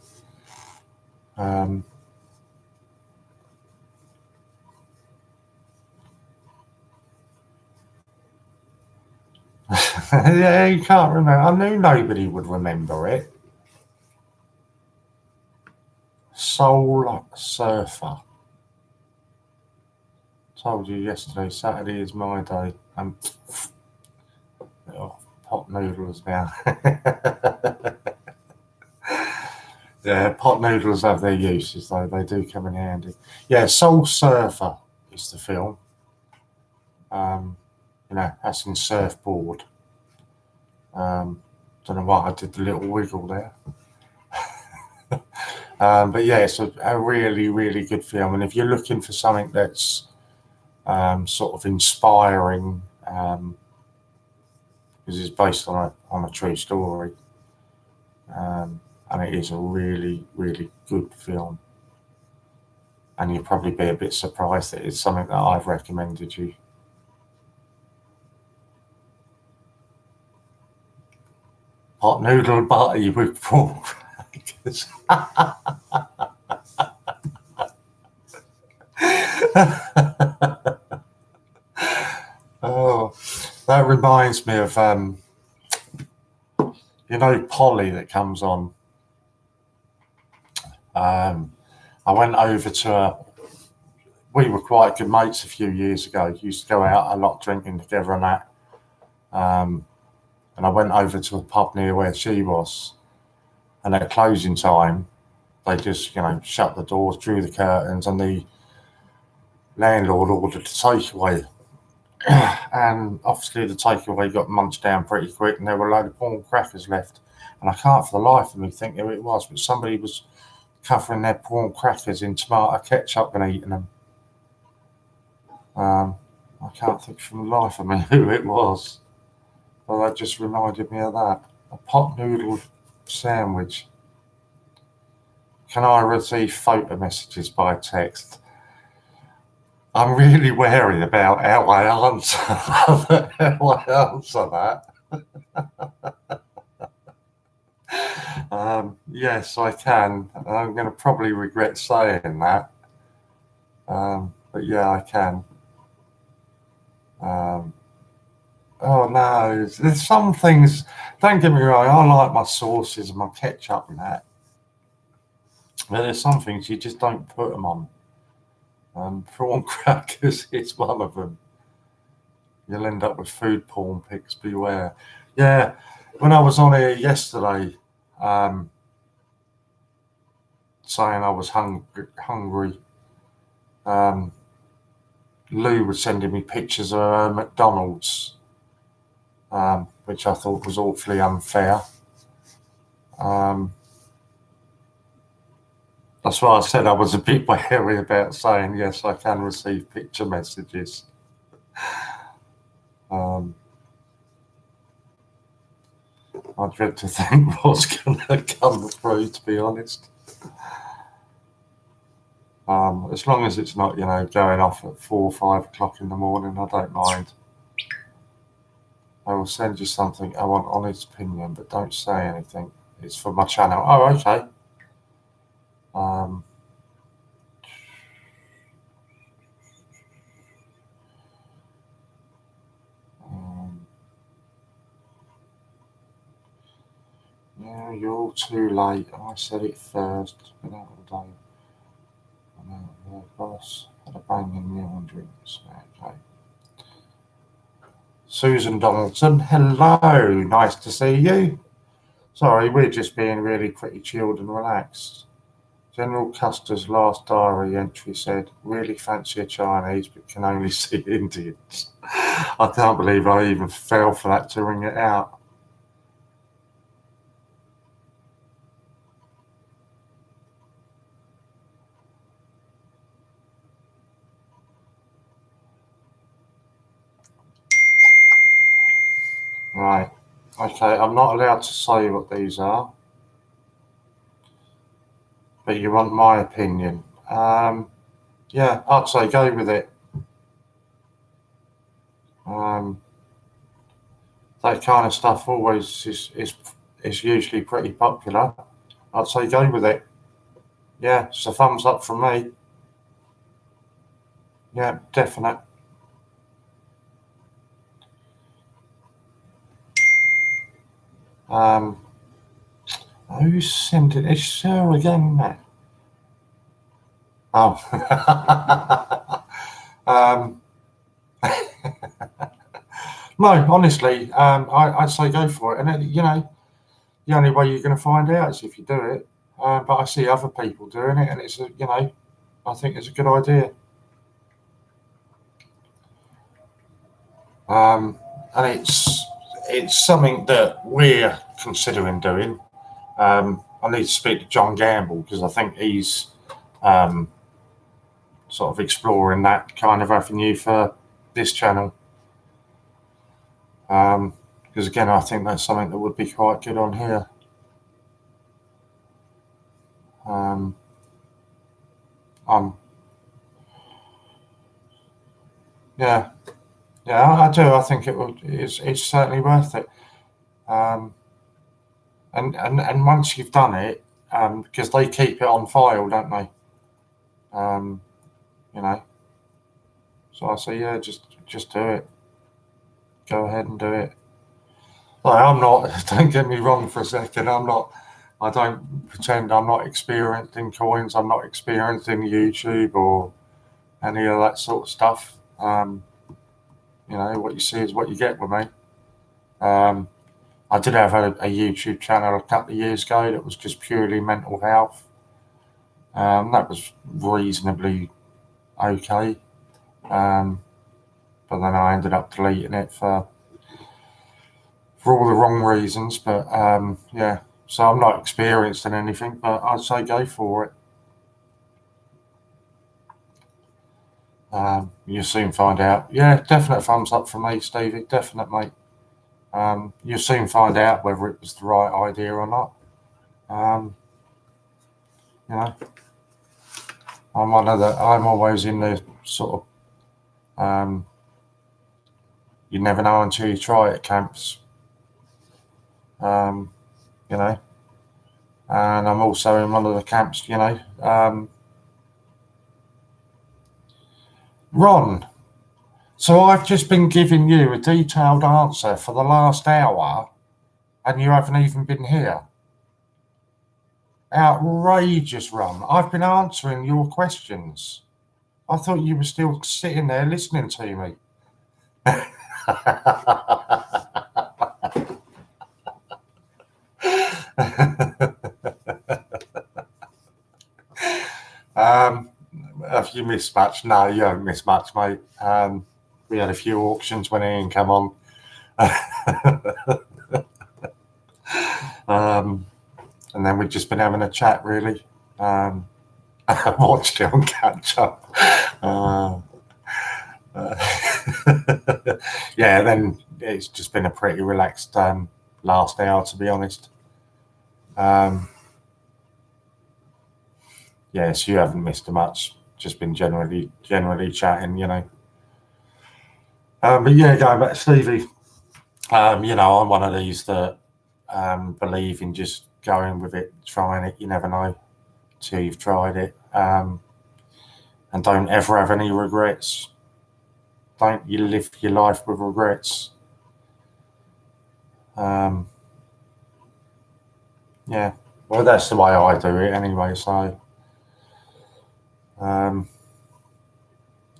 Yeah, you can't remember. I knew nobody would remember it. Soul Surfer. Told you yesterday, Saturday is my day. Pot noodles now. Yeah, pot noodles have their uses, though. They do come in handy. Yeah, Soul Surfer is the film. That's in surfboard. Don't know why I did the little wiggle there. But yeah, it's a really, really good film. And if you're looking for something that's sort of inspiring, because it's based on a true story, and it is a really, really good film. And you'll probably be a bit surprised that it's something that I've recommended you. Hot noodle butty with prawn crackers. Oh, that reminds me of Polly that comes on. I went over to her. We were quite good mates a few years ago. Used to go out a lot drinking together and that. And I went over to a pub near where she was. And at closing time, they just, shut the doors, drew the curtains, and the landlord ordered a takeaway. And obviously the takeaway got munched down pretty quick, and there were a load of prawn crackers left. And I can't for the life of me think who it was, but somebody was covering their prawn crackers in tomato ketchup and eating them. I can't think for the life of me who it was, but that just reminded me of that. A pot noodle sandwich. Can I receive photo messages by text? I'm really wary about how I answer that. Yes, I can. I'm going to probably regret saying that. But yeah, I can. Oh no, there's some things, don't get me wrong, I like my sauces and my ketchup and that. But there's some things you just don't put them on. Prawn crackers is one of them. You'll end up with food porn pics, beware. Yeah, when I was on here yesterday, saying I was hungry, Lou was sending me pictures of McDonald's, which I thought was awfully unfair. That's why I said I was a bit wary about saying, yes, I can receive picture messages. I dread to think what's going to come through, to be honest. As long as it's not, going off at 4 or 5 o'clock in the morning, I don't mind. I will send you something. I want honest opinion, but don't say anything. It's for my channel. Oh, okay. Yeah, you're all too late. I said it first. Been out all day. I'm out of the boss. Had a banging meal and drinks. Okay. Susan Donaldson, hello. Nice to see you. Sorry, we're just being really pretty chilled and relaxed. General Custer's last diary entry said, really fancy a Chinese but can only see Indians. I can't believe I even fell for that to ring it out. Right. Okay, I'm not allowed to say what these are, but you want my opinion. Yeah, I'd say go with it. Um, that kind of stuff always is usually pretty popular. I'd say go with it. Yeah, it's a thumbs up from me. Yeah, definite. Um, who's sent it? It's Sarah again, Matt. Oh. um, no, honestly, I'd say go for it. And, the only way you're going to find out is if you do it. But I see other people doing it, and I think it's a good idea. And it's something that we're considering doing. I need to speak to John Gamble because I think he's um, sort of exploring that kind of avenue for this channel. Because again, I think that's something that would be quite good on here. Um, um, yeah, yeah, I do. I think it would. It's certainly worth it. Um, and once you've done it, because they keep it on file, don't they? Um, you know. So I say, yeah, just do it. Go ahead and do it. Like, I'm not. Don't get me wrong for a second. I'm not. I don't pretend I'm not experienced in coins. I'm not experienced in YouTube or any of that sort of stuff. What you see is what you get with me. Um, I did have a YouTube channel a couple of years ago that was just purely mental health. That was reasonably okay. Um, but then I ended up deleting it for all the wrong reasons. But yeah, so I'm not experienced in anything, but I'd say go for it. You'll soon find out. Yeah, definite thumbs up from me, Stevie. Definite, mate. You'll soon find out whether it was the right idea or not. Um, you know, I'm always in the sort of, you never know until you try it camps. Um, you know, and I'm also in one of the camps. Ron. So I've just been giving you a detailed answer for the last hour, and you haven't even been here. Outrageous, Ron. I've been answering your questions. I thought you were still sitting there listening to me. um, have you missed much? No, you haven't missed much, mate. We had a few auctions when Ian came on. And then we've just been having a chat, really. I watched it on catch up. Yeah, then it's just been a pretty relaxed last hour, to be honest. Yes, you haven't missed much. Just been generally chatting. But yeah, going back to Stevie, I'm one of these that believe in just going with it, trying it. You never know till you've tried it, and don't ever have any regrets. Don't you live your life with regrets. Um, yeah, well, that's the way I do it anyway. So,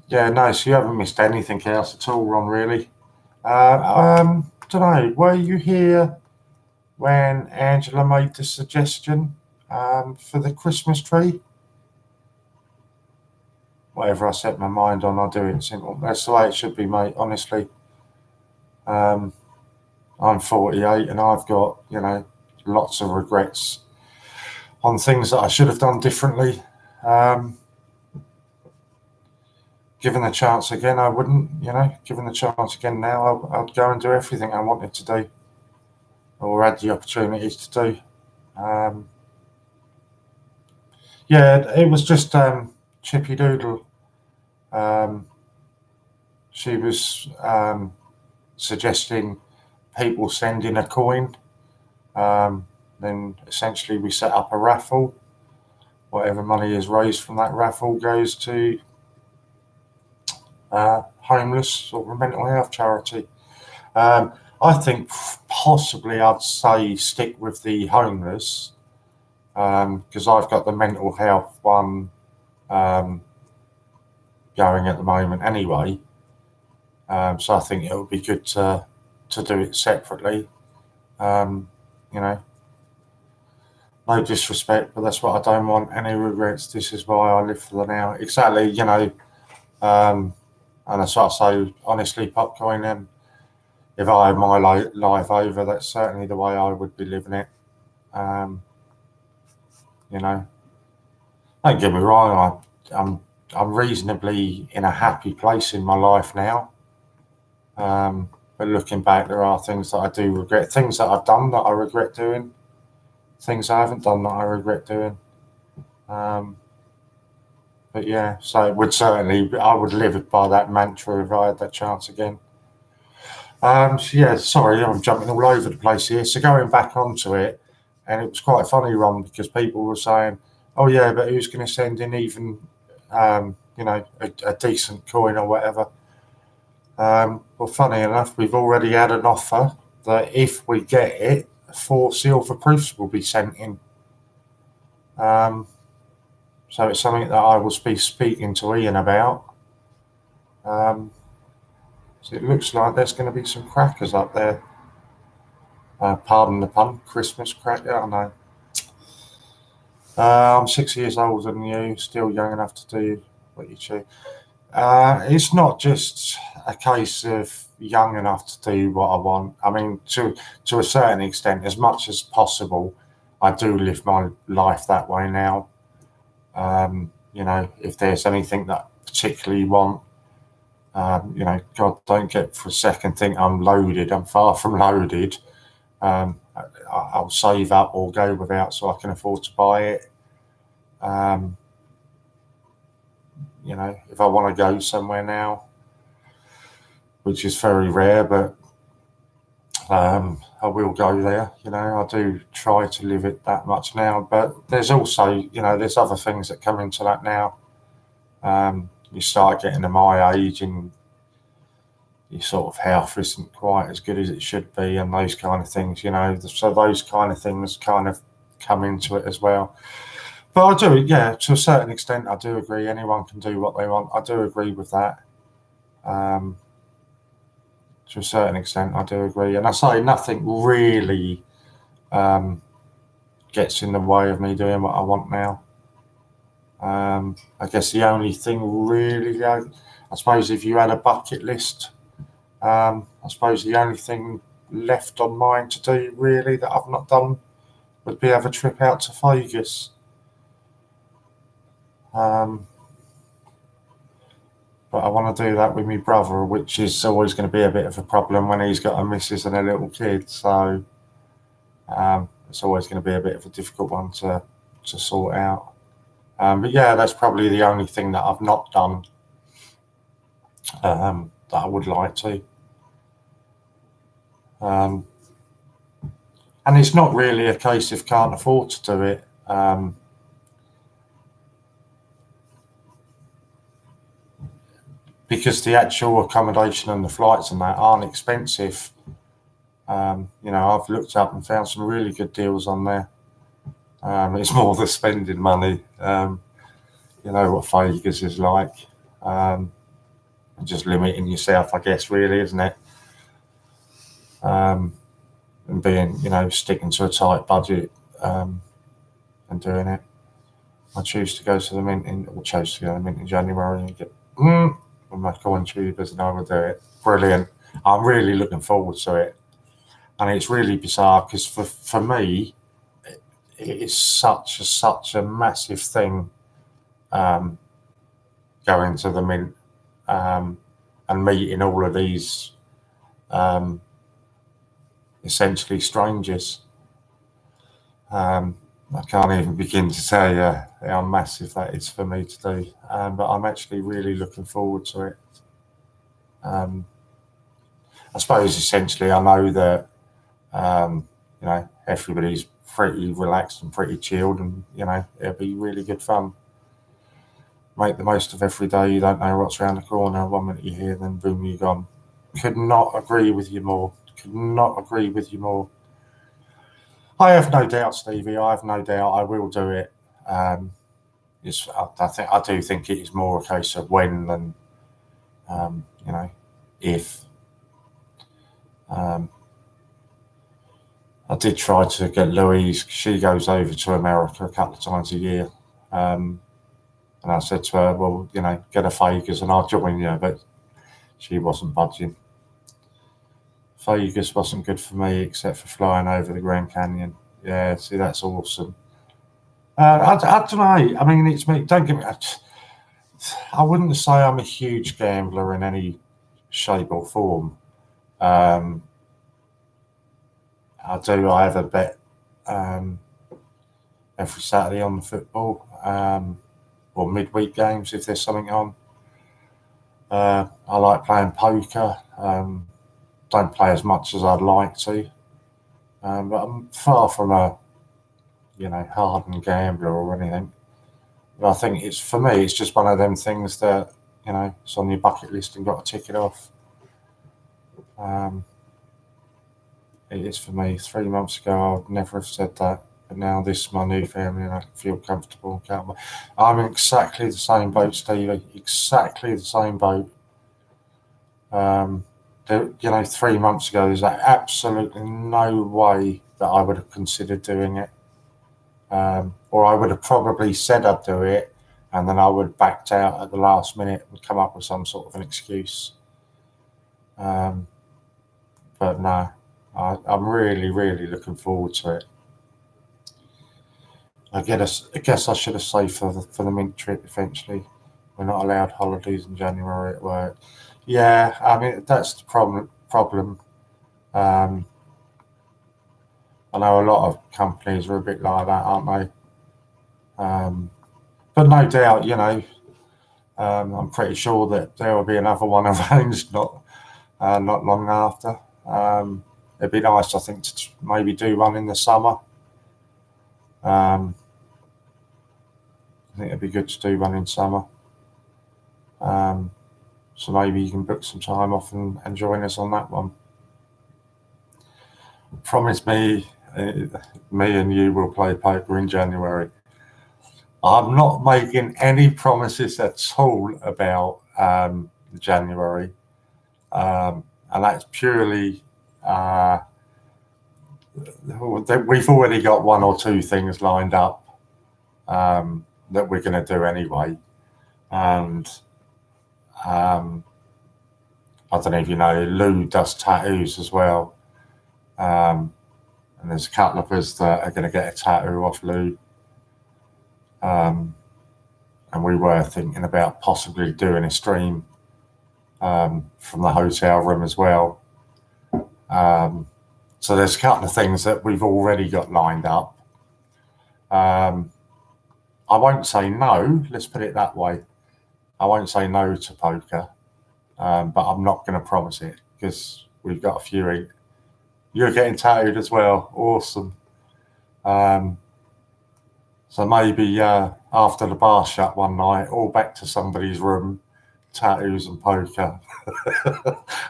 yeah, no, so you haven't missed anything else at all, Ron, really. Don't know, were you here when Angela made the suggestion for the Christmas tree? Whatever I set my mind on, I'll do it simple. That's the way it should be, mate, honestly. I'm 48 and I've got, lots of regrets on things that I should have done differently. Given the chance again, I wouldn't, given the chance again now, I'd go and do everything I wanted to do or had the opportunities to do. Yeah, it was just Chippy Doodle. She was suggesting people send in a coin. Then essentially we set up a raffle. Whatever money is raised from that raffle goes to homeless or mental health charity. I think possibly I'd say stick with the homeless because I've got the mental health one going at the moment anyway. So I think it would be good to do it separately. No disrespect, but that's what I don't want. Any regrets. This is why I live for the now. Exactly, and that's what I say, honestly, Popcoin, and if I had my life over, that's certainly the way I would be living it. Don't get me wrong, I'm reasonably in a happy place in my life now. But looking back, there are things that I do regret, things that I've done that I regret doing, things I haven't done that I regret doing. But yeah, so it would certainly, I would live by that mantra if I had that chance again. So yeah, sorry, I'm jumping all over the place here. So going back onto it, and it was quite funny, Ron, because people were saying, "Oh yeah, but who's going to send in even, a decent coin or whatever?" Well, funny enough, we've already had an offer that if we get it, 4 silver proofs will be sent in. So it's something that I will be speaking to Ian about. So it looks like there's going to be some crackers up there. Pardon the pun, Christmas cracker, I know. I'm 6 years older than you, still young enough to do what you choose. It's not just a case of young enough to do what I want. I mean, to a certain extent, as much as possible, I do live my life that way now. If there's anything that I particularly want, God, don't get for a second think I'm loaded. I'm far from loaded. I'll save up or go without so I can afford to buy it. If I want to go somewhere now, which is very rare, but I will go there. I do try to live it that much now, but there's also, there's other things that come into that now. You start getting to my age and your sort of health isn't quite as good as it should be and those kind of things, so those kind of things kind of come into it as well. But I do, yeah, to a certain extent, I do agree. Anyone can do what they want. I do agree with that. To a certain extent, I do agree. And I say nothing really gets in the way of me doing what I want now. I guess the only thing really, I suppose if you had a bucket list, I suppose the only thing left on mine to do really that I've not done would be have a trip out to Vegas. But I want to do that with my brother, which is always going to be a bit of a problem when he's got a missus and a little kid. So it's always going to be a bit of a difficult one to sort out. But yeah, that's probably the only thing that I've not done that I would like to. And it's not really a case of can't afford to do it. Because the actual accommodation and the flights and that aren't expensive. I've looked up and found some really good deals on there. It's more the spending money. You know what Vegas is like. Just limiting yourself, I guess, really, isn't it? And being, you know, sticking to a tight budget and doing it. I chose to go to the mint in January and get with my coin tubers, and I will do it. Brilliant. I'm really looking forward to it. And it's really bizarre because for me, it is such a massive thing going to the mint and meeting all of these essentially strangers. I can't even begin to tell you how massive that is for me to do, but I'm actually really looking forward to it. I suppose essentially I know that you know, everybody's pretty relaxed and pretty chilled, and you know, it'll be really good fun. Make the most of every day. You don't know what's around the corner. 1 minute you're here, then boom, you're gone. Could not agree with you more. Could not agree with you more. I have no doubt, Stevie. I have no doubt I will do it. I do think it is more a case of when than you know, if. I did try to get Louise. She goes over to America a couple of times a year, and I said to her, "Well, you know, get a Vegas and I'll join you." But she wasn't budging. Vegas wasn't good for me except for flying over the Grand Canyon. Yeah, see, that's awesome. I don't know. I mean, it's me. Don't get me. I wouldn't say I'm a huge gambler in any shape or form. I have a bet every Saturday on the football or midweek games if there's something on. I like playing poker. Don't play as much as I'd like to, but I'm far from a, you know, hardened gambler or anything. But I think it's, for me, it's just one of them things that, you know, it's on your bucket list and got to tick it off. It is for me. 3 months ago, I would never have said that. But now this is my new family and I feel comfortable. I'm in exactly the same boat, Stevie. Exactly the sime boat. You know, 3 months ago, there's absolutely no way that I would have considered doing it. Or I would have probably said I'd do it, and then I would have backed out at the last minute and come up with some sort of an excuse. But no, I'm really, really looking forward to it. I guess I should have saved for the mint trip eventually. We're not allowed holidays in January at work. Yeah, I mean, that's the problem. I know a lot of companies are a bit like that, aren't they? But no doubt, you know, I'm pretty sure that there will be another one arranged not long after. It'd be nice, I think, to maybe do one in the summer. I think it'd be good to do one in summer. So maybe you can book some time off and join us on that one. Promise me, me and you will play poker in January. I'm not making any promises at all about January, and that's purely we've already got one or two things lined up that we're going to do anyway, and I don't know if you know, Lou does tattoos as well, and there's a couple of us that are going to get a tattoo off Lou. And we were thinking about possibly doing a stream from the hotel room as well. So there's a couple of things that we've already got lined up. I won't say no, let's put it that way. I won't say no to poker, but I'm not going to promise it because we've got a few. You're getting tattooed as well. Awesome. So maybe after the bar shut one night, all back to somebody's room, tattoos and poker,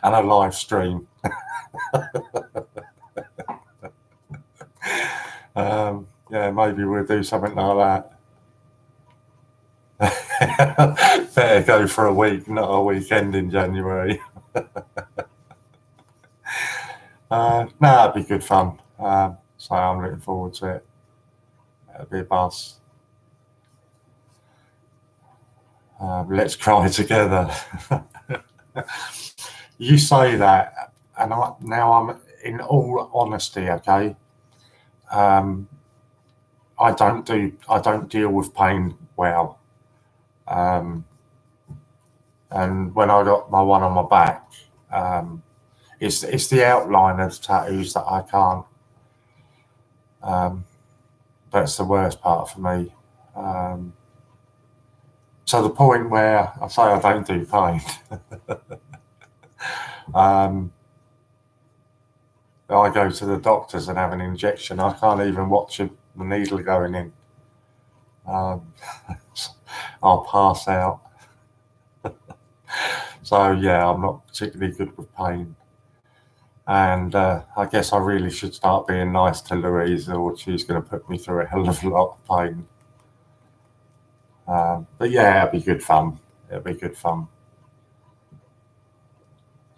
and a live stream. Yeah, maybe we'll do something like that. Better go for a week, not a weekend in January. No, it'd be good fun. So I'm looking forward to it. It'll be a buzz. Let's cry together. You say that, and now I'm in all honesty, okay. I don't deal with pain well. And when I got my one on my back, it's the outline of the tattoos that I can't. That's the worst part for me. To the point where I say I don't do pain. I go to the doctors and have an injection. I can't even watch the needle going in. I'll pass out. So yeah, I'm not particularly good with pain. And I guess I really should start being nice to Louise, or she's going to put me through a hell of a lot of pain. But yeah, it'll be good fun. It'll be good fun.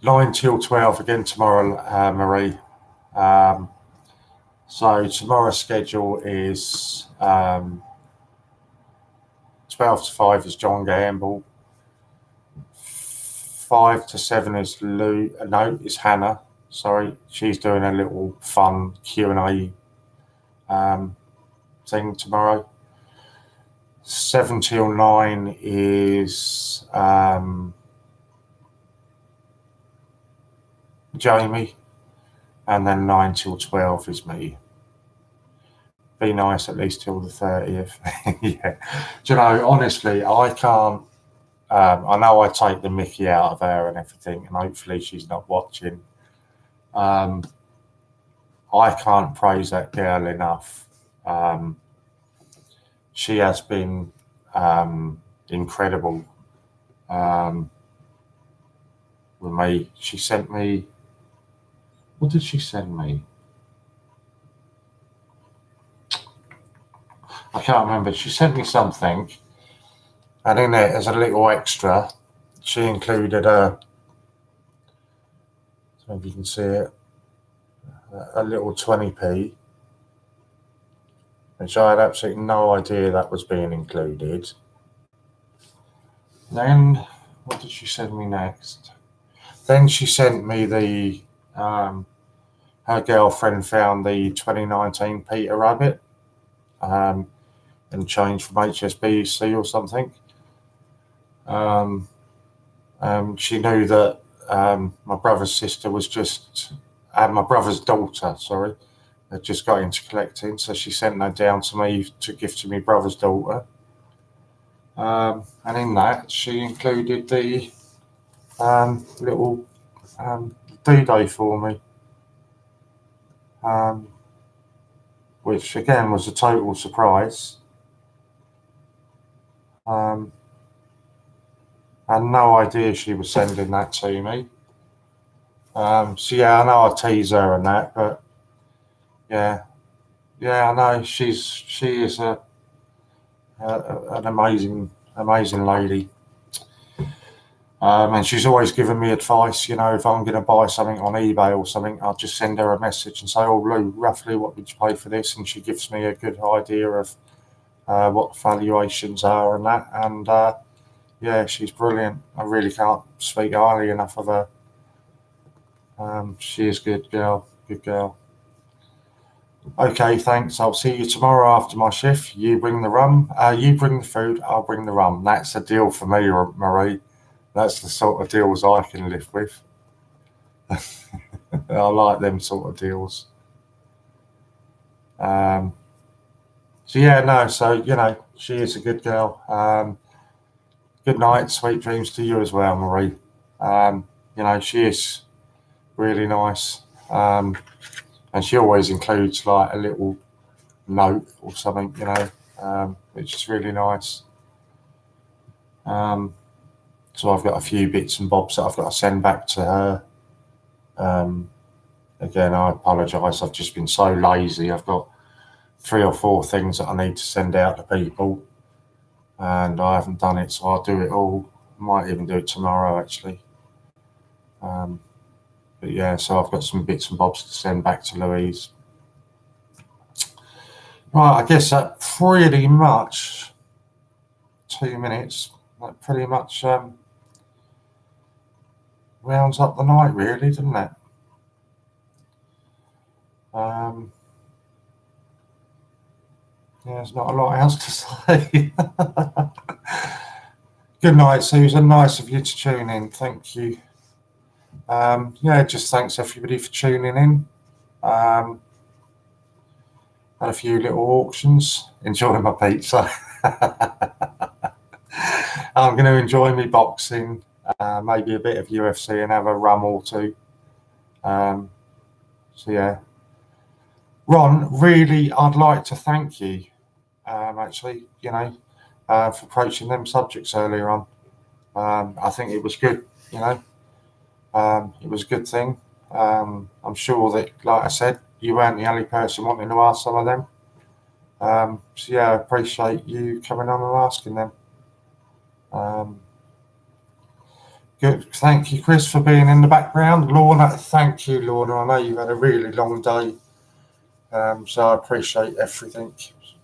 9 till 12 again tomorrow, Marie. So tomorrow's schedule is 12 to 5 is John Gamble. 5 to 7 is is Hannah. Sorry, she's doing a little fun Q&A thing tomorrow. 7 till 9 is Jamie, and then 9 till 12 is me. Be nice at least till the 30th. Yeah. Do you know, honestly, I can't. I know I take the mickey out of her and everything, and hopefully she's not watching. I can't praise that girl enough. She has been incredible with me. She sent me. What did she send me? I can't remember. She sent me something, and in it, as a little extra, she included a. I don't know if you can see it. A little 20p, which I had absolutely no idea that was being included. Then, what did she send me next? Then she sent me the. Her girlfriend found the 2019 Peter Rabbit. And changed from HSBC or something. She knew that my brother's sister was just, my brother's daughter, sorry, had just got into collecting, so she sent that down to me to give to my brother's daughter. And in that, she included the little D-Day for me, which again was a total surprise. I had no idea she was sending that to me. So yeah, I know I tease her and that, but yeah, I know she is an amazing lady. And she's always given me advice. You know, if I'm going to buy something on eBay or something, I'll just send her a message and say, "Oh, Lou, roughly what would you pay for this?" And she gives me a good idea of what the valuations are and that. And yeah, she's brilliant. I really can't speak highly enough of her. She is good girl. Okay, thanks. I'll see you tomorrow after my shift. You bring the rum. You bring the food. I'll bring the rum. That's the deal for me, Marie. That's the sort of deals I can live with. I like them sort of deals. So yeah, no. So you know, she is a good girl. Good night, sweet dreams to you as well, Marie. You know, she is really nice. And she always includes like a little note or something, you know, which is really nice. So I've got a few bits and bobs that I've got to send back to her. Again, I apologise. I've just been so lazy. I've got 3 or 4 things that I need to send out to people, and I haven't done it, so I'll do it all. Might even do it tomorrow, actually. But yeah, so I've got some bits and bobs to send back to Louise. Right, I guess that pretty much 2 minutes, that pretty much rounds up the night, really, doesn't it? Yeah, there's not a lot else to say. Good night, Susan. Nice of you to tune in. Thank you. Yeah, just thanks everybody for tuning in. Had a few little auctions. Enjoying my pizza. I'm going to enjoy my boxing, maybe a bit of UFC, and have a rum or two. So yeah, Ron, really, I'd like to thank you. Actually, you know, for approaching them subjects earlier on. I think it was good. You know, it was a good thing. I'm sure that, like I said, you weren't the only person wanting to ask some of them. So yeah, I appreciate you coming on and asking them. Good. Thank you, Chris, for being in the background. Lorna, thank you, Lorna. I know you've had a really long day, so I appreciate everything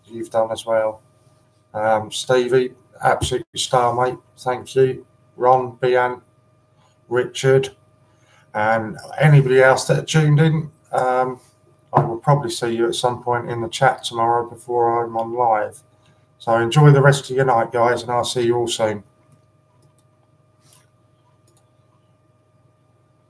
you've done as well. Stevie, absolute star, mate. Thank you. Ron, Bian, Richard, and anybody else that tuned in. I will probably see you at some point in the chat tomorrow before I'm on live. So enjoy the rest of your night, guys, and I'll see you all soon.